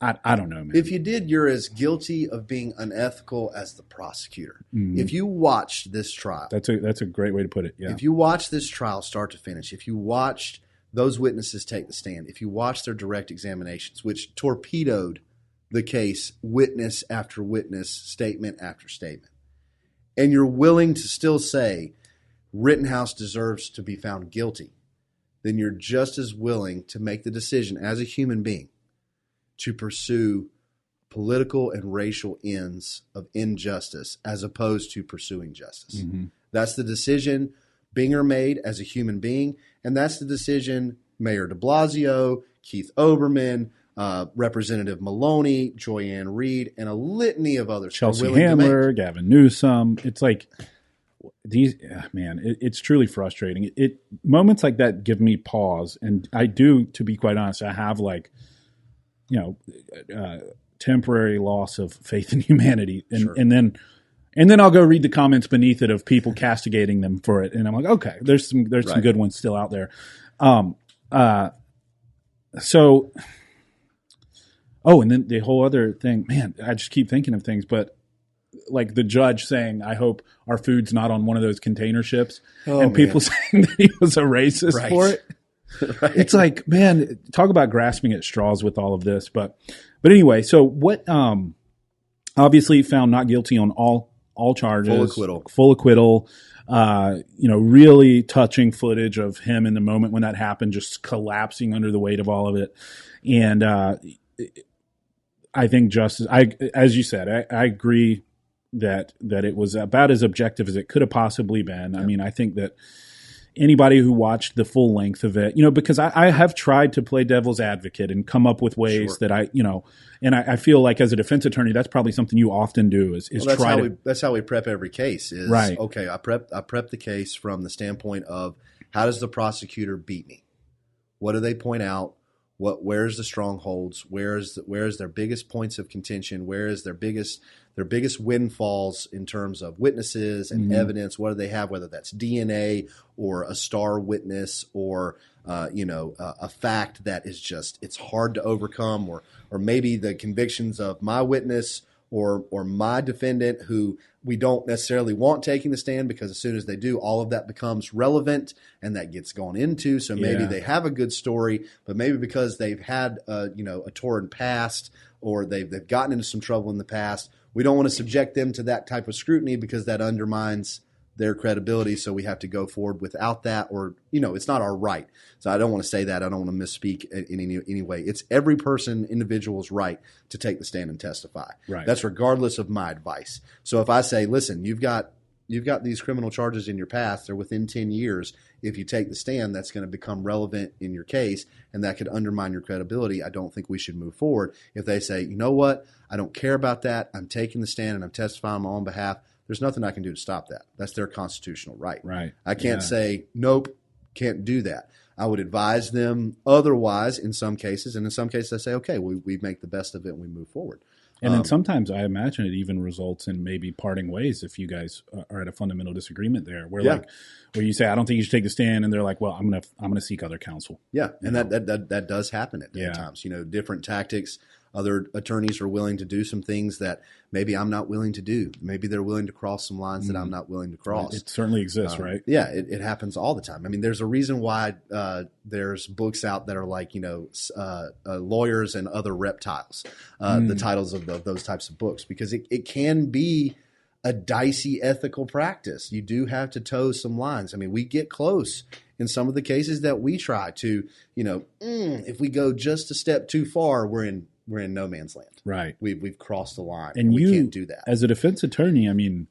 I don't know, man. If you did, you're as guilty of being unethical as the prosecutor. Mm-hmm. If you watched this trial. That's a great way to put it. Yeah. If you watched this trial start to finish, if you watched those witnesses take the stand, if you watch their direct examinations, which torpedoed the case, witness after witness, statement after statement, and you're willing to still say Rittenhouse deserves to be found guilty, then you're just as willing to make the decision as a human being to pursue political and racial ends of injustice as opposed to pursuing justice. Mm-hmm. That's the decision Binger made as a human being, and that's the decision Mayor de Blasio, Keith Olbermann, Representative Maloney, Joyanne Reed, and a litany of others. Chelsea Handler, Gavin Newsom. It's like these, man, it's truly frustrating. Moments like that give me pause, and I do, to be quite honest, I have temporary loss of faith in humanity, and sure. And then I'll go read the comments beneath it of people castigating them for it. And I'm like, okay, there's some good ones still out there. And then the whole other thing, man, I just keep thinking of things, but like the judge saying, I hope our food's not on one of those container ships, and people saying that he was a racist for it. Right. It's like, man, talk about grasping at straws with all of this. But anyway, so what, obviously found not guilty on all charges. Full acquittal. Really touching footage of him in the moment when that happened, just collapsing under the weight of all of it. And I think justice, as you said, I agree that it was about as objective as it could have possibly been. Yeah. I mean, I think that anybody who watched the full length of it, because I have tried to play devil's advocate and come up with ways that and I feel like as a defense attorney, that's probably something you often do is that's how we prep every case is right. Okay, I prep the case from the standpoint of how does the prosecutor beat me? What do they point out? Where's the strongholds? Where's their biggest points of contention? Where is their biggest windfalls in terms of witnesses and evidence? What do they have? Whether that's DNA or a star witness or a fact that is just it's hard to overcome, or maybe the convictions of my witness or my defendant who we don't necessarily want taking the stand, because as soon as they do, all of that becomes relevant and that gets gone into. So maybe they have a good story, but maybe because they've had a torrid past or they've gotten into some trouble in the past, we don't want to subject them to that type of scrutiny because that undermines their credibility. So we have to go forward without that, or, it's not our right. So I don't want to say that. I don't want to misspeak in any way. It's every individual's right to take the stand and testify. Right. That's regardless of my advice. So if I say, listen, you've got these criminal charges in your past, they're within 10 years. If you take the stand, that's going to become relevant in your case, and that could undermine your credibility. I don't think we should move forward. If they say, you know what, I don't care about that, I'm taking the stand and I'm testifying on my own behalf, there's nothing I can do to stop that. That's their constitutional right. Right. I can't say, nope, can't do that. I would advise them otherwise in some cases, and in some cases I say, okay, we make the best of it and we move forward. And then sometimes I imagine it even results in maybe parting ways if you guys are at a fundamental disagreement there, where where you say, I don't think you should take the stand, and they're like, well, I'm gonna seek other counsel. Yeah, and that does happen at times. Different tactics. Other attorneys are willing to do some things that maybe I'm not willing to do. Maybe they're willing to cross some lines that I'm not willing to cross. It certainly exists, right? Yeah, it happens all the time. I mean, there's a reason why there's books out that are like, Lawyers and Other Reptiles, the titles of those types of books, because it can be a dicey ethical practice. You do have to toe some lines. I mean, we get close in some of the cases that we try to, if we go just a step too far, we're in no man's land. Right. We've crossed the line, and we can't do that. As a defense attorney, I mean,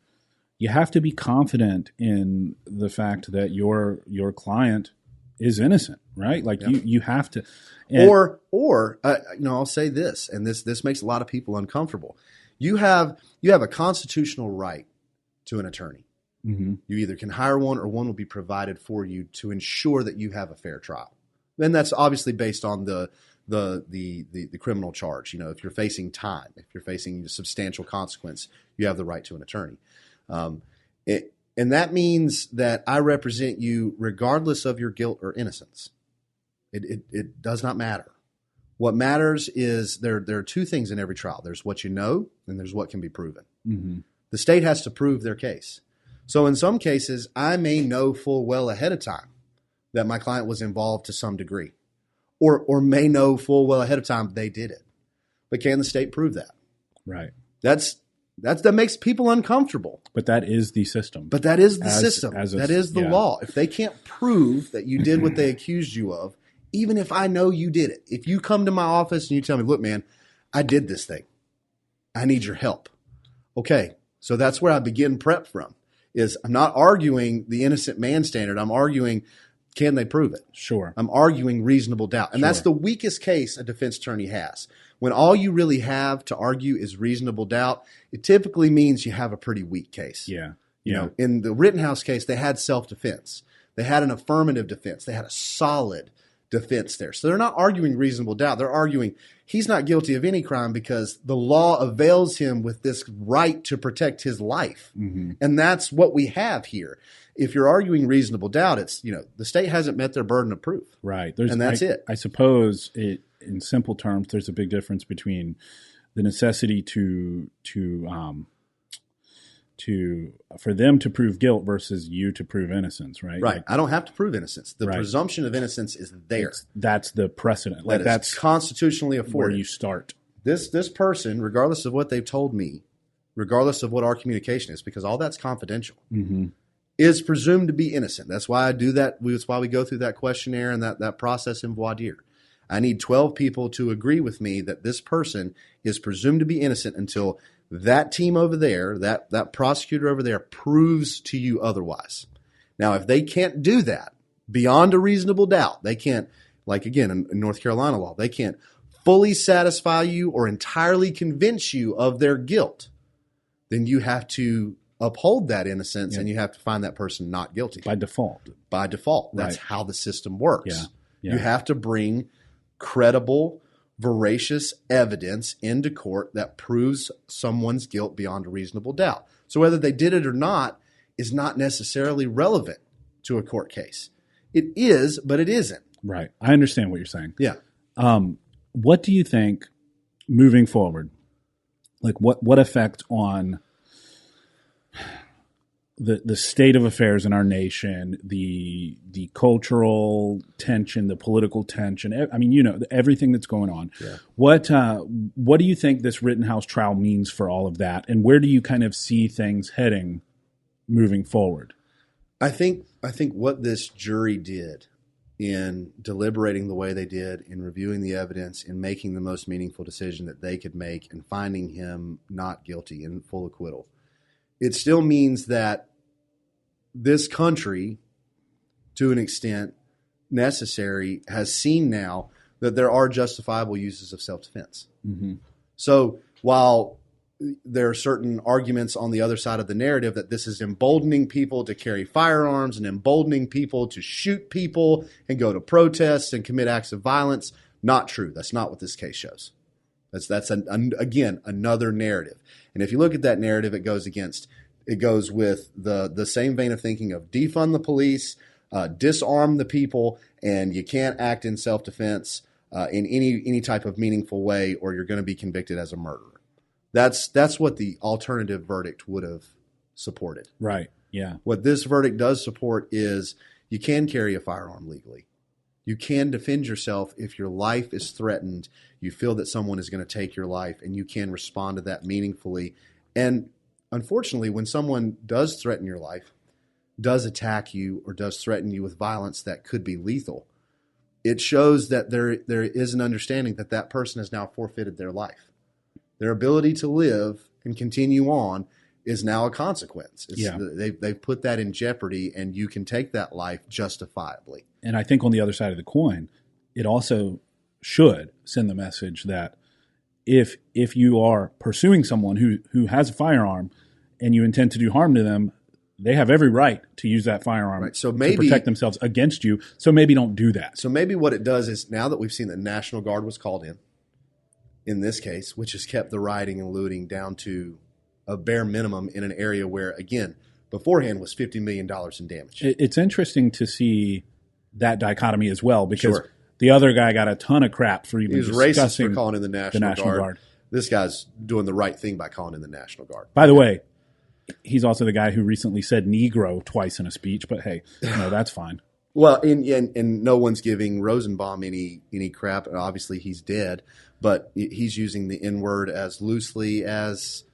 you have to be confident in the fact that your client is innocent, right? Like you have to. Or I'll say this, and this makes a lot of people uncomfortable. You have a constitutional right to an attorney. Mm-hmm. You either can hire one, or one will be provided for you to ensure that you have a fair trial. And that's obviously based on the criminal charge. If you're facing time, if you're facing substantial consequence, you have the right to an attorney. And that means that I represent you regardless of your guilt or innocence. It does not matter. What matters is there are two things in every trial. There's what you know, and there's what can be proven. Mm-hmm. The state has to prove their case. So in some cases, I may know full well ahead of time that my client was involved to some degree, or may know full well ahead of time they did it. But can the state prove that? Right. That makes people uncomfortable. But that is the system. That is the law. If they can't prove that you did what they accused you of, even if I know you did it, if you come to my office and you tell me, look, man, I did this thing, I need your help. Okay, so that's where I begin prep from. Is I'm not arguing the innocent man standard. I'm arguing, can they prove it? Sure. I'm arguing reasonable doubt. And that's the weakest case a defense attorney has. When all you really have to argue is reasonable doubt, it typically means you have a pretty weak case. Yeah. In the Rittenhouse case, they had self-defense. They had an affirmative defense. They had a solid defense there. So they're not arguing reasonable doubt. They're arguing he's not guilty of any crime because the law avails him with this right to protect his life. Mm-hmm. And that's what we have here. If you're arguing reasonable doubt, it's, the state hasn't met their burden of proof. Right. And that's it. I suppose in simple terms, there's a big difference between the necessity for them to prove guilt versus you to prove innocence, right? Right. I don't have to prove innocence. The presumption of innocence is there. That's the precedent. That's constitutionally afforded. Where you start. This person, regardless of what they've told me, regardless of what our communication is, because all that's confidential, mm-hmm. is presumed to be innocent. That's why I do that. That's why we go through that questionnaire and that process in voir dire. I need 12 people to agree with me that this person is presumed to be innocent until that team over there, that prosecutor over there, proves to you otherwise. Now, if they can't do that beyond a reasonable doubt, they can't, like again, in North Carolina law, they can't fully satisfy you or entirely convince you of their guilt, then you have to uphold that innocence and you have to find that person not guilty. By default. That's how the system works. Yeah. You have to bring credible, veracious evidence into court that proves someone's guilt beyond a reasonable doubt. So whether they did it or not is not necessarily relevant to a court case. It is, but it isn't. Right. I understand what you're saying. Yeah. What do you think moving forward? Like what effect on the state of affairs in our nation, the cultural tension, the political tension. I mean, everything that's going on. Yeah. What do you think this Rittenhouse trial means for all of that, and where do you kind of see things heading moving forward? I think what this jury did in deliberating the way they did, in reviewing the evidence, in making the most meaningful decision that they could make, and finding him not guilty in full acquittal, it still means that this country, to an extent necessary, has seen now that there are justifiable uses of self-defense. Mm-hmm. So while there are certain arguments on the other side of the narrative that this is emboldening people to carry firearms and emboldening people to shoot people and go to protests and commit acts of violence, not true. That's not what this case shows. That's again, another narrative. And if you look at that narrative, it goes with the same vein of thinking of defund the police, disarm the people, and you can't act in self-defense in any type of meaningful way, or you're going to be convicted as a murderer. That's what the alternative verdict would have supported. Right. Yeah. What this verdict does support is you can carry a firearm legally. You can defend yourself if your life is threatened, you feel that someone is going to take your life, and you can respond to that meaningfully. And unfortunately, when someone does threaten your life, does attack you, or does threaten you with violence that could be lethal, it shows that there is an understanding that that person has now forfeited their life. Their ability to live and continue on is now a consequence. They've put that in jeopardy, and you can take that life justifiably. And I think on the other side of the coin, it also should send the message that if you are pursuing someone who has a firearm and you intend to do harm to them, they have every right to use that firearm to protect themselves against you. So maybe don't do that. So maybe what it does is, now that we've seen the National Guard was called in this case, which has kept the rioting and looting down to a bare minimum in an area where, again, beforehand was $50 million in damage. It's interesting to see that dichotomy as well, because the other guy got a ton of crap for even discussing racist for calling in the National Guard. This guy's doing the right thing by calling in the National Guard. By the way, he's also the guy who recently said Negro twice in a speech, but hey, that's fine. Well, and no one's giving Rosenbaum any crap. Obviously, he's dead, but he's using the N-word as loosely as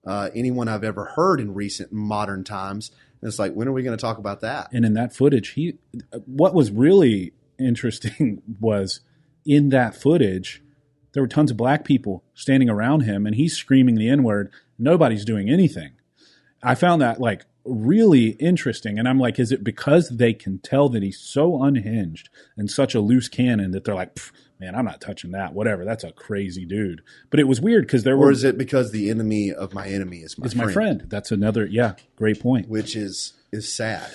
anyone I've ever heard in recent modern times. And it's like, when are we going to talk about that? And in that footage, what was really interesting was in that footage, there were tons of black people standing around him, and he's screaming the N-word. Nobody's doing anything. I found that really interesting. And I'm like, is it because they can tell that he's so unhinged and such a loose cannon that they're like, man, I'm not touching that. Whatever. That's a crazy dude. But it was weird because Or is it because the enemy of my enemy is my friend? That's another, great point. Which is sad.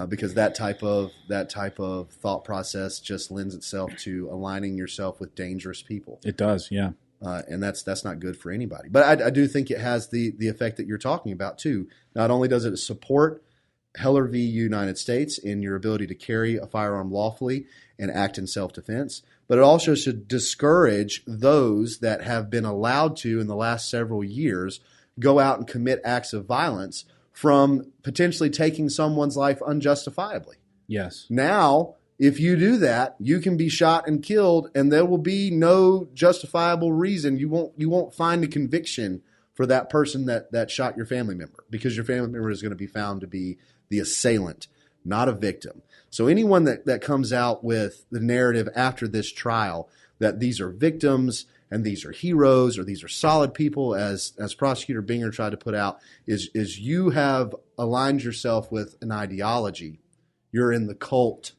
Because that type of thought process just lends itself to aligning yourself with dangerous people. It does, yeah. And that's not good for anybody. But I do think it has the effect that you're talking about too. Not only does it support Heller v. United States in your ability to carry a firearm lawfully and act in self-defense, but it also should discourage those that have been allowed to, in the last several years, go out and commit acts of violence from potentially taking someone's life unjustifiably. Yes. Now, if you do that, you can be shot and killed, and there will be no justifiable reason. You won't find a conviction for that person that shot your family member, because your family member is going to be found to be the assailant, not a victim. So anyone that comes out with the narrative after this trial that these are victims and these are heroes or these are solid people, as Prosecutor Binger tried to put out, is you have aligned yourself with an ideology. You're in the cult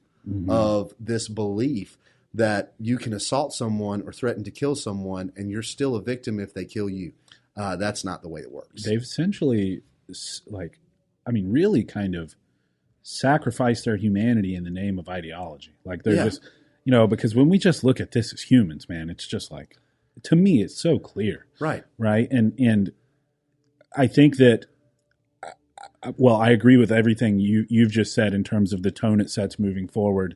of this belief that you can assault someone or threaten to kill someone, and you're still a victim if they kill you. That's not the way it works. They've essentially, really kind of sacrificed their humanity in the name of ideology. They're just, because when we just look at this as humans, man, it's just to me, it's so clear. Right. Right. And I think that, I agree with everything you've just said in terms of the tone it sets moving forward.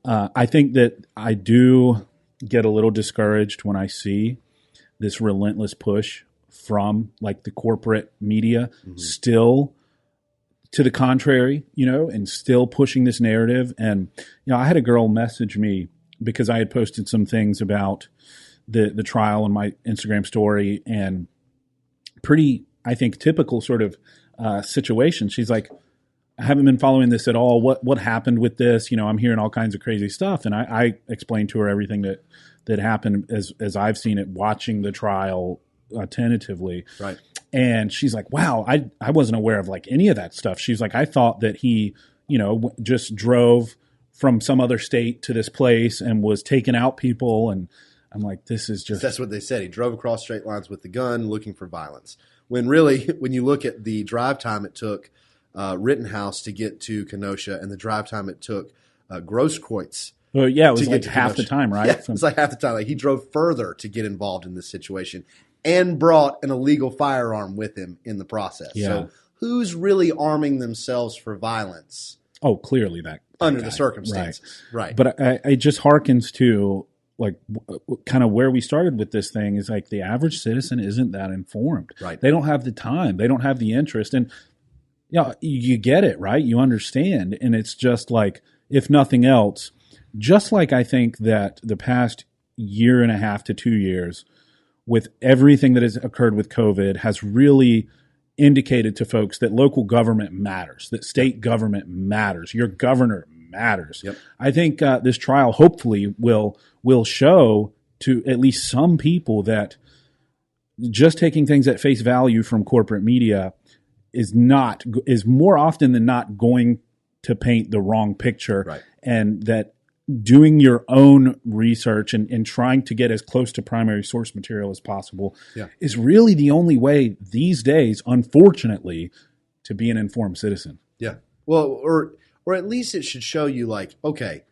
I think that I do get a little discouraged when I see this relentless push from the corporate media still to the contrary, and still pushing this narrative. And, I had a girl message me because I had posted some things about the trial on my Instagram story, and pretty, I think, typical sort of situation. She's like, I haven't been following this at all. What happened with this? I'm hearing all kinds of crazy stuff. And I explained to her everything that happened as I've seen it, watching the trial tentatively. Right. And she's like, wow, I wasn't aware of any of that stuff. She's like, I thought that he, just drove from some other state to this place and was taking out people. And I'm like, this is just... That's what they said. He drove across straight lines with the gun looking for violence. When really, when you look at the drive time it took Rittenhouse to get to Kenosha and the drive time it took Grosskreutz Well, yeah, it was like half the time, right? Yeah, it was like half the time. Like he drove further to get involved in this situation and brought an illegal firearm with him in the process. Yeah. So who's really arming themselves for violence? Oh, clearly that under guy. the circumstances. Right. But I just harkens to like kind of where we started with this thing is like the average citizen isn't that informed. Right. They don't have the time. They don't have the interest. And you get it, right? You understand. And it's just like, if nothing else, just like I think that the past year and a half to 2 years with everything that has occurred with COVID has really indicated to folks that local government matters, that state government matters, your governor matters. Yep. I think this trial hopefully will show to at least some people that just taking things at face value from corporate media is more often than not going to paint the wrong picture, right. And that doing your own research and trying to get as close to primary source material as possible is really the only way these days, unfortunately, to be an informed citizen. Yeah. Well, or at least it should show you like, okay,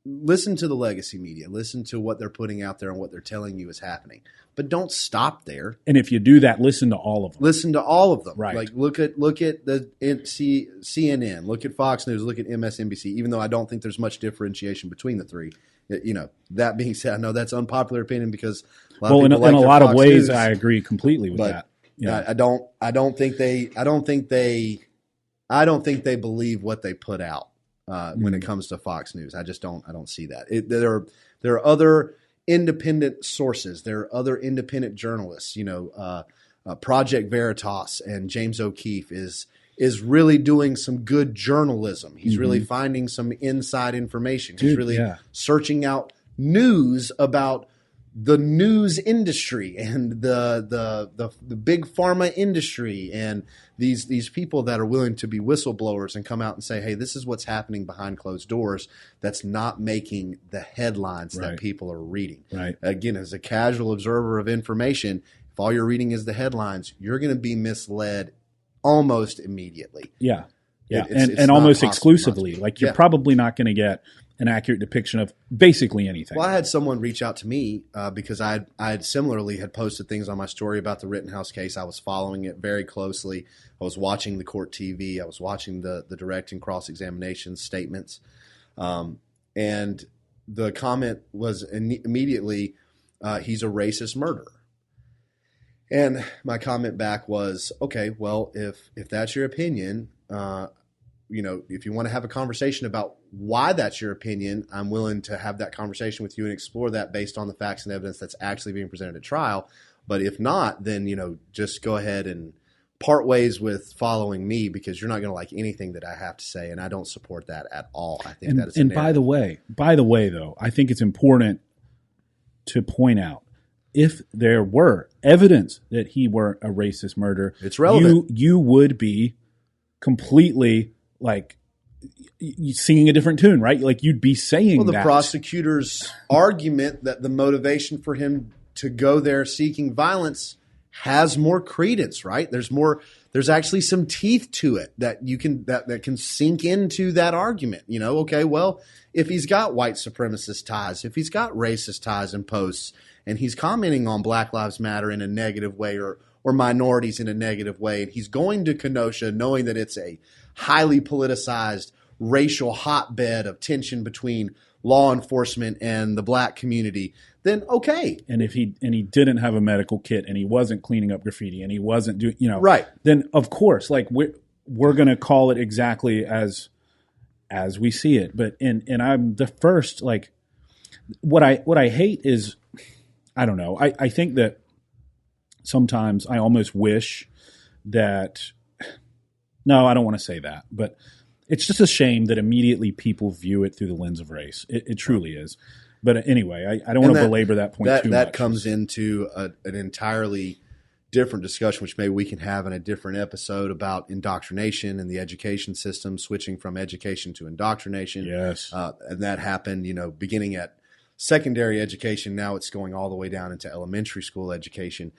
listen to the legacy media, listen to what they're putting out there and what they're telling you is happening. But don't stop there. And if you do that, listen to all of them. Listen to all of them. Right. Like look at the CNN, look at Fox News, look at MSNBC, even though I don't think there's much differentiation between the three. That being said, I know that's unpopular opinion because a lot of people in a lot of Fox ways, News, I agree completely with that. Yeah. I don't think they believe what they put out when it comes to Fox News. I don't see that. There are other independent sources. There are other independent journalists. Project Veritas and James O'Keefe is really doing some good journalism. He's really finding some inside information. He's really searching out news about the news industry and the big pharma industry and these people that are willing to be whistleblowers and come out and say, hey, this is what's happening behind closed doors that's not making the headlines that people are reading. Right. Again, as a casual observer of information, if all you're reading is the headlines, you're going to be misled almost immediately. Yeah. Yeah. It's and almost possible, exclusively. Like you're probably not going to get an accurate depiction of basically anything. Well, I had someone reach out to me because I had similarly had posted things on my story about the Rittenhouse case. I was following it very closely. I was watching the court TV. I was watching the direct and cross-examination statements. And the comment was immediately, he's a racist murderer. And my comment back was, okay, well, if that's your opinion, if you want to have a conversation about why that's your opinion, I'm willing to have that conversation with you and explore that based on the facts and evidence that's actually being presented at trial. But if not, then, just go ahead and part ways with following me because you're not going to like anything that I have to say. And I don't support that at all. I think that is by the way, though, I think it's important to point out if there were evidence that he were a racist murderer, it's relevant. You would be completely like singing a different tune, right? Like you'd be saying the that. Prosecutor's argument that the motivation for him to go there seeking violence has more credence, right? There's actually some teeth to it that can sink into that argument. Okay, well, if he's got white supremacist ties, if he's got racist ties and posts, and he's commenting on Black Lives Matter in a negative way or minorities in a negative way, and he's going to Kenosha knowing that it's a highly politicized racial hotbed of tension between law enforcement and the black community, then okay. And if he didn't have a medical kit and he wasn't cleaning up graffiti and he wasn't doing, right, then of course, like we're going to call it exactly as we see it. But and I'm the first, like what I hate is, I don't know. I think that sometimes I almost wish that, no, I don't want to say that, but it's just a shame that immediately people view it through the lens of race. It truly is. But anyway, I don't want to belabor that point too much. That comes into an entirely different discussion, which maybe we can have in a different episode about indoctrination and the education system, switching from education to indoctrination. Yes. And that happened, beginning at secondary education. Now it's going all the way down into elementary school education,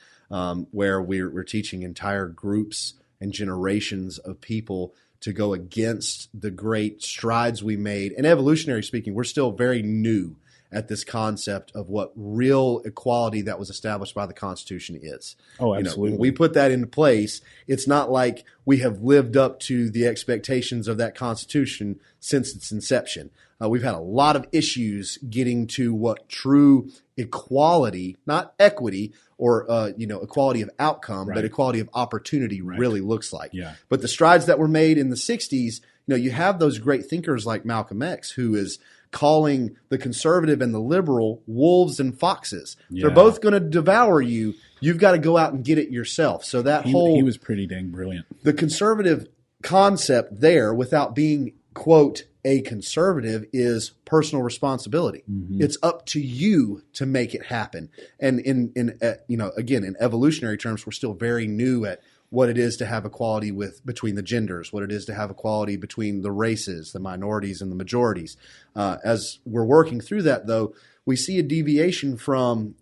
where we're teaching entire groups and generations of people to go against the great strides we made. And evolutionary speaking, we're still very new at this concept of what real equality that was established by the Constitution is. Oh, absolutely. When we put that into place, it's not like we have lived up to the expectations of that Constitution since its inception. We've had a lot of issues getting to what true equality, not equity or equality of outcome, but equality of opportunity really looks like. Yeah. But the strides that were made in the 60s, you have those great thinkers like Malcolm X, who is calling the conservative and the liberal wolves and foxes. Yeah. They're both going to devour you. You've got to go out and get it yourself. So he was pretty dang brilliant. The conservative concept there, without being, quote, a conservative, is personal responsibility. Mm-hmm. It's up to you to make it happen. And again, in evolutionary terms, we're still very new at what it is to have equality between the genders, what it is to have equality between the races, the minorities, and the majorities. As we're working through that, though, we see a deviation from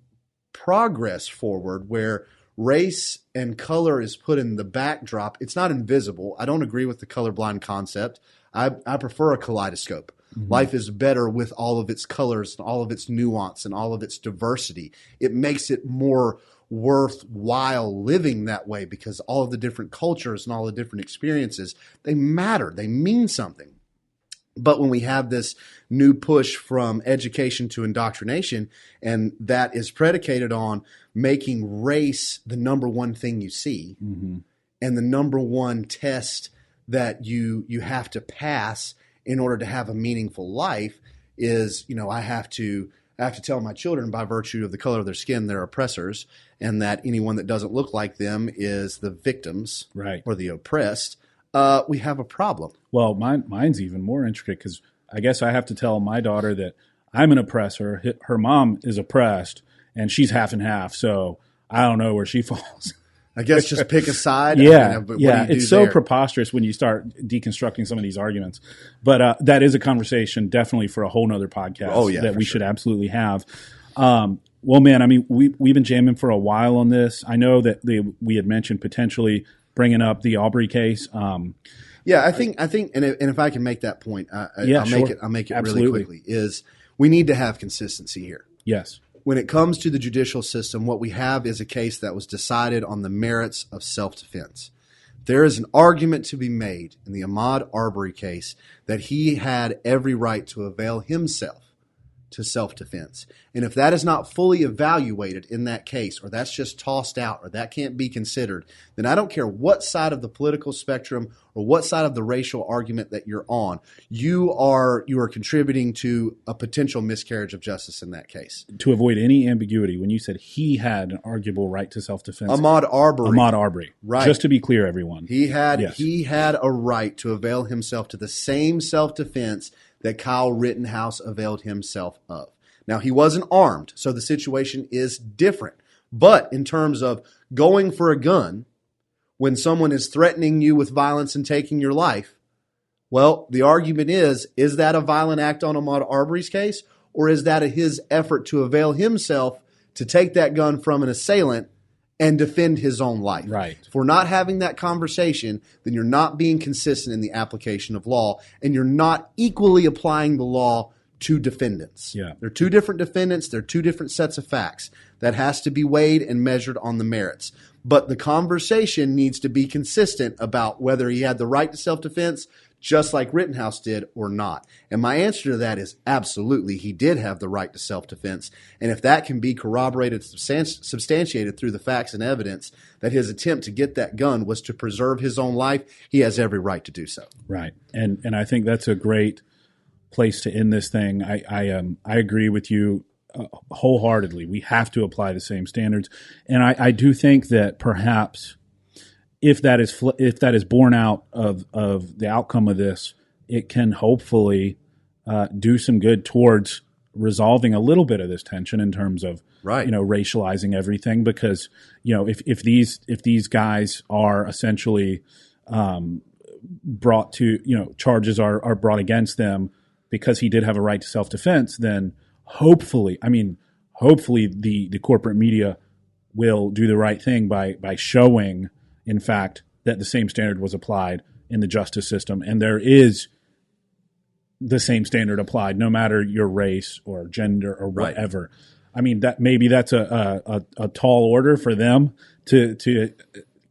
progress forward where race and color is put in the backdrop. It's not invisible. I don't agree with the colorblind concept. I prefer a kaleidoscope. Mm-hmm. Life is better with all of its colors and all of its nuance and all of its diversity. It makes it more worthwhile living that way because all of the different cultures and all the different experiences, they matter. They mean something. But when we have this new push from education to indoctrination, and that is predicated on making race the number one thing you see, mm-hmm. and the number one test that you have to pass in order to have a meaningful life is, I have to tell my children by virtue of the color of their skin they're oppressors, and that anyone that doesn't look like them is the victims or the oppressed. We have a problem. Well, mine's even more intricate because I guess I have to tell my daughter that I'm an oppressor. Her mom is oppressed, and she's half and half. So I don't know where she falls. I guess just pick a side. Yeah, it's so preposterous when you start deconstructing some of these arguments. But that is a conversation definitely for a whole nother podcast that we should absolutely have. Well, man, I mean, we've been jamming for a while on this. I know that we had mentioned potentially bringing up the Aubrey case. I think, and if I can make that point, I'll make it absolutely. Really quickly. Is we need to have consistency here. Yes. When it comes to the judicial system, what we have is a case that was decided on the merits of self-defense. There is an argument to be made in the Ahmaud Arbery case that he had every right to avail himself to self-defense. And if that is not fully evaluated in that case, or that's just tossed out, or that can't be considered, then I don't care what side of the political spectrum or what side of the racial argument that you're on, you are contributing to a potential miscarriage of justice in that case. To avoid any ambiguity, when you said he had an arguable right to self-defense, Ahmaud Arbery, right? Just to be clear, everyone, he had a right to avail himself to the same self-defense that Kyle Rittenhouse availed himself of. Now, he wasn't armed, so the situation is different. But in terms of going for a gun when someone is threatening you with violence and taking your life, well, the argument is that a violent act on Ahmaud Arbery's case, or is that his effort to avail himself to take that gun from an assailant and defend his own life? Right. If we're not having that conversation, then you're not being consistent in the application of law, and you're not equally applying the law to defendants. Yeah. They're two different defendants. They're two different sets of facts. That has to be weighed and measured on the merits. But the conversation needs to be consistent about whether he had the right to self-defense, just like Rittenhouse did, or not. And my answer to that is absolutely, he did have the right to self-defense. And if that can be corroborated, substantiated through the facts and evidence that his attempt to get that gun was to preserve his own life, he has every right to do so. Right. And I think that's a great place to end this thing. I agree with you wholeheartedly. We have to apply the same standards. And I do think that perhaps if that is borne out of the outcome of this, it can hopefully do some good towards resolving a little bit of this tension in terms of racializing everything. Because if these guys are essentially brought to charges are brought against them because he did have a right to self-defense, then hopefully the corporate media will do the right thing by showing, in fact, that the same standard was applied in the justice system, and there is the same standard applied, no matter your race or gender or whatever. Right. I mean, that maybe that's a tall order for them to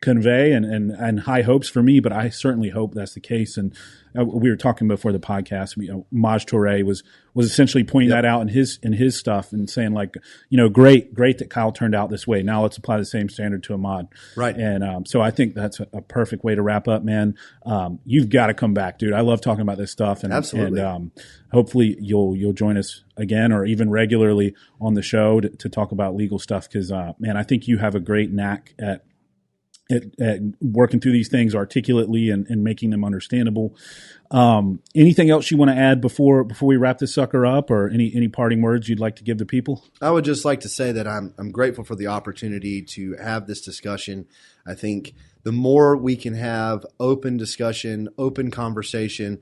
convey and high hopes for me, but I certainly hope that's the case. And we were talking before the podcast. Maj Touré was essentially pointing that out in his stuff and saying, like, great that Kyle turned out this way. Now let's apply the same standard to Ahmaud. Right. And so I think that's a perfect way to wrap up, man. You've got to come back, dude. I love talking about this stuff. And, absolutely. And hopefully you'll join us again or even regularly on the show to talk about legal stuff. Because, man, I think you have a great knack at working through these things articulately and making them understandable. Anything else you want to add before we wrap this sucker up, or any parting words you'd like to give the people? I would just like to say that I'm grateful for the opportunity to have this discussion. I think the more we can have open discussion, open conversation,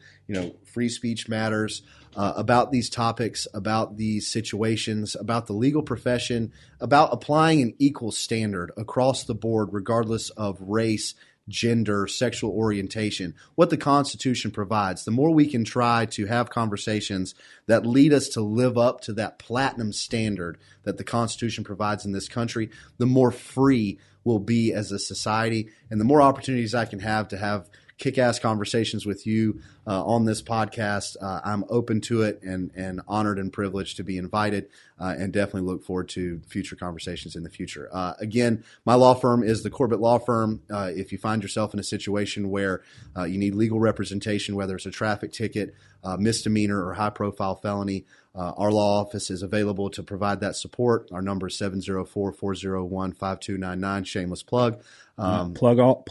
free speech matters, about these topics, about these situations, about the legal profession, about applying an equal standard across the board, regardless of race, gender, sexual orientation, what the Constitution provides. The more we can try to have conversations that lead us to live up to that platinum standard that the Constitution provides in this country, the more free we'll be as a society, and the more opportunities I can have to have kick-ass conversations with you on this podcast. I'm open to it and honored and privileged to be invited, and definitely look forward to future conversations in the future. Again, my law firm is the Corbett Law Firm. If you find yourself in a situation where you need legal representation, whether it's a traffic ticket, misdemeanor, or high-profile felony, our law office is available to provide that support. Our number is 704-401-5299. Shameless plug. Plug all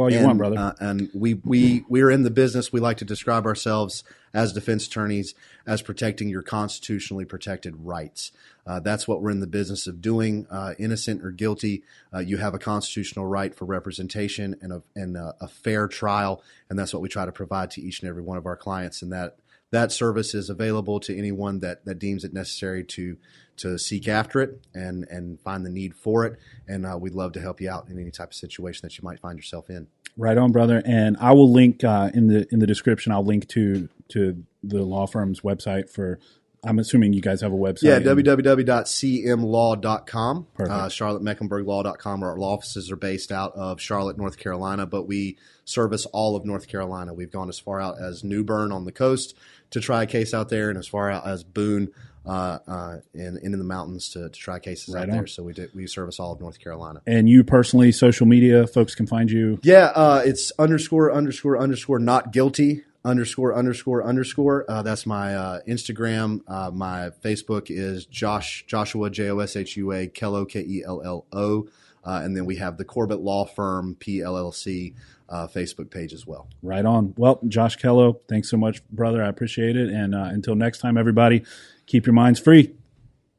you want, brother. And we're in the business. We like to describe ourselves as defense attorneys as protecting your constitutionally protected rights. That's what we're in the business of doing. Innocent or guilty, you have a constitutional right for representation and a fair trial, and that's what we try to provide to each and every one of our clients. And that service is available to anyone that deems it necessary to seek after it and find the need for it. And we'd love to help you out in any type of situation that you might find yourself in. Right on, brother. And I will link in the description. I'll link to the law firm's website for. I'm assuming you guys have a website. Yeah, www.cmlaw.com, charlottemecklenburglaw.com. Our offices are based out of Charlotte, North Carolina, but we service all of North Carolina. We've gone as far out as New Bern on the coast to try a case out there, and as far out as Boone in the mountains to try cases out there. So we service all of North Carolina. And you personally, social media, folks can find you? Yeah, it's ____ not guilty. ____. That's my Instagram. My Facebook is Joshua Joshua Kellough Kello. And then we have the Corbett Law Firm PLLC Facebook page as well. Right on. Well, Josh Kellough, thanks so much, brother. I appreciate it. And until next time, everybody, keep your minds free.